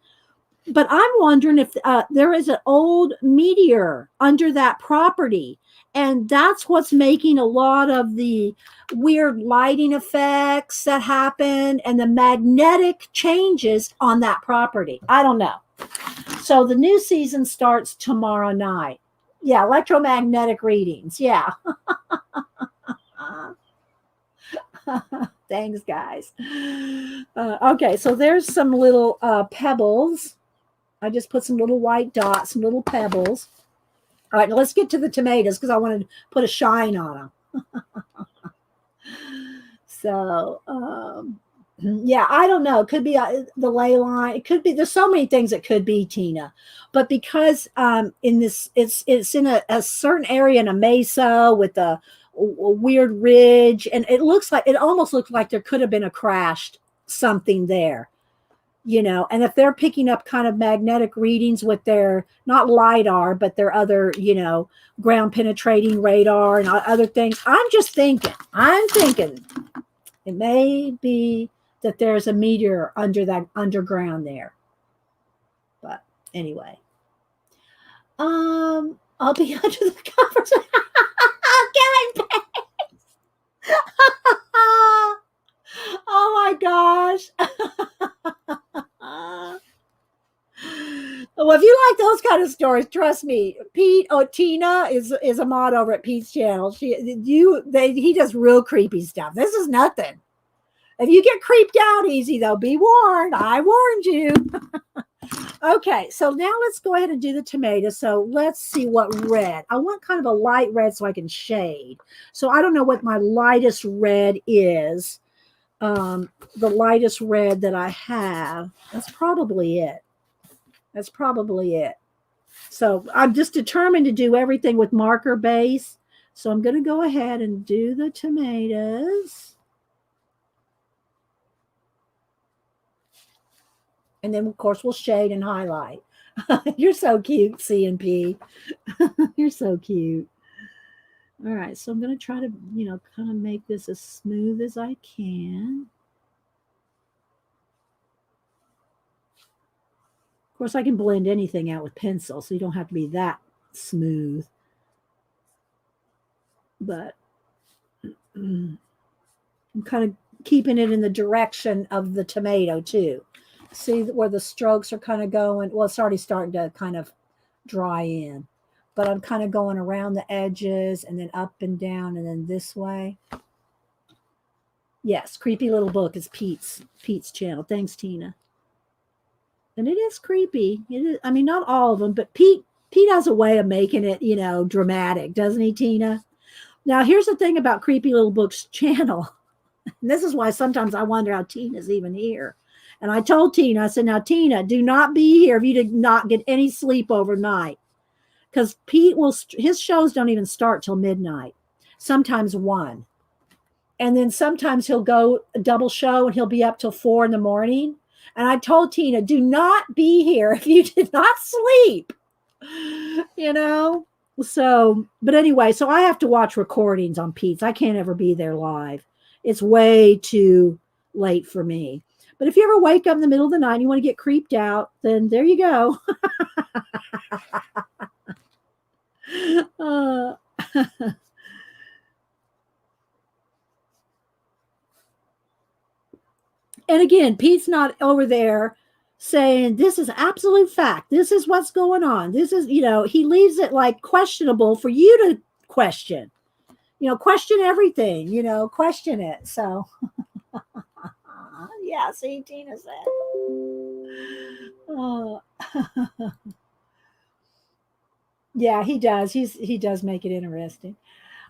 but I'm wondering if there is an old meteor under that property. And that's what's making a lot of the weird lighting effects that happen and the magnetic changes on that property. I don't know. So the new season starts tomorrow night. Yeah, electromagnetic readings. Yeah. Thanks, guys. Okay, so there's some little pebbles. I just put some little white dots, some little pebbles. All right, now let's get to the tomatoes because I wanted to put a shine on them. So, yeah, I don't know. It could be the ley line. It could be. There's so many things it could be, Tina. But because in this, it's in a certain area in a mesa with a weird ridge, and it almost looks like there could have been a crashed something there. And if they're picking up kind of magnetic readings with their, not LIDAR, but their other, ground penetrating radar and other things, I'm thinking it may be that there's a meteor under that underground there. But anyway, I'll be under the covers. Killing pace. Oh my gosh. Well, if you like those kind of stories, trust me, Tina is a mod over at Pete's channel. He does real creepy stuff. This is nothing. If you get creeped out easy, though, be warned. I warned you. Okay, so now let's go ahead and do the tomato. So let's see what red. I want kind of a light red so I can shade. So I don't know what my lightest red is. The lightest red that I have. That's probably it. So I'm just determined to do everything with marker base. So I'm going to go ahead and do the tomatoes. And then, of course, we'll shade and highlight. You're so cute, C&P. You're so cute. All right, so I'm going to try to, kind of make this as smooth as I can. Of course, I can blend anything out with pencil, so you don't have to be that smooth. But I'm kind of keeping it in the direction of the tomato, too. See where the strokes are kind of going? Well, it's already starting to kind of dry in. But I'm kind of going around the edges and then up and down and then this way. Yes, Creepy Little Book is Pete's channel. Thanks, Tina. And it is creepy. It is, I mean, not all of them, but Pete has a way of making it, dramatic, doesn't he, Tina? Now, here's the thing about Creepy Little Book's channel. And this is why sometimes I wonder how Tina's even here. And I told Tina, I said, now, Tina, do not be here if you did not get any sleep overnight. because Pete will, his shows don't even start till midnight, sometimes 1. And then sometimes he'll go a double show and he'll be up till 4 in the morning. And I told Tina, do not be here if you did not sleep, you know? So, but anyway, so I have to watch recordings on Pete's. I can't ever be there live. It's way too late for me. But if you ever wake up in the middle of the night and you want to get creeped out, then there you go. uh, and again, Pete's not over there saying this is absolute fact. This is what's going on. This is, he leaves it like questionable for you to question. Question everything, question it. So, yeah, see, Tina said. Oh. Yeah, he does. He does make it interesting.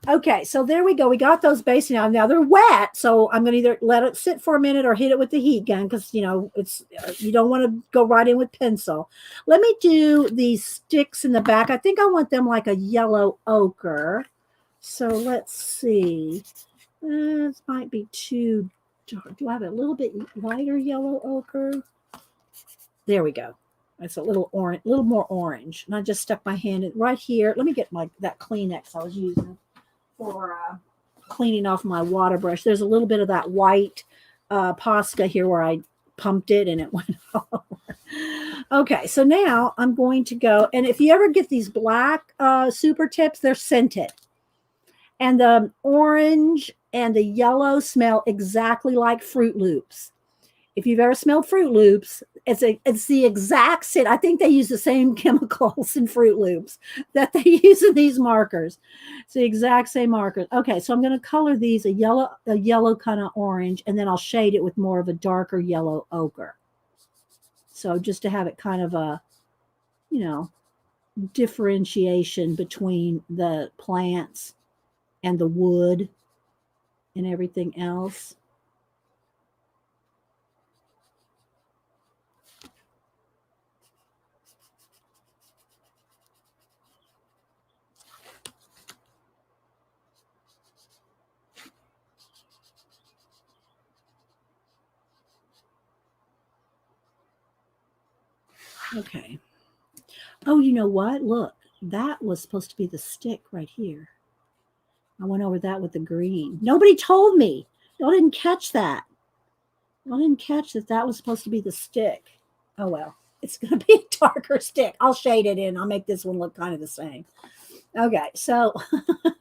Okay, so there we go. We got those basting out. Now they're wet, so I'm going to either let it sit for a minute or hit it with the heat gun because it's you don't want to go right in with pencil. Let me do these sticks in the back. I think I want them like a yellow ochre. So let's see. This might be too dark. Do I have a little bit lighter yellow ochre? There we go. It's a little orange, a little more orange. And I just stuck my hand in right here. Let me get that Kleenex I was using for cleaning off my water brush. There's a little bit of that white Posca here where I pumped it and it went over. Okay, so now I'm going to go. And if you ever get these black super tips, they're scented. And the orange and the yellow smell exactly like Fruit Loops. If you've ever smelled Fruit Loops, it's the exact scent. I think they use the same chemicals in Fruit Loops that they use in these markers. It's the exact same markers. Okay, so I'm going to color these a yellow kind of orange, and then I'll shade it with more of a darker yellow ochre. So just to have it kind of a, differentiation between the plants and the wood and everything else. Okay. Oh, you know what? Look, that was supposed to be the stick right here. I went over that with the green. Nobody told me. Y'all didn't catch that. Y'all didn't catch that was supposed to be the stick. Oh, well. It's going to be a darker stick. I'll shade it in. I'll make this one look kind of the same. Okay, so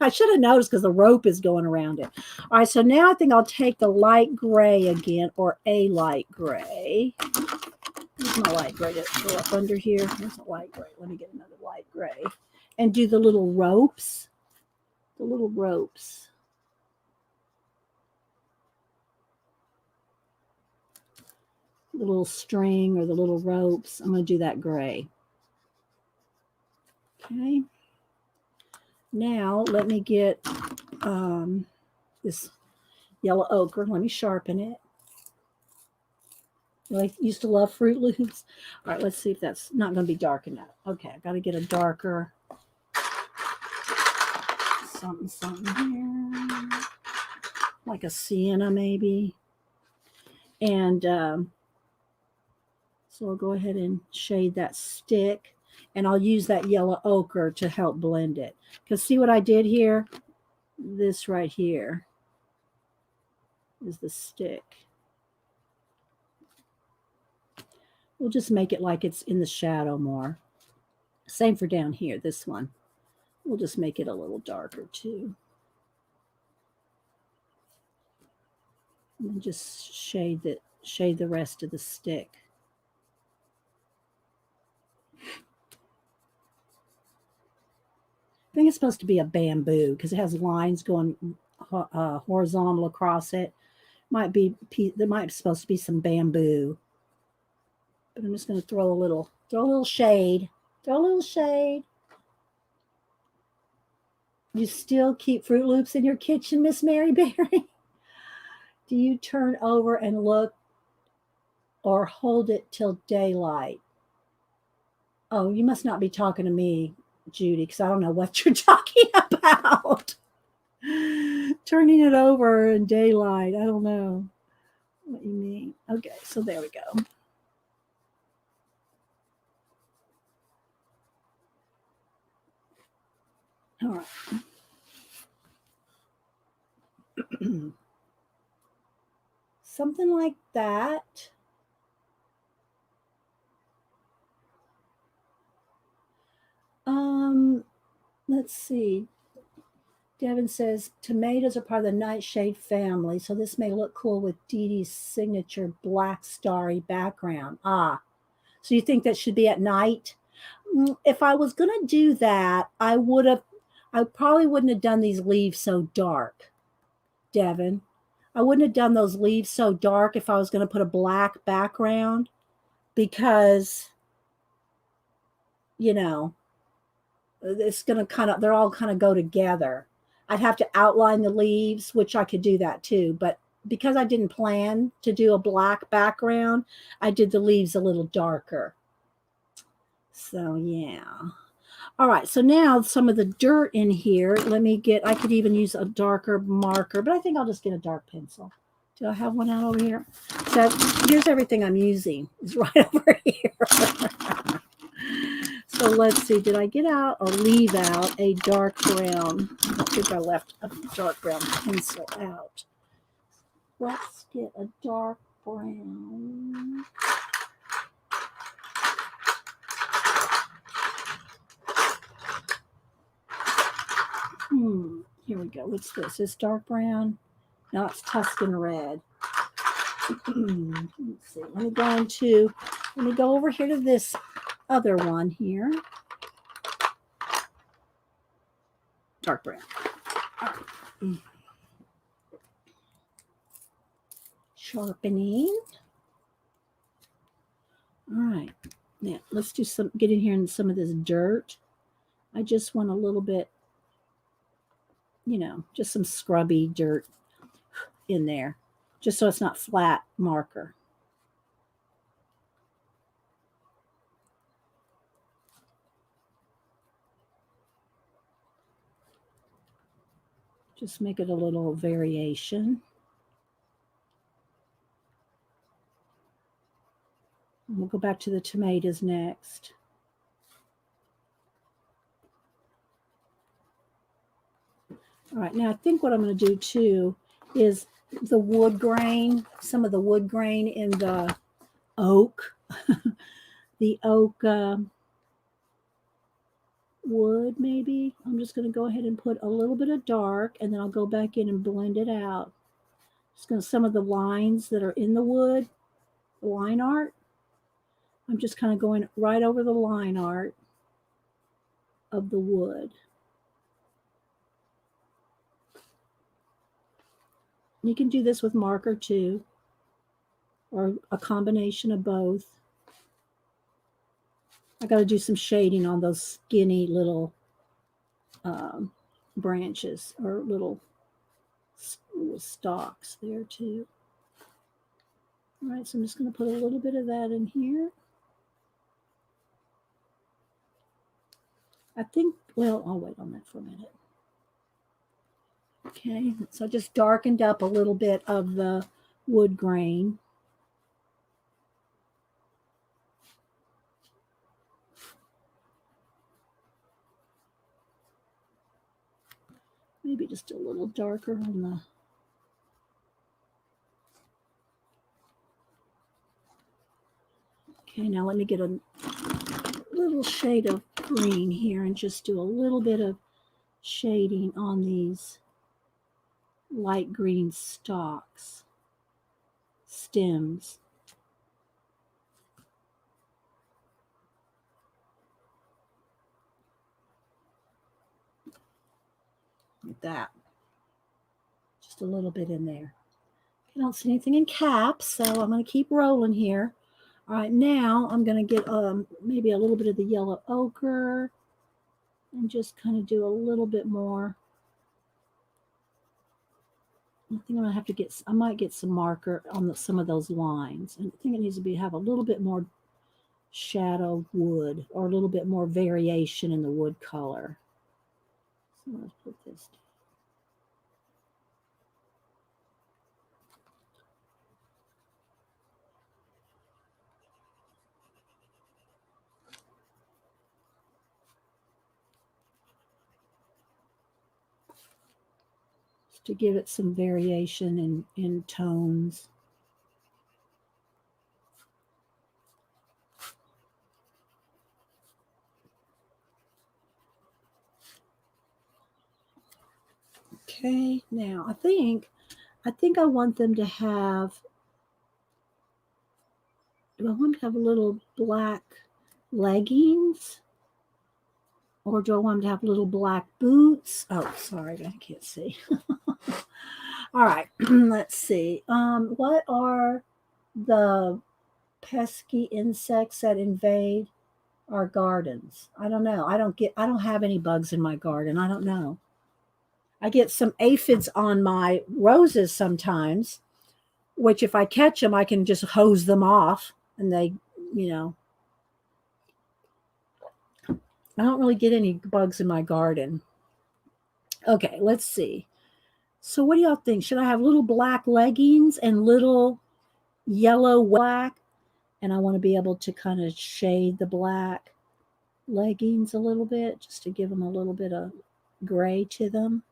I should have noticed because the rope is going around it. All right, so now I think I'll take the light gray again, or a light gray. Where's my light gray? Let's go up under here. There's a light gray. Let me get another light gray. And do the little ropes. The little ropes. The little string or the little ropes. I'm going to do that gray. Okay. Now let me get this yellow ochre. Let me sharpen it. I used to love Fruit Loops. All right, let's see if that's not going to be dark enough. Okay, I've got to get a darker something here. Like a sienna maybe. And so I'll go ahead and shade that stick. And I'll use that yellow ochre to help blend it. Because see what I did here? This right here is the stick. We'll just make it like it's in the shadow more. Same for down here, this one. We'll just make it a little darker too. And just shade the rest of the stick. I think it's supposed to be a bamboo because it has lines going horizontal across it. There might be supposed to be some bamboo. But I'm just going to throw a little shade. Throw a little shade. You still keep Fruit Loops in your kitchen, Miss Mary Berry? Do you turn over and look or hold it till daylight? Oh, you must not be talking to me, Judy, because I don't know what you're talking about. Turning it over in daylight. I don't know what you mean. Okay, so there we go. All right. Something like that. Let's see. Devin says tomatoes are part of the nightshade family, so this may look cool with Dee Dee's signature black starry background. Ah, so you think that should be at night? If I was going to do that, I probably wouldn't have done these leaves so dark, Devin. I wouldn't have done those leaves so dark if I was going to put a black background because, you know, it's going to they're all kind of go together. I'd have to outline the leaves, which I could do that too. But because I didn't plan to do a black background, I did the leaves a little darker. So, yeah. All right, so now some of the dirt in here, I could even use a darker marker, but I think I'll just get a dark pencil. Do I have one out over here? So here's everything I'm using. It's right over here. So let's see, did I get out or leave out a dark brown? I think I left a dark brown pencil out. Let's get a dark brown. Here we go. What's this? Is dark brown? No, it's Tuscan red. Let's see. Let me go over here to this other one here. Dark brown. Sharpening. All right. Now let's get in here in some of this dirt. I just want a little bit, just some scrubby dirt in there, just so it's not flat marker. Just make it a little variation. And we'll go back to the tomatoes next. All right, now I think what I'm going to do too is the wood grain, some of the wood grain in the oak, the oak wood maybe. I'm just going to go ahead and put a little bit of dark, and then I'll go back in and blend it out. Just going to some of the lines that are in the wood, the line art. I'm just kind of going right over the line art of the wood. You can do this with marker too, or a combination of both. I got to do some shading on those skinny little branches or little stalks there too. All right, so I'm just going to put a little bit of that in here. I think, well, I'll wait on that for a minute. Okay, so I just darkened up a little bit of the wood grain. Maybe just a little darker on the okay, now let me get a little shade of green here and just do a little bit of shading on these light green stalks, stems. Like that. Just a little bit in there. I don't see anything in caps, so I'm going to keep rolling here. All right, now I'm going to get maybe a little bit of the yellow ochre and just kind of do a little bit more. I think I'm going to have to I might get some marker on some of those lines. And I think it needs to have a little bit more shadow wood, or a little bit more variation in the wood color. So let's put this. To give it some variation in tones. Okay, now I think I want them to have, do I want to have a little black leggings? Or do I want them to have little black boots? Oh, sorry, I can't see. All right, let's see. What are the pesky insects that invade our gardens? I don't know. I don't have any bugs in my garden. I don't know. I get some aphids on my roses sometimes, which if I catch them, I can just hose them off and they, you know, I don't really get any bugs in my garden. Okay, let's see. So what do y'all think? Should I have little black leggings and little yellow black? And I want to be able to kind of shade the black leggings a little bit just to give them a little bit of gray to them.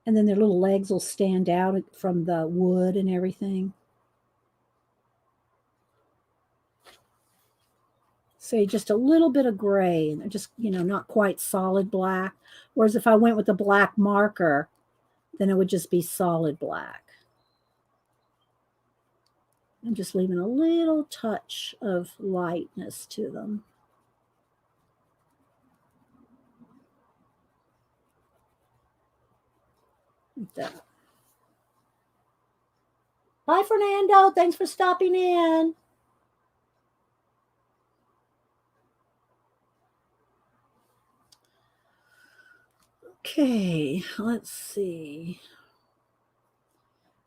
And then their little legs will stand out from the wood and everything. Say just a little bit of gray, and just, not quite solid black. Whereas if I went with a black marker, then it would just be solid black. I'm just leaving a little touch of lightness to them. Like that. Bye, Fernando. Thanks for stopping in. Okay, let's see.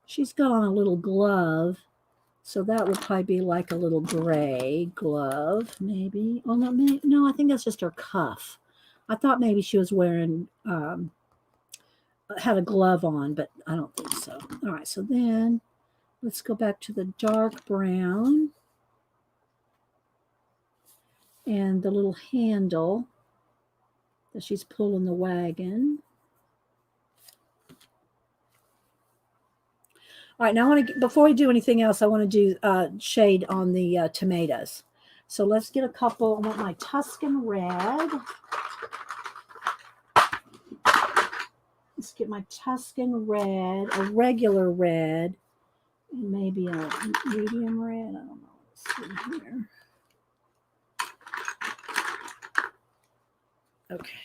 She's got on a little glove, so that would probably be like a little gray glove, maybe. Oh, no, I think that's just her cuff. I thought maybe she was wearing, had a glove on, but I don't think so. All right, so then let's go back to the dark brown and the little handle that she's pulling the wagon. All right, now before we do anything else, I want to do shade on the tomatoes. So let's get a couple. I want my Tuscan red. Let's get my Tuscan red, a regular red, and maybe a medium red. I don't know. Let's see here. Okay.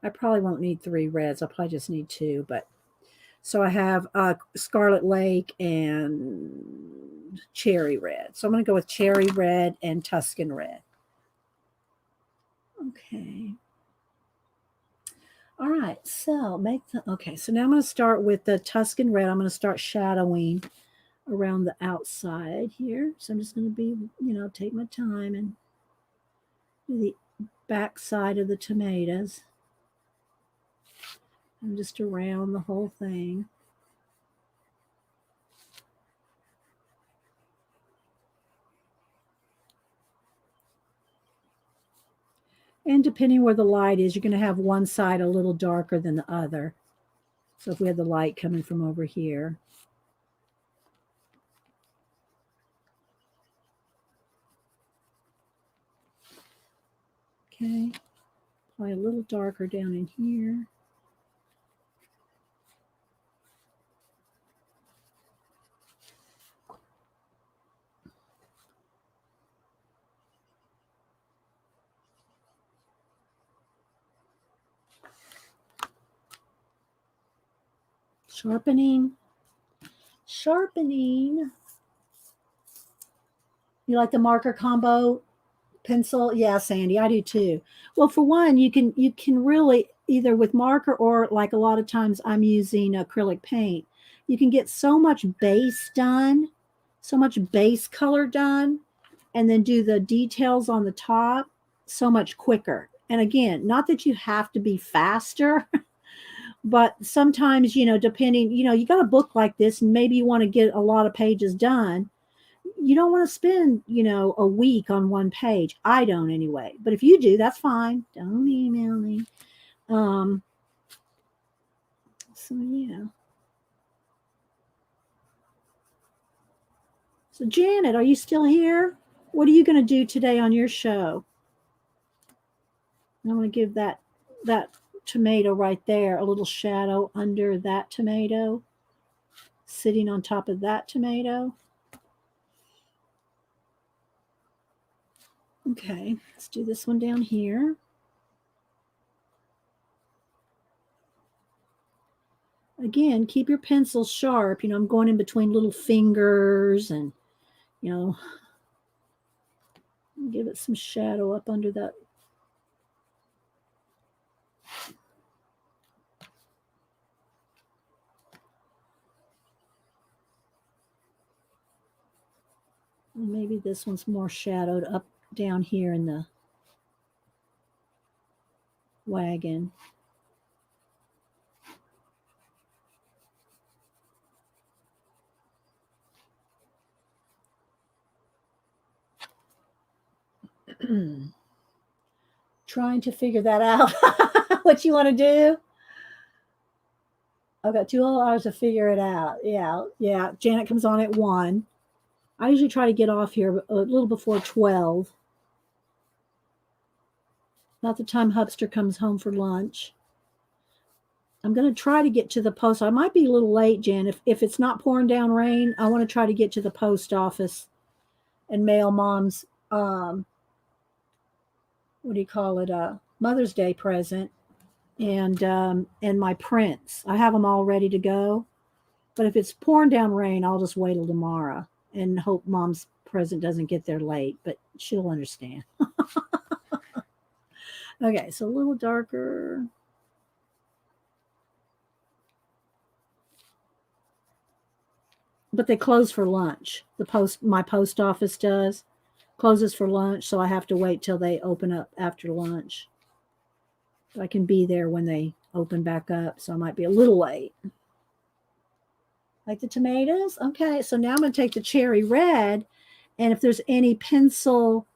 I probably won't need 3 reds. I'll probably just need 2, but so I have Scarlet Lake and Cherry Red. So I'm going to go with Cherry Red and Tuscan Red. Okay. All right. So so now I'm going to start with the Tuscan Red. I'm going to start shadowing around the outside here. So I'm just going to be, take my time and do the back side of the tomatoes. And just around the whole thing. And depending where the light is, you're going to have one side a little darker than the other. So if we have the light coming from over here. Okay, probably a little darker down in here. Sharpening. You like the marker combo, Pencil, yeah, Sandy, I do too. Well, for one, you can really either with marker or like a lot of times I'm using acrylic paint. You can get so much base done, so much base color done, and then do the details on the top so much quicker. And again, not that you have to be faster, but sometimes, depending, you got a book like this and maybe you want to get a lot of pages done. You don't want to spend, a week on one page. I don't anyway. But if you do, that's fine. Don't email me. Um, so yeah. So Janet, are you still here? What are you going to do today on your show? I'm going to give that tomato right there a little shadow under that tomato, sitting on top of that tomato. Okay, let's do this one down here. Again, keep your pencil sharp. I'm going in between little fingers and, give it some shadow up under that. Maybe this one's more shadowed up down here in the wagon. Trying to figure that out. What you want to do? I've got 2 hours to figure it out. Yeah, yeah. Janet comes on at 1. I usually try to get off here a little before 12. About the time Hubster comes home for lunch. I'm going to try to get to the post. I might be a little late, Jen. If it's not pouring down rain, I want to try to get to the post office and mail Mom's what do you call it? Mother's Day present and my prints. I have them all ready to go. But if it's pouring down rain, I'll just wait till tomorrow and hope Mom's present doesn't get there late. But she'll understand. Okay, so a little darker. But they close for lunch. My post office does closes for lunch, so I have to wait till they open up after lunch. But I can be there when they open back up, so I might be a little late. Like the tomatoes? Okay, so now I'm going to take the cherry red, and if there's any pencil,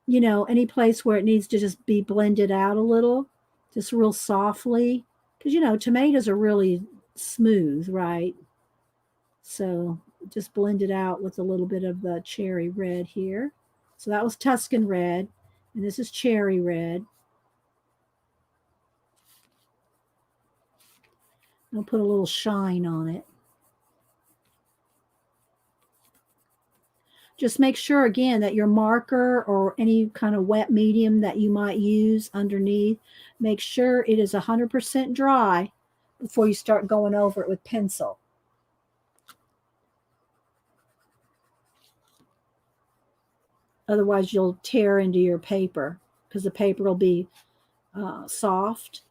any place where it needs to just be blended out a little, just real softly, because, tomatoes are really smooth, right? So just blend it out with a little bit of the cherry red here. So that was Tuscan red, and this is cherry red. I'll put a little shine on it. Just make sure, again, that your marker or any kind of wet medium that you might use underneath, make sure it is 100% dry before you start going over it with pencil. Otherwise, you'll tear into your paper because the paper will be soft.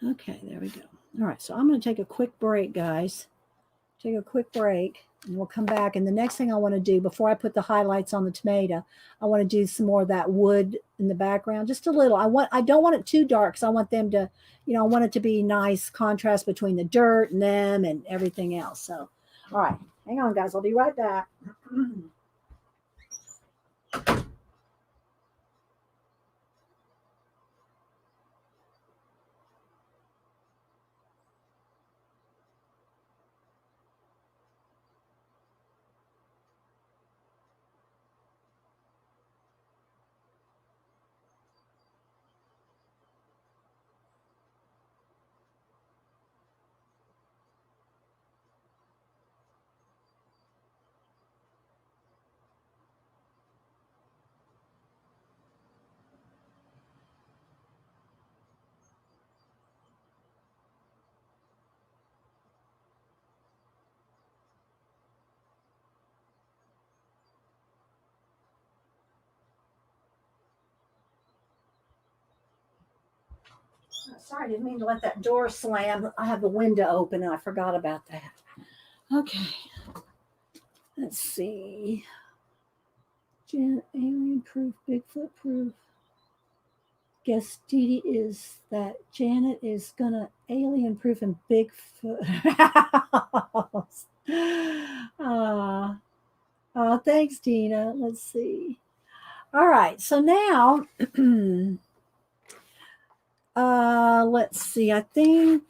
Okay, there we go. All right, so I'm going to take a quick break, guys. Take a quick break, and we'll come back. And the next thing I want to do before I put the highlights on the tomato, I want to do some more of that wood in the background, just a little. I don't want it too dark because I want them to, I want it to be nice contrast between the dirt and them and everything else. So, all right, hang on, guys. I'll be right back. Sorry, I didn't mean to let that door slam. I have the window open and I forgot about that. Okay. Let's see. Janet, alien proof, Bigfoot proof. Guess Dee Dee is that Janet is gonna alien proof and Bigfoot house. Thanks, Dina. Let's see. All right, so now let's see. I think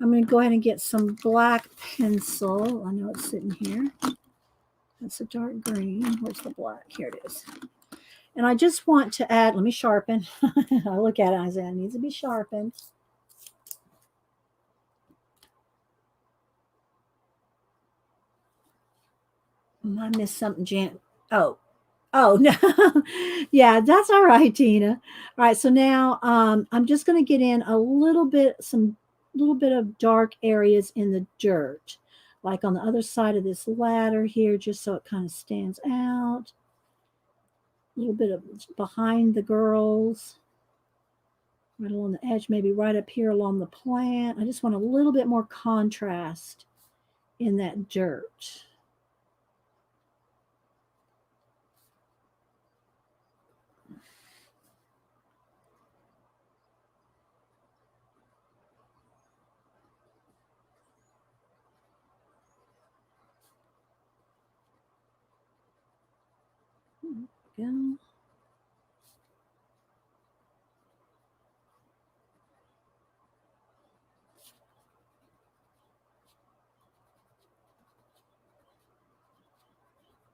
I'm going to go ahead and get some black pencil. I know it's sitting here. That's a dark green. Where's the black? Here it is. And I just want to add, let me sharpen. I look at it and I say, it needs to be sharpened. I missed something, Jan. Oh, no. Yeah, that's all right, Tina. All right, so now I'm just going to get in a little bit of dark areas in the dirt, like on the other side of this ladder here, just so it kind of stands out. A little bit of behind the girls, right along the edge, maybe right up here along the plant. I just want a little bit more contrast in that dirt. Go.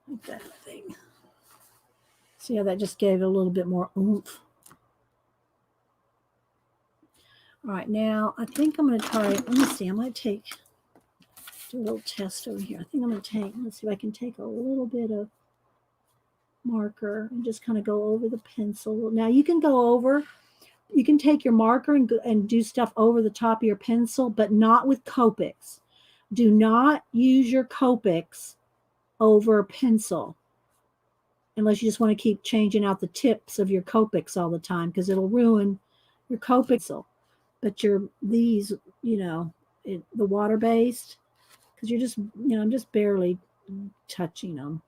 Like that thing. See how that just gave it a little bit more oomph. All right, now I think I'm going to try, let me see, I might do a little test over here. I think I'm going to let's see if I can take a little bit of marker and just kind of go over the pencil. Now you can take your marker and do stuff over the top of your pencil, but not with Copics. Do not use your Copics over pencil unless you just want to keep changing out the tips of your Copics all the time, because it'll ruin your Copic. But these, the water-based, because you're just, I'm just barely touching them.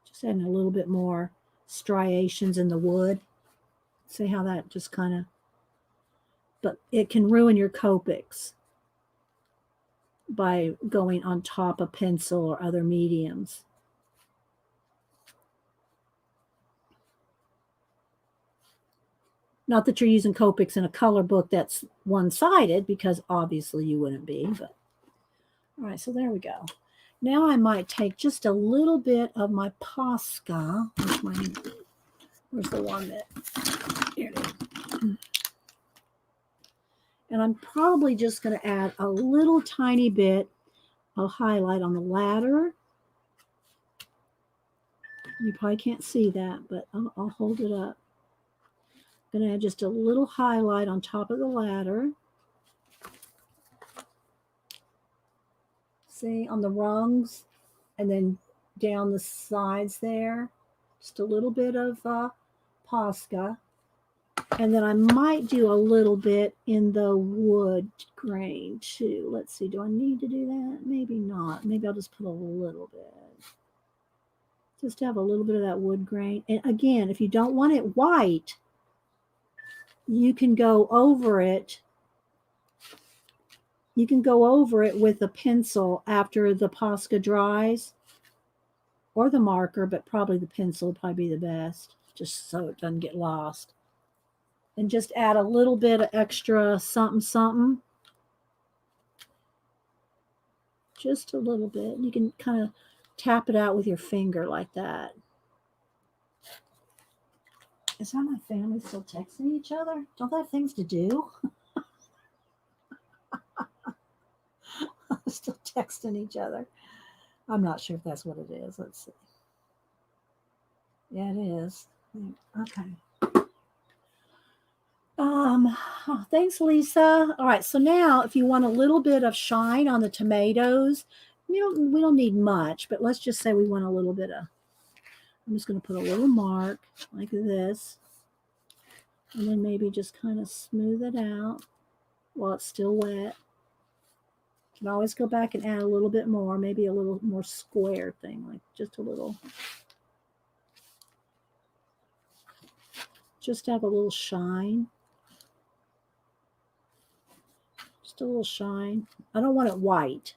Just adding a little bit more striations in the wood. See how that just kind of, but it can ruin your Copics by going on top of pencil or other mediums. Not that you're using Copics in a color book that's one-sided, because obviously you wouldn't be, but all right, so there we go. Now I might take just a little bit of my Posca. Where's the one that, here it is. And I'm probably just going to add a little tiny bit of highlight on the ladder. You probably can't see that, but I'll hold it up. I'm going to add just a little highlight on top of the ladder. See, on the rungs, and then down the sides there, just a little bit of Posca. And then I might do a little bit in the wood grain too. Let's see, do I need to do that? Maybe not. Maybe I'll just put a little bit. Just to have a little bit of that wood grain. And again, if you don't want it white, you can go over it. You can go over it with a pencil after the Posca dries, or the marker, but probably the pencil would probably be the best, just so it doesn't get lost. And just add a little bit of extra something. Just a little bit. You can kind of tap it out with your finger like that. Is that my family still texting each other? Don't they have things to do? Still texting each other. I'm not sure if that's what it is. Let's see. Yeah, it is. Okay. Thanks, Lisa. All right, so now if you want a little bit of shine on the tomatoes, we don't need much, but let's just say we want a little bit of, I'm just going to put a little mark like this. And then maybe just kind of smooth it out while it's still wet. You can always go back and add a little bit more, maybe a little more square thing, like just a little. Just have a little shine. Just a little shine. I don't want it white.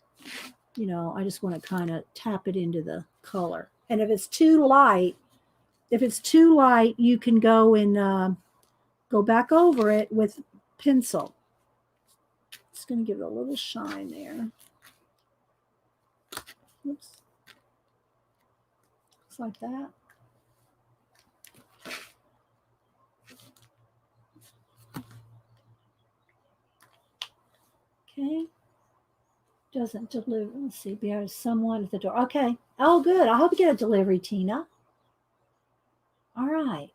You know, I just want to kind of tap it into the color. And if it's too light, you can go and go back over it with pencil. It's going to give it a little shine there. Oops. Looks like that. Okay. Doesn't deliver. Let's see. There's someone at the door. Okay. Oh, good. I hope you get a delivery, Tina. All right.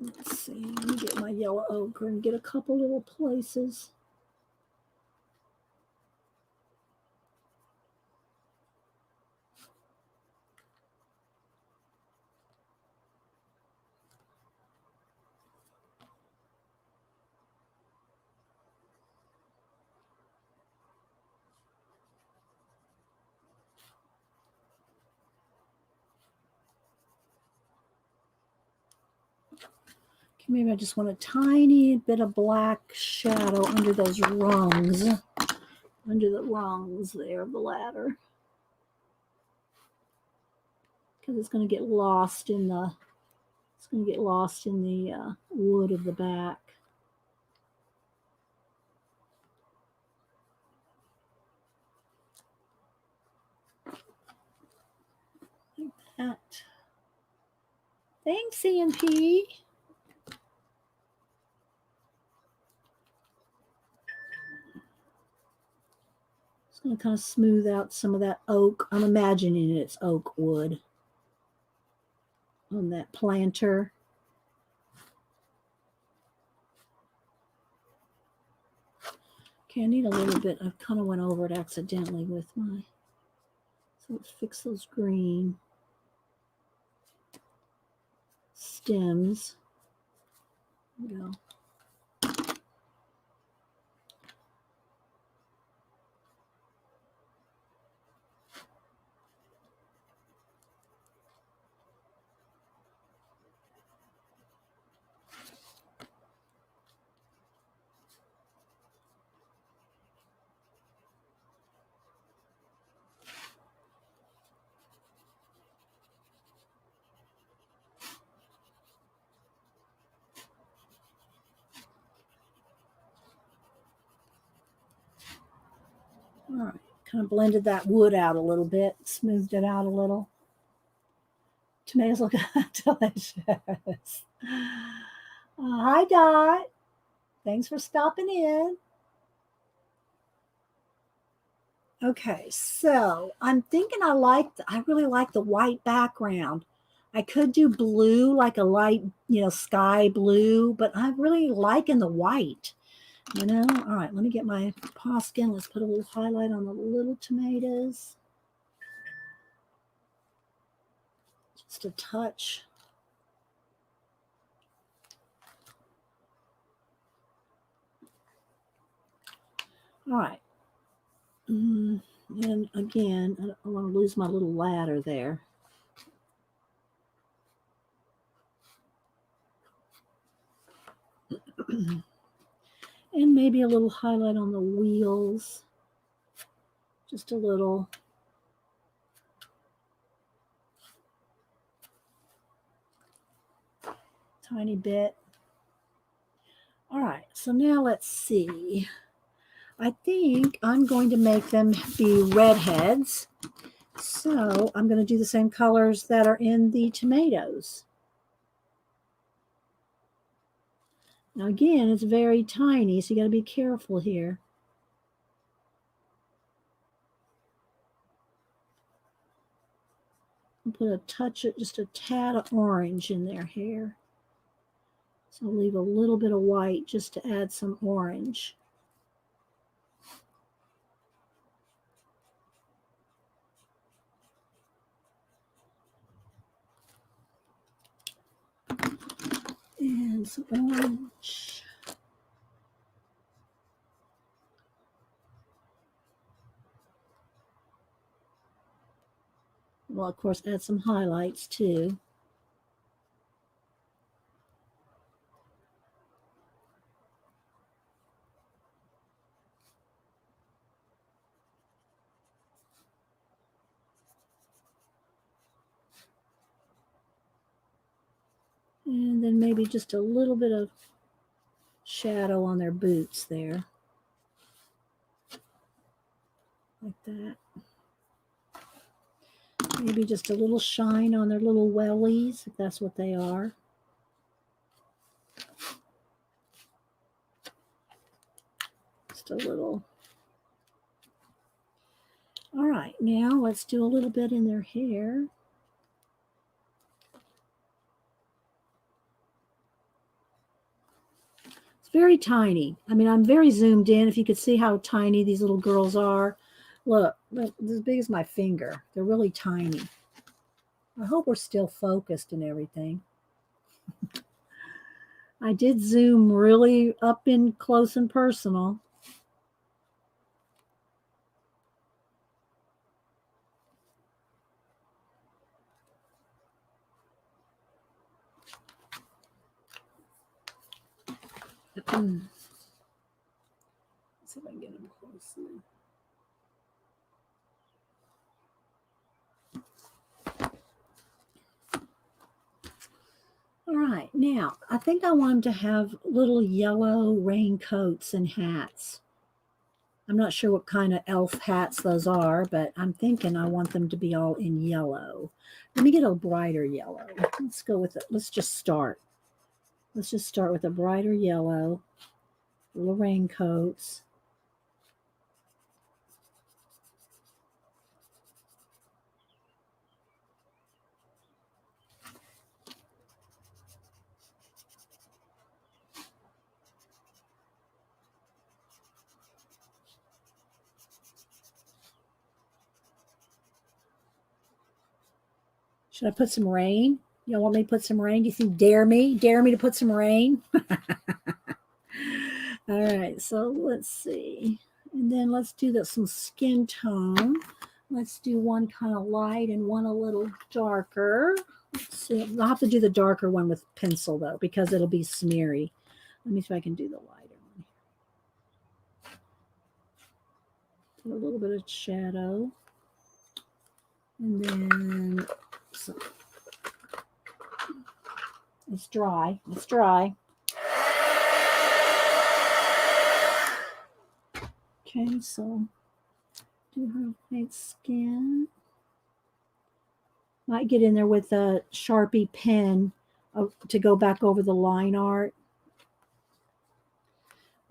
Let's see. Let me get my yellow ochre and get a couple little places. Maybe I just want a tiny bit of black shadow under those rungs, under the rungs there of the ladder. Because it's going to get lost in the, wood of the back. Like that. Thanks, CNP. It's going to kind of smooth out some of that oak. I'm imagining it's oak wood on that planter. Okay, I need a little bit. I kind of went over it accidentally with my. So let's fix those green stems. There we go. All right, kind of blended that wood out a little bit, smoothed it out a little. Tomatoes look delicious. Hi, Dot. Thanks for stopping in. Okay, so I'm thinking I really like the white background. I could do blue, like a light, sky blue, but I'm really liking the white. All right, let me get my Poskin. Let's put a little highlight on the little tomatoes. Just a touch. All right. And again, I don't want to lose my little ladder there. And maybe a little highlight on the wheels. Just a little. Tiny bit. All right, so now let's see. I think I'm going to make them be redheads. So I'm going to do the same colors that are in the tomatoes. Now again, it's very tiny, so you got to be careful here. I'll put a touch of, just a tad of orange in their hair. So I'll leave a little bit of white just to add some orange. And some orange. Well, of course, add some highlights too. And then maybe just a little bit of shadow on their boots there. Like that. Maybe just a little shine on their little wellies, if that's what they are. Just a little. All right, now let's do a little bit in their hair. It's very tiny. I mean, I'm very zoomed in. If you could see how tiny these little girls are. Look, as big as my finger. They're really tiny. I hope we're still focused and everything. I did zoom really up in close and personal. Let's see if I can get them close now. All right, now I think I want them to have little yellow raincoats and hats. I'm not sure what kind of elf hats those are, but I'm thinking I want them to be all in yellow. Let me get a brighter yellow. Let's go with it. Let's just start. Let's just start with a brighter yellow, little raincoats. Should I put some rain? Y'all want me to put some rain? Do you think dare me? Dare me to put some rain? All right, so let's see. And then let's do some skin tone. Let's do one kind of light and one a little darker. Let's see. I'll have to do the darker one with pencil though, because it'll be smeary. Let me see if I can do the lighter one. Do a little bit of shadow. And then it's dry. It's dry. Okay, so do her white skin. Might get in there with a Sharpie pen to go back over the line art.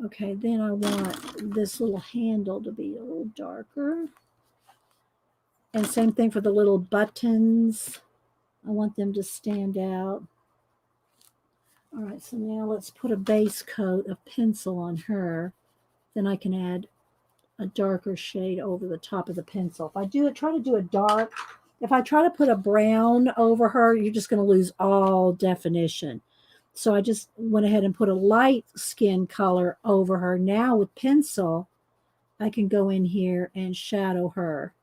Okay, then I want this little handle to be a little darker. And same thing for the little buttons. I want them to stand out. All right, so now let's put a base coat of pencil on her. Then I can add a darker shade over the top of the pencil. If I try to do a dark, if I try to put a brown over her, you're just going to lose all definition. So I just went ahead and put a light skin color over her. Now with pencil, I can go in here and shadow her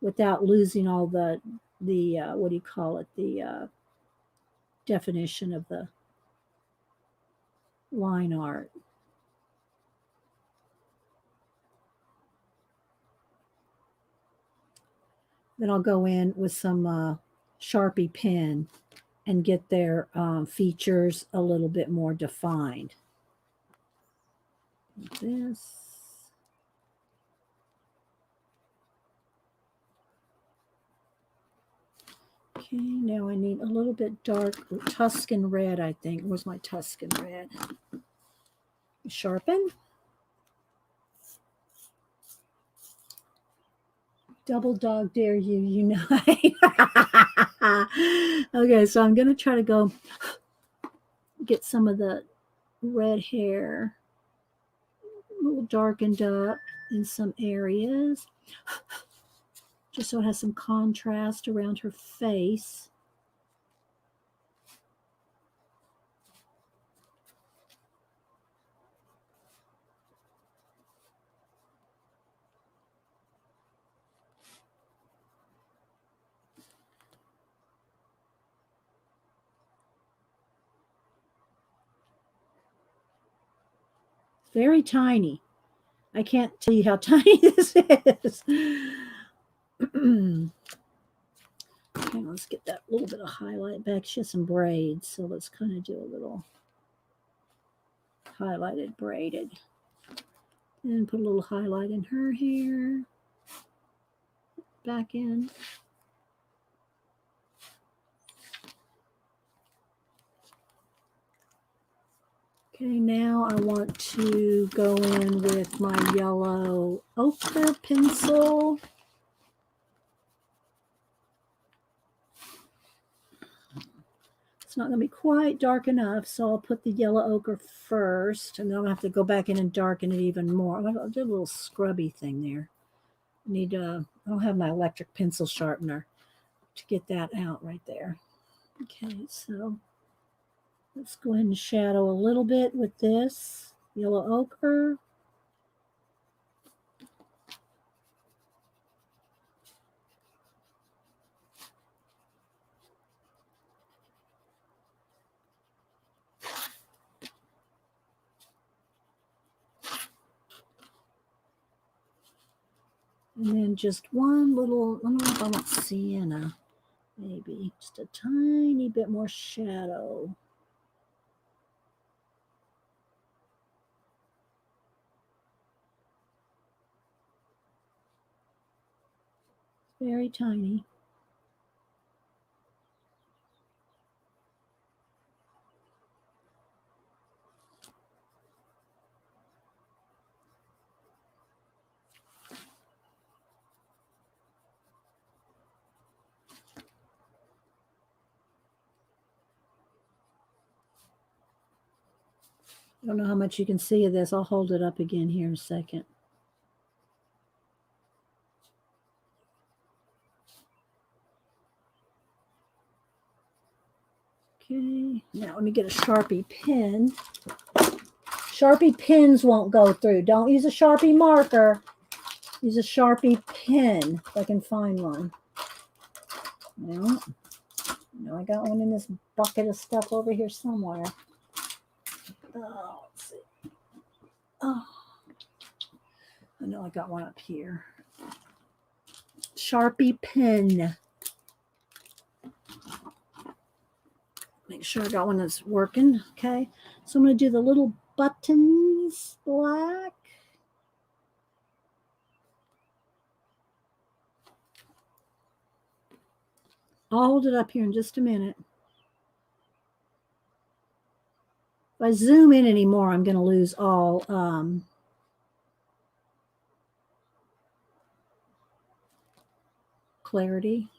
without losing all the what do you call it? The definition of the line art. Then I'll go in with some Sharpie pen and get their features a little bit more defined. Like this. Okay, now I need a little bit dark Tuscan red, I think. Where's my Tuscan red? Sharpen. Double dog dare you, you know. Okay, so I'm going to try to go get some of the red hair a little darkened up in some areas, just so it has some contrast around her face. very tiny. I can't tell you how tiny this is. Okay, let's get that little bit of highlight back. She has some braids, so let's kind of do a little highlighted braided. And put a little highlight in her hair. Back in. Okay, now I want to go in with my yellow ochre pencil. It's not going to be quite dark enough, so I'll put the yellow ochre first, and then I'll have to go back in and darken it even more. I'll do a little scrubby thing there. I don't have my electric pencil sharpener to get that out right there. Okay, so let's go ahead and shadow a little bit with this yellow ochre. And then just one little, I don't know if I want sienna, maybe just a tiny bit more shadow. Very tiny. I don't know how much you can see of this. I'll hold it up again here in a second. Okay, now let me get a Sharpie pen. Sharpie pens won't go through. Don't use a Sharpie marker. Use a Sharpie pen if I can find one. No, I got one in this bucket of stuff over here somewhere. Oh, let's see. Oh, I know I got one up here. Sharpie pen. Make sure I got one that's working. Okay, so I'm going to do the little buttons black. I'll hold it up here in just a minute. If I zoom in anymore, I'm going to lose all clarity.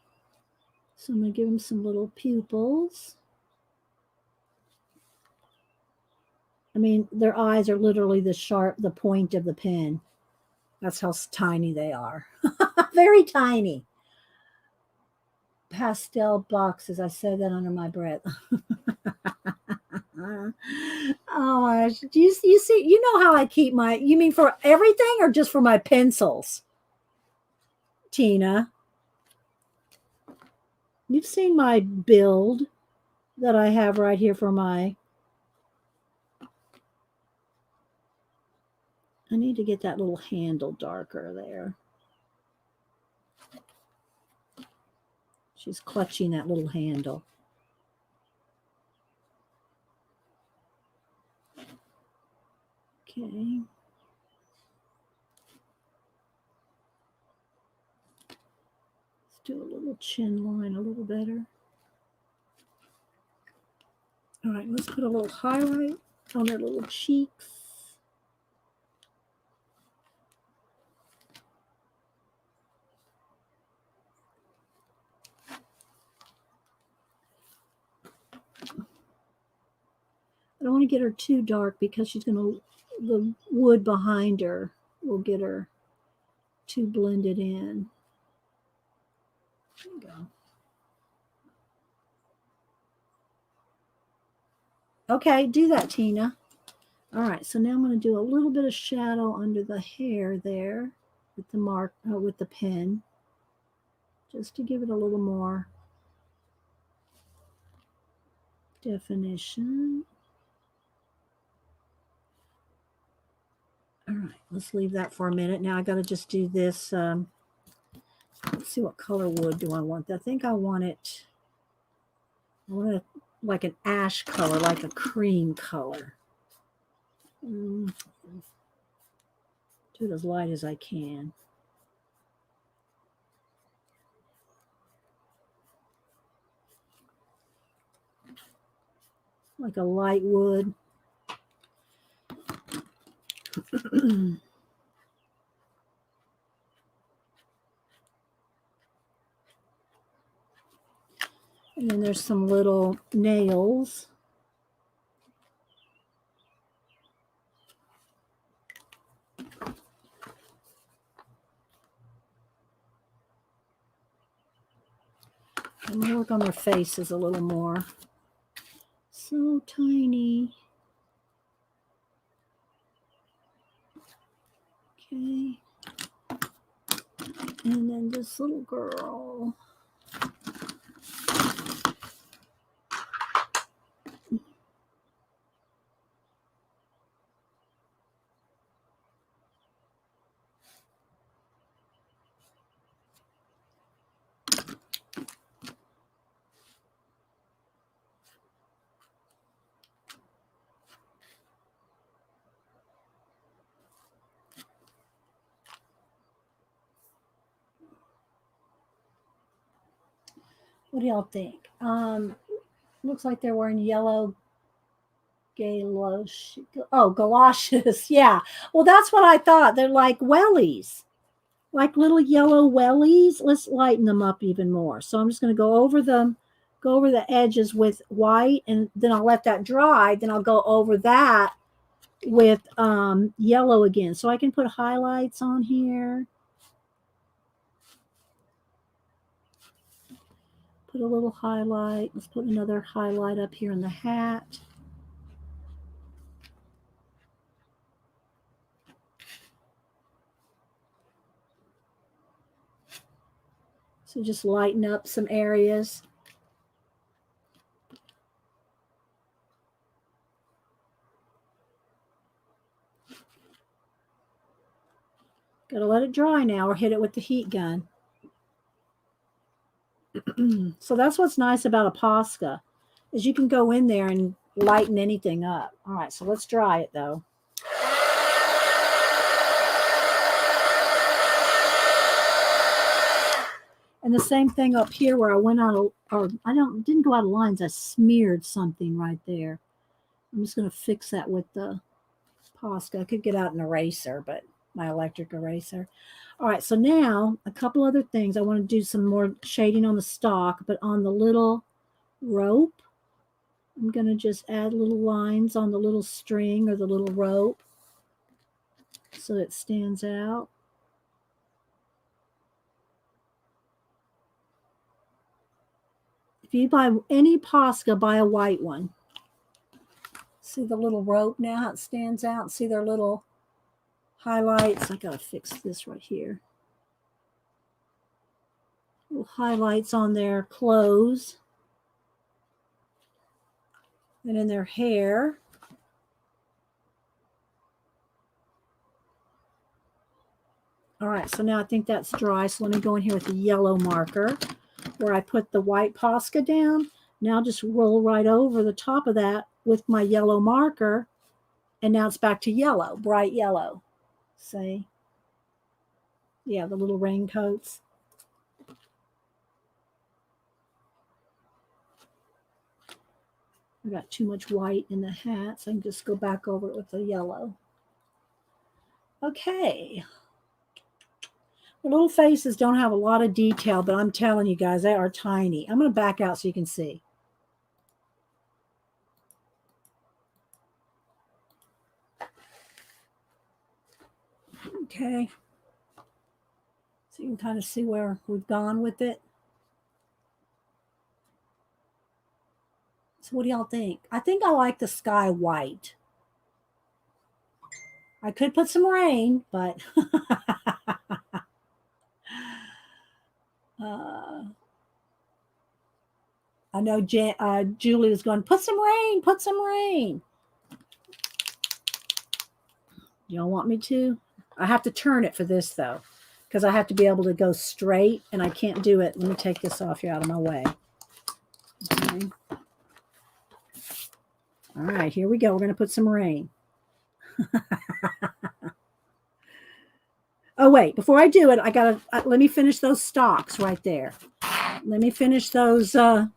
So I'm going to give them some little pupils. I mean, their eyes are literally the point of the pen. That's how tiny they are. Very tiny. Pastel boxes. I said that under my breath. Oh my gosh. Do you see, you know how I keep you mean for everything or just for my pencils? Tina, you've seen my build that I have right here for I need to get that little handle darker there. She's clutching that little handle. Okay. Let's do a little chin line a little better. All right, let's put a little highlight on her little cheeks. I don't want to get her too dark because the wood behind her will get her too blended in. There you go. Okay, do that, Tina. All right, so now I'm going to do a little bit of shadow under the hair there with with the pen, just to give it a little more definition. right, let's leave that for a minute. Now I got to just do this. Let's see, what color wood do I want? I think I want it like an ash color, like a cream color. Do it as light as I can. Like a light wood. And then there's some little nails. I'm going to work on their faces a little more. So tiny. Okay. And then this little girl. What do y'all think? Looks like they're wearing yellow galoshes. Oh, galoshes. Yeah. Well, that's what I thought. They're like wellies, like little yellow wellies. Let's lighten them up even more. So I'm just going to go over the edges with white, and then I'll let that dry. Then I'll go over that with yellow again. So I can put highlights on here. Put a little highlight. Let's put another highlight up here in the hat. So just lighten up some areas. Got to let it dry now or hit it with the heat gun. So that's what's nice about a Posca, is you can go in there and lighten anything up. All right, so let's dry it though. And the same thing up here where I went on, or I didn't go out of lines. I smeared something right there. I'm just going to fix that with the Posca. I could get out an eraser, but my electric eraser. All right, so now a couple other things. I want to do some more shading on the stock, but on the little rope, I'm going to just add little lines on the little string or the little rope so it stands out. If you buy any Posca, buy a white one. See the little rope now, how it stands out? See their little highlights? I gotta fix this right here. Little highlights on their clothes and in their hair. All right, so now I think that's dry. So let me go in here with the yellow marker where I put the white Posca down. Now just roll right over the top of that with my yellow marker. And now it's back to yellow, bright yellow. See? Yeah, the little raincoats. I got too much white in the hat, so I can just go back over it with the yellow. Okay. The little faces don't have a lot of detail, but I'm telling you guys, they are tiny. I'm going to back out so you can see. Okay. So you can kind of see where we've gone with it. So what do y'all think? I think I like the sky white. I could put some rain, but I know Julie was going, put some rain, put some rain. Y'all want me to? I have to turn it for this though, because I have to be able to go straight and I can't do it. Let me take this off here out of my way. Okay. All right, here we go. We're going to put some rain. Oh, wait, before I do it, I got to, let me finish those stalks right there. Let me finish those, let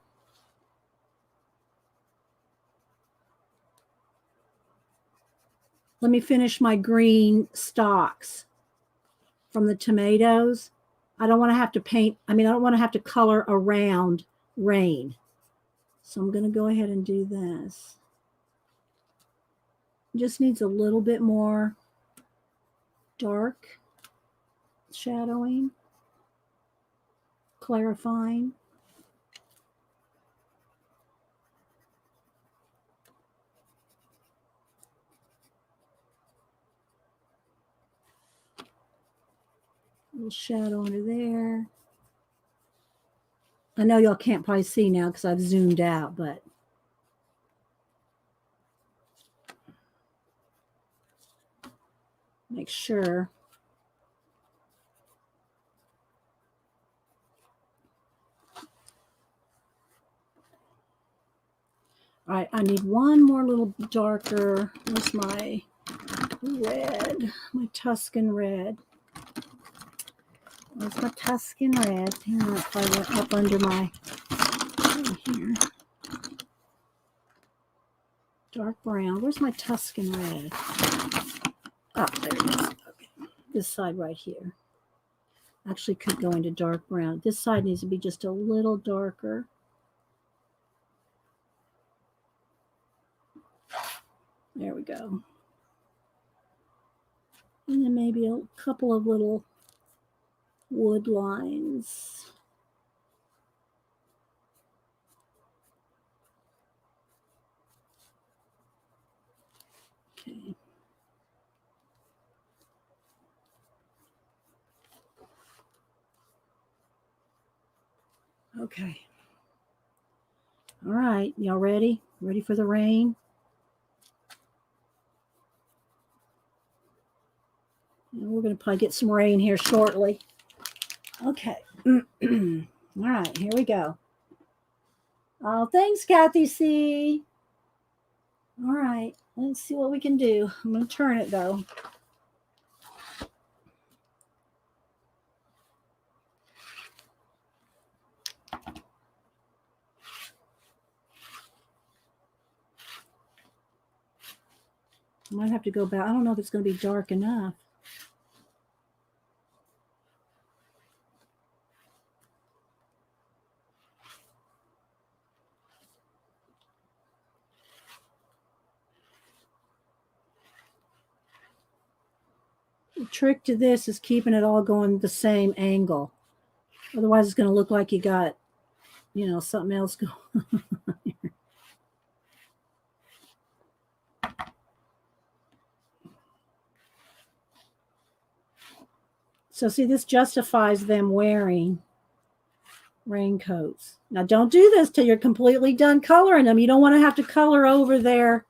me finish my green stalks from the tomatoes. I don't want to have to paint, I don't want to have to color around rain. So I'm going to go ahead and do this. It just needs a little bit more dark shadowing, clarifying. A little shadow under there. I know y'all can't probably see now because I've zoomed out, but make sure. All right, I need one more little darker. Where's my red? My Tuscan red. Where's my Tuscan red? Hang on, if I went up under my here. Dark brown. Where's my Tuscan red? Oh, there it is. Okay. This side right here. Actually could go into dark brown. This side needs to be just a little darker. There we go. And then maybe a couple of little wood lines. Okay. Okay. All right. Y'all ready? Ready for the rain? We're going to probably get some rain here shortly. Okay. All right. Here we go. Oh, thanks, Kathy C. All right. Let's see what we can do. I'm going to turn it, though. I might have to go back. I don't know if it's going to be dark enough. The trick to this is keeping it all going the same angle. Otherwise, it's going to look like you got, something else going on. So see, this justifies them wearing raincoats. Now, don't do this till you're completely done coloring them. You don't want to have to color over there.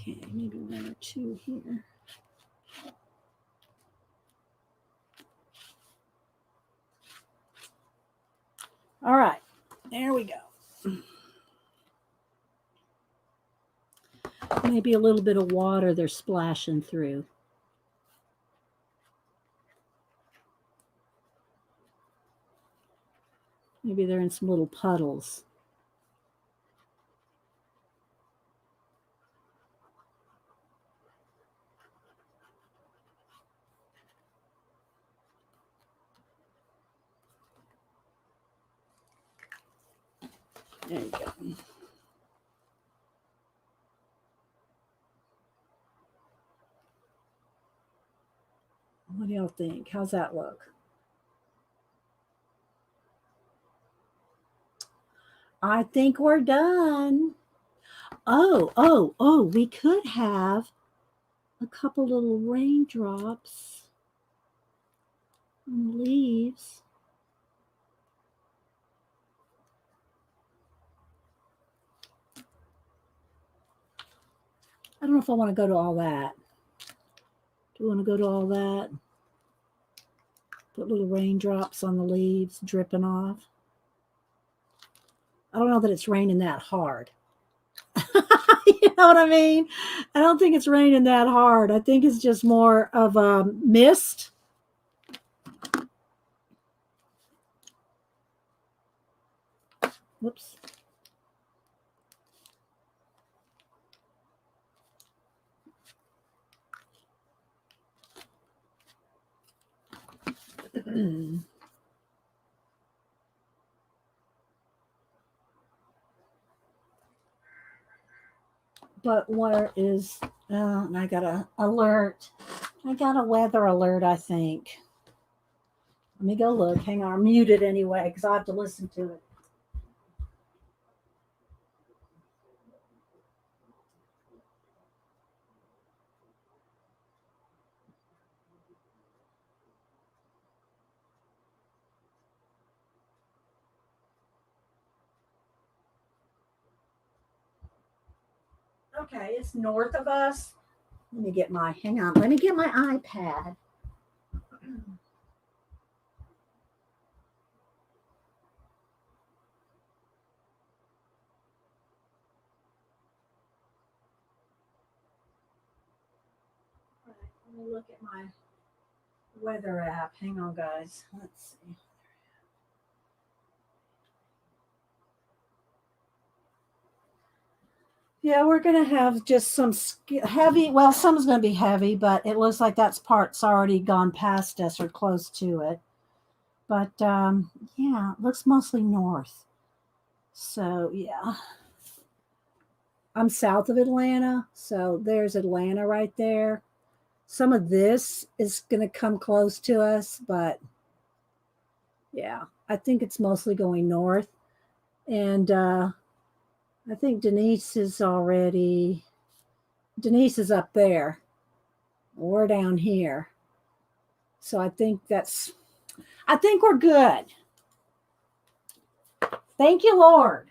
Okay, maybe one or two here. All right, there we go. Maybe a little bit of water they're splashing through. Maybe they're in some little puddles. There you go. What do y'all think? How's that look? I think we're done. Oh, we could have a couple little raindrops on the leaves. I don't know if I want to go to all that. Do we want to go to all that? Put little raindrops on the leaves dripping off. I don't know that it's raining that hard. You know what I mean? I don't think it's raining that hard. I think it's just more of a mist. Whoops. But water is, and I got a alert. I got a weather alert, I think. Let me go look. Hang on, I'm muted anyway because I have to listen to it. Okay, it's north of us. Let me get my, hang on, let me get my iPad. All right, let me look at my weather app. Hang on, guys. Let's see. Yeah, we're going to have just some heavy, well, some's going to be heavy, but it looks like that's part's already gone past us or close to it. But yeah, it looks mostly north. So yeah, I'm south of Atlanta. So there's Atlanta right there. Some of this is going to come close to us, but yeah, I think it's mostly going north. And I think Denise is up there. We're down here. So I think we're good. Thank you, Lord.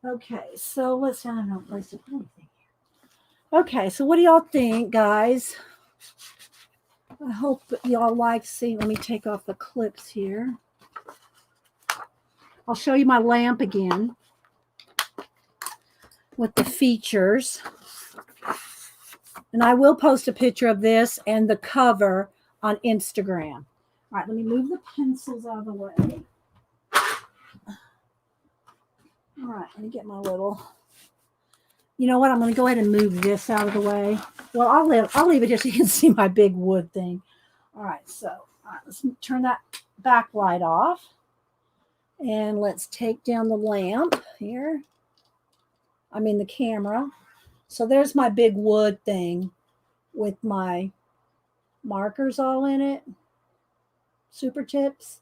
Okay, so let's, I don't know, place to put anything here. Okay, so what do y'all think, guys? I hope y'all like seeing, let me take off the clips here. I'll show you my lamp again with the features. And I will post a picture of this and the cover on Instagram. All right, let me move the pencils out of the way. All right, let me get my little, you know what? I'm going to go ahead and move this out of the way. Well, I'll leave it here so you can see my big wood thing. All right, so let's turn that backlight off. And let's take down the lamp here. I mean the camera. So there's my big wood thing with my markers all in it. Super tips.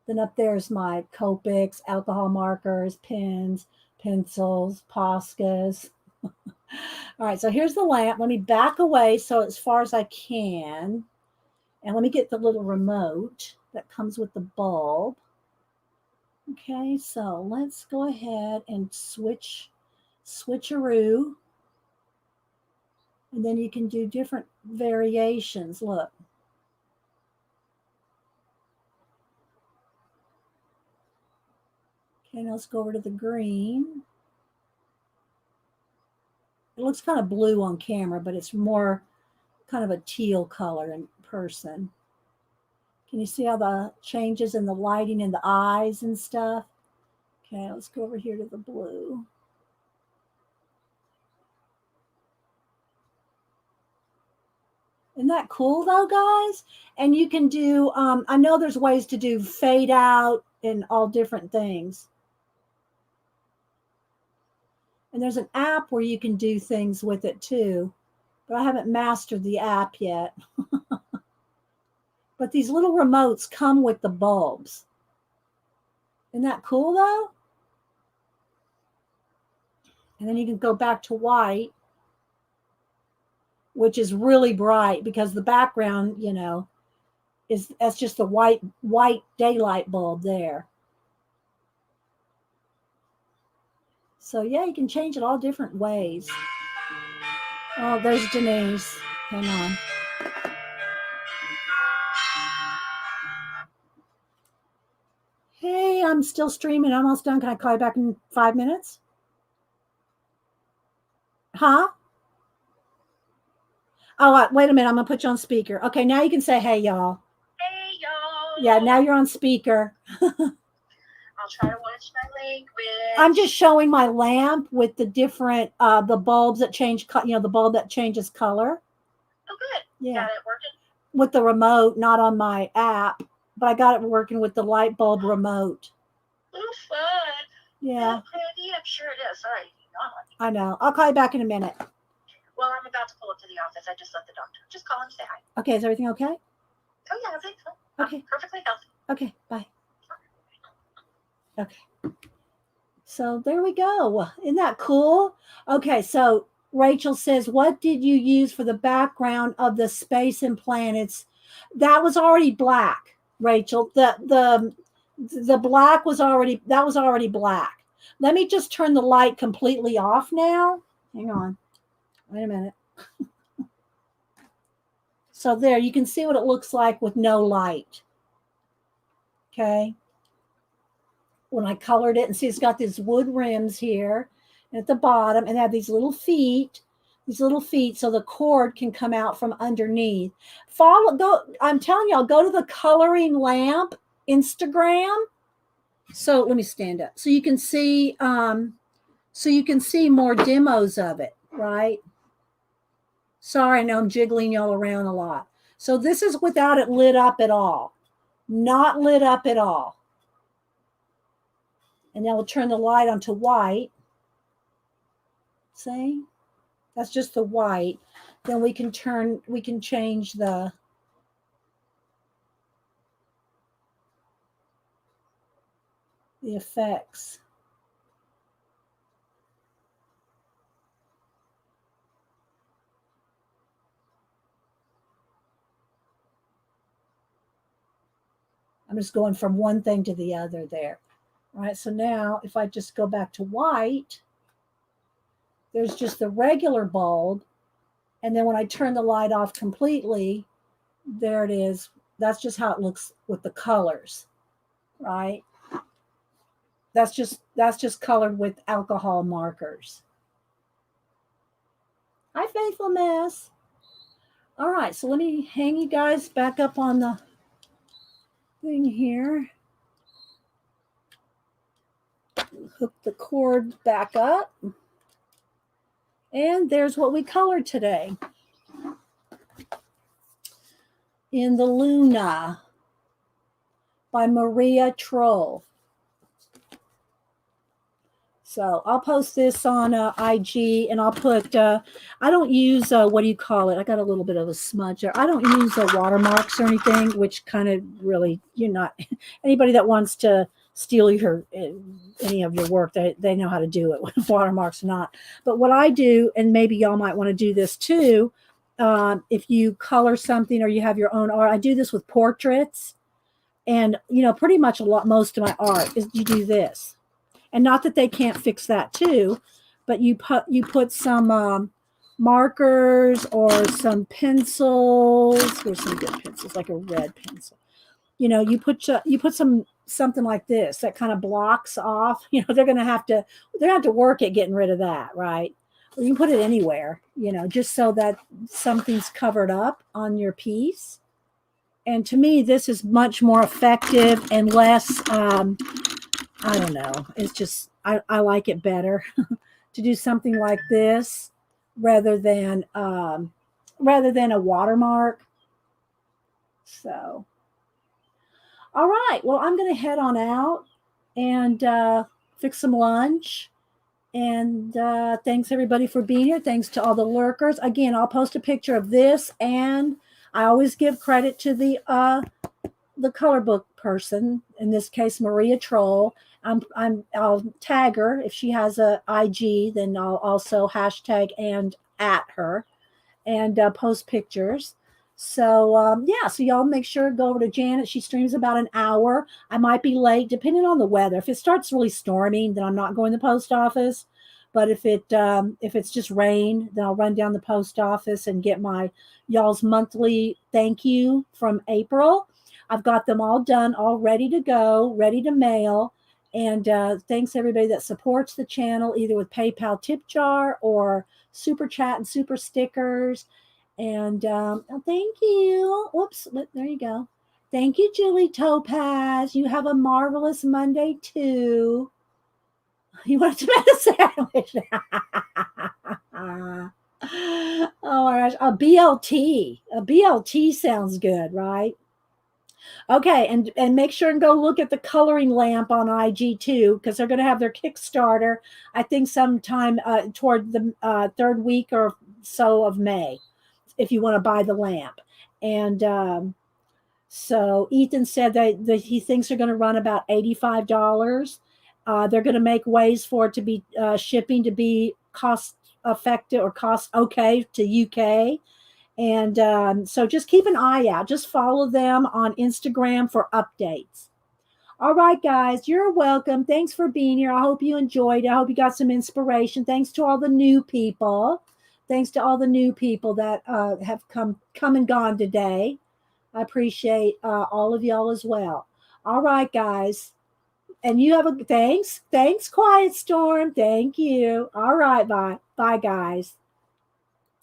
Then up there's my Copics, alcohol markers, pens, pencils, Poscas. All right, so here's the lamp. Let me back away so as far as I can. And let me get the little remote that comes with the bulb. Okay, so let's go ahead and switcheroo. And then you can do different variations. Look. Okay, now let's go over to the green. It looks kind of blue on camera, but it's more kind of a teal color in person. Can you see all the changes in the lighting in the eyes and stuff? Okay, let's go over here to the blue. Isn't that cool though, guys? And you can do, I know there's ways to do fade out and all different things. And there's an app where you can do things with it too. but I haven't mastered the app yet. But these little remotes come with the bulbs. Isn't that cool though? And then you can go back to white, which is really bright because the background, you know, that's just the white daylight bulb there. So yeah, you can change it all different ways. Oh, there's Denise. Hang on. Hey, I'm still streaming. I'm almost done. Can I call you back in 5 minutes? Huh? Oh, wait a minute. I'm going to put you on speaker. Okay, now you can say, hey, y'all. Hey, y'all. Yeah, now you're on speaker. I'll try to watch my language. I'm just showing my lamp with the different, the bulbs that change, you know, the bulb that changes color. Oh, good. Yeah. Got it working? With the remote, not on my app, but I got it working with the light bulb remote. Oh, fun. Yeah. I'm sure it is. Sorry. I know. I'll call you back in a minute. Well, I'm about to pull up to the office. I just let the doctor. Just call him, say hi. Okay, is everything okay? Oh, yeah, everything's fine. Okay. I'm perfectly healthy. Okay, bye. Okay. So there we go. Isn't that cool? Okay, so Rachel says, what did you use for the background of the space and planets? That was already black, Rachel. The black was already, that was already black. Let me just turn the light completely off now. Hang on. Wait a minute. So there, you can see what it looks like with no light. Okay. When I colored it, and see it's got these wood rims here and at the bottom, and they have these little feet so the cord can come out from underneath. I'm telling y'all, go to the Coloring Lamp Instagram. So let me stand up so you can see more demos of it, right? Sorry, I know I'm jiggling y'all around a lot. So this is without it lit up at all. Not lit up at all. And then we'll turn the light on to white. See? That's just the white. Then we can change the effects. I'm just going from one thing to the other there. All right, so now if I just go back to white, there's just the regular bulb. And then when I turn the light off completely, there it is. That's just how it looks with the colors, right? That's just colored with alcohol markers. Hi, Faithful Mess. All right, so let me hang you guys back up on the thing here. Hook the cord back up. And there's what we colored today. In the Luna by Maria Trolle. So I'll post this on IG, and I'll put, I don't use, what do you call it? I got a little bit of a smudge there. I don't use watermarks or anything, which kind of really, you're not, anybody that wants to steal any of your work, they know how to do it with watermarks or not. But what I do, and maybe y'all might want to do this too, if you color something or you have your own art, I do this with portraits, and pretty much most of my art is you do this. And not that they can't fix that too, but you put some markers or some pencils. Here's some good pencils, like a red pencil. You put something like this that kind of blocks off. They're gonna have to work at getting rid of that, right? Or you can put it anywhere, just so that something's covered up on your piece. And to me, this is much more effective and less. I don't know. It's just, I like it better to do something like this rather than a watermark. So, all right. Well, I'm going to head on out and fix some lunch And thanks everybody for being here. Thanks to all the lurkers. Again, I'll post a picture of this, and I always give credit to the color book person. In this case, Maria Trolle. I'll tag her if she has a IG. Then I'll also hashtag and at her and post pictures. So yeah, so y'all make sure to go over to Janet. She streams about an hour. I might be late depending on the weather. If it starts really storming, then I'm not going to the post office. But if it's just rain, then I'll run down the post office and get my y'all's monthly thank you from April. I've got them all done, all ready to go, ready to mail. And thanks everybody that supports the channel, either with PayPal tip jar or super chat and super stickers. And thank you. Whoops, there you go. Thank you, Julie Topaz. You have a marvelous Monday too. You want to make a sandwich? Oh my gosh, a BLT. A BLT sounds good, right? Okay, and make sure and go look at the coloring lamp on IG too, because they're going to have their Kickstarter. I think sometime toward the third week or so of May, if you want to buy the lamp. And so Ethan said that he thinks they're going to run about $85. They're going to make ways for it to be shipping to be cost effective or cost okay to UK. And so just keep an eye out. Just follow them on Instagram for updates. All right, guys, you're welcome. Thanks for being here. I hope you enjoyed it. I hope you got some inspiration. Thanks to all the new people. Thanks to all the new people that have come and gone today. I appreciate all of y'all as well. All right, guys. And you have a thanks. Thanks, Quiet Storm. Thank you. All right, bye. Bye, guys.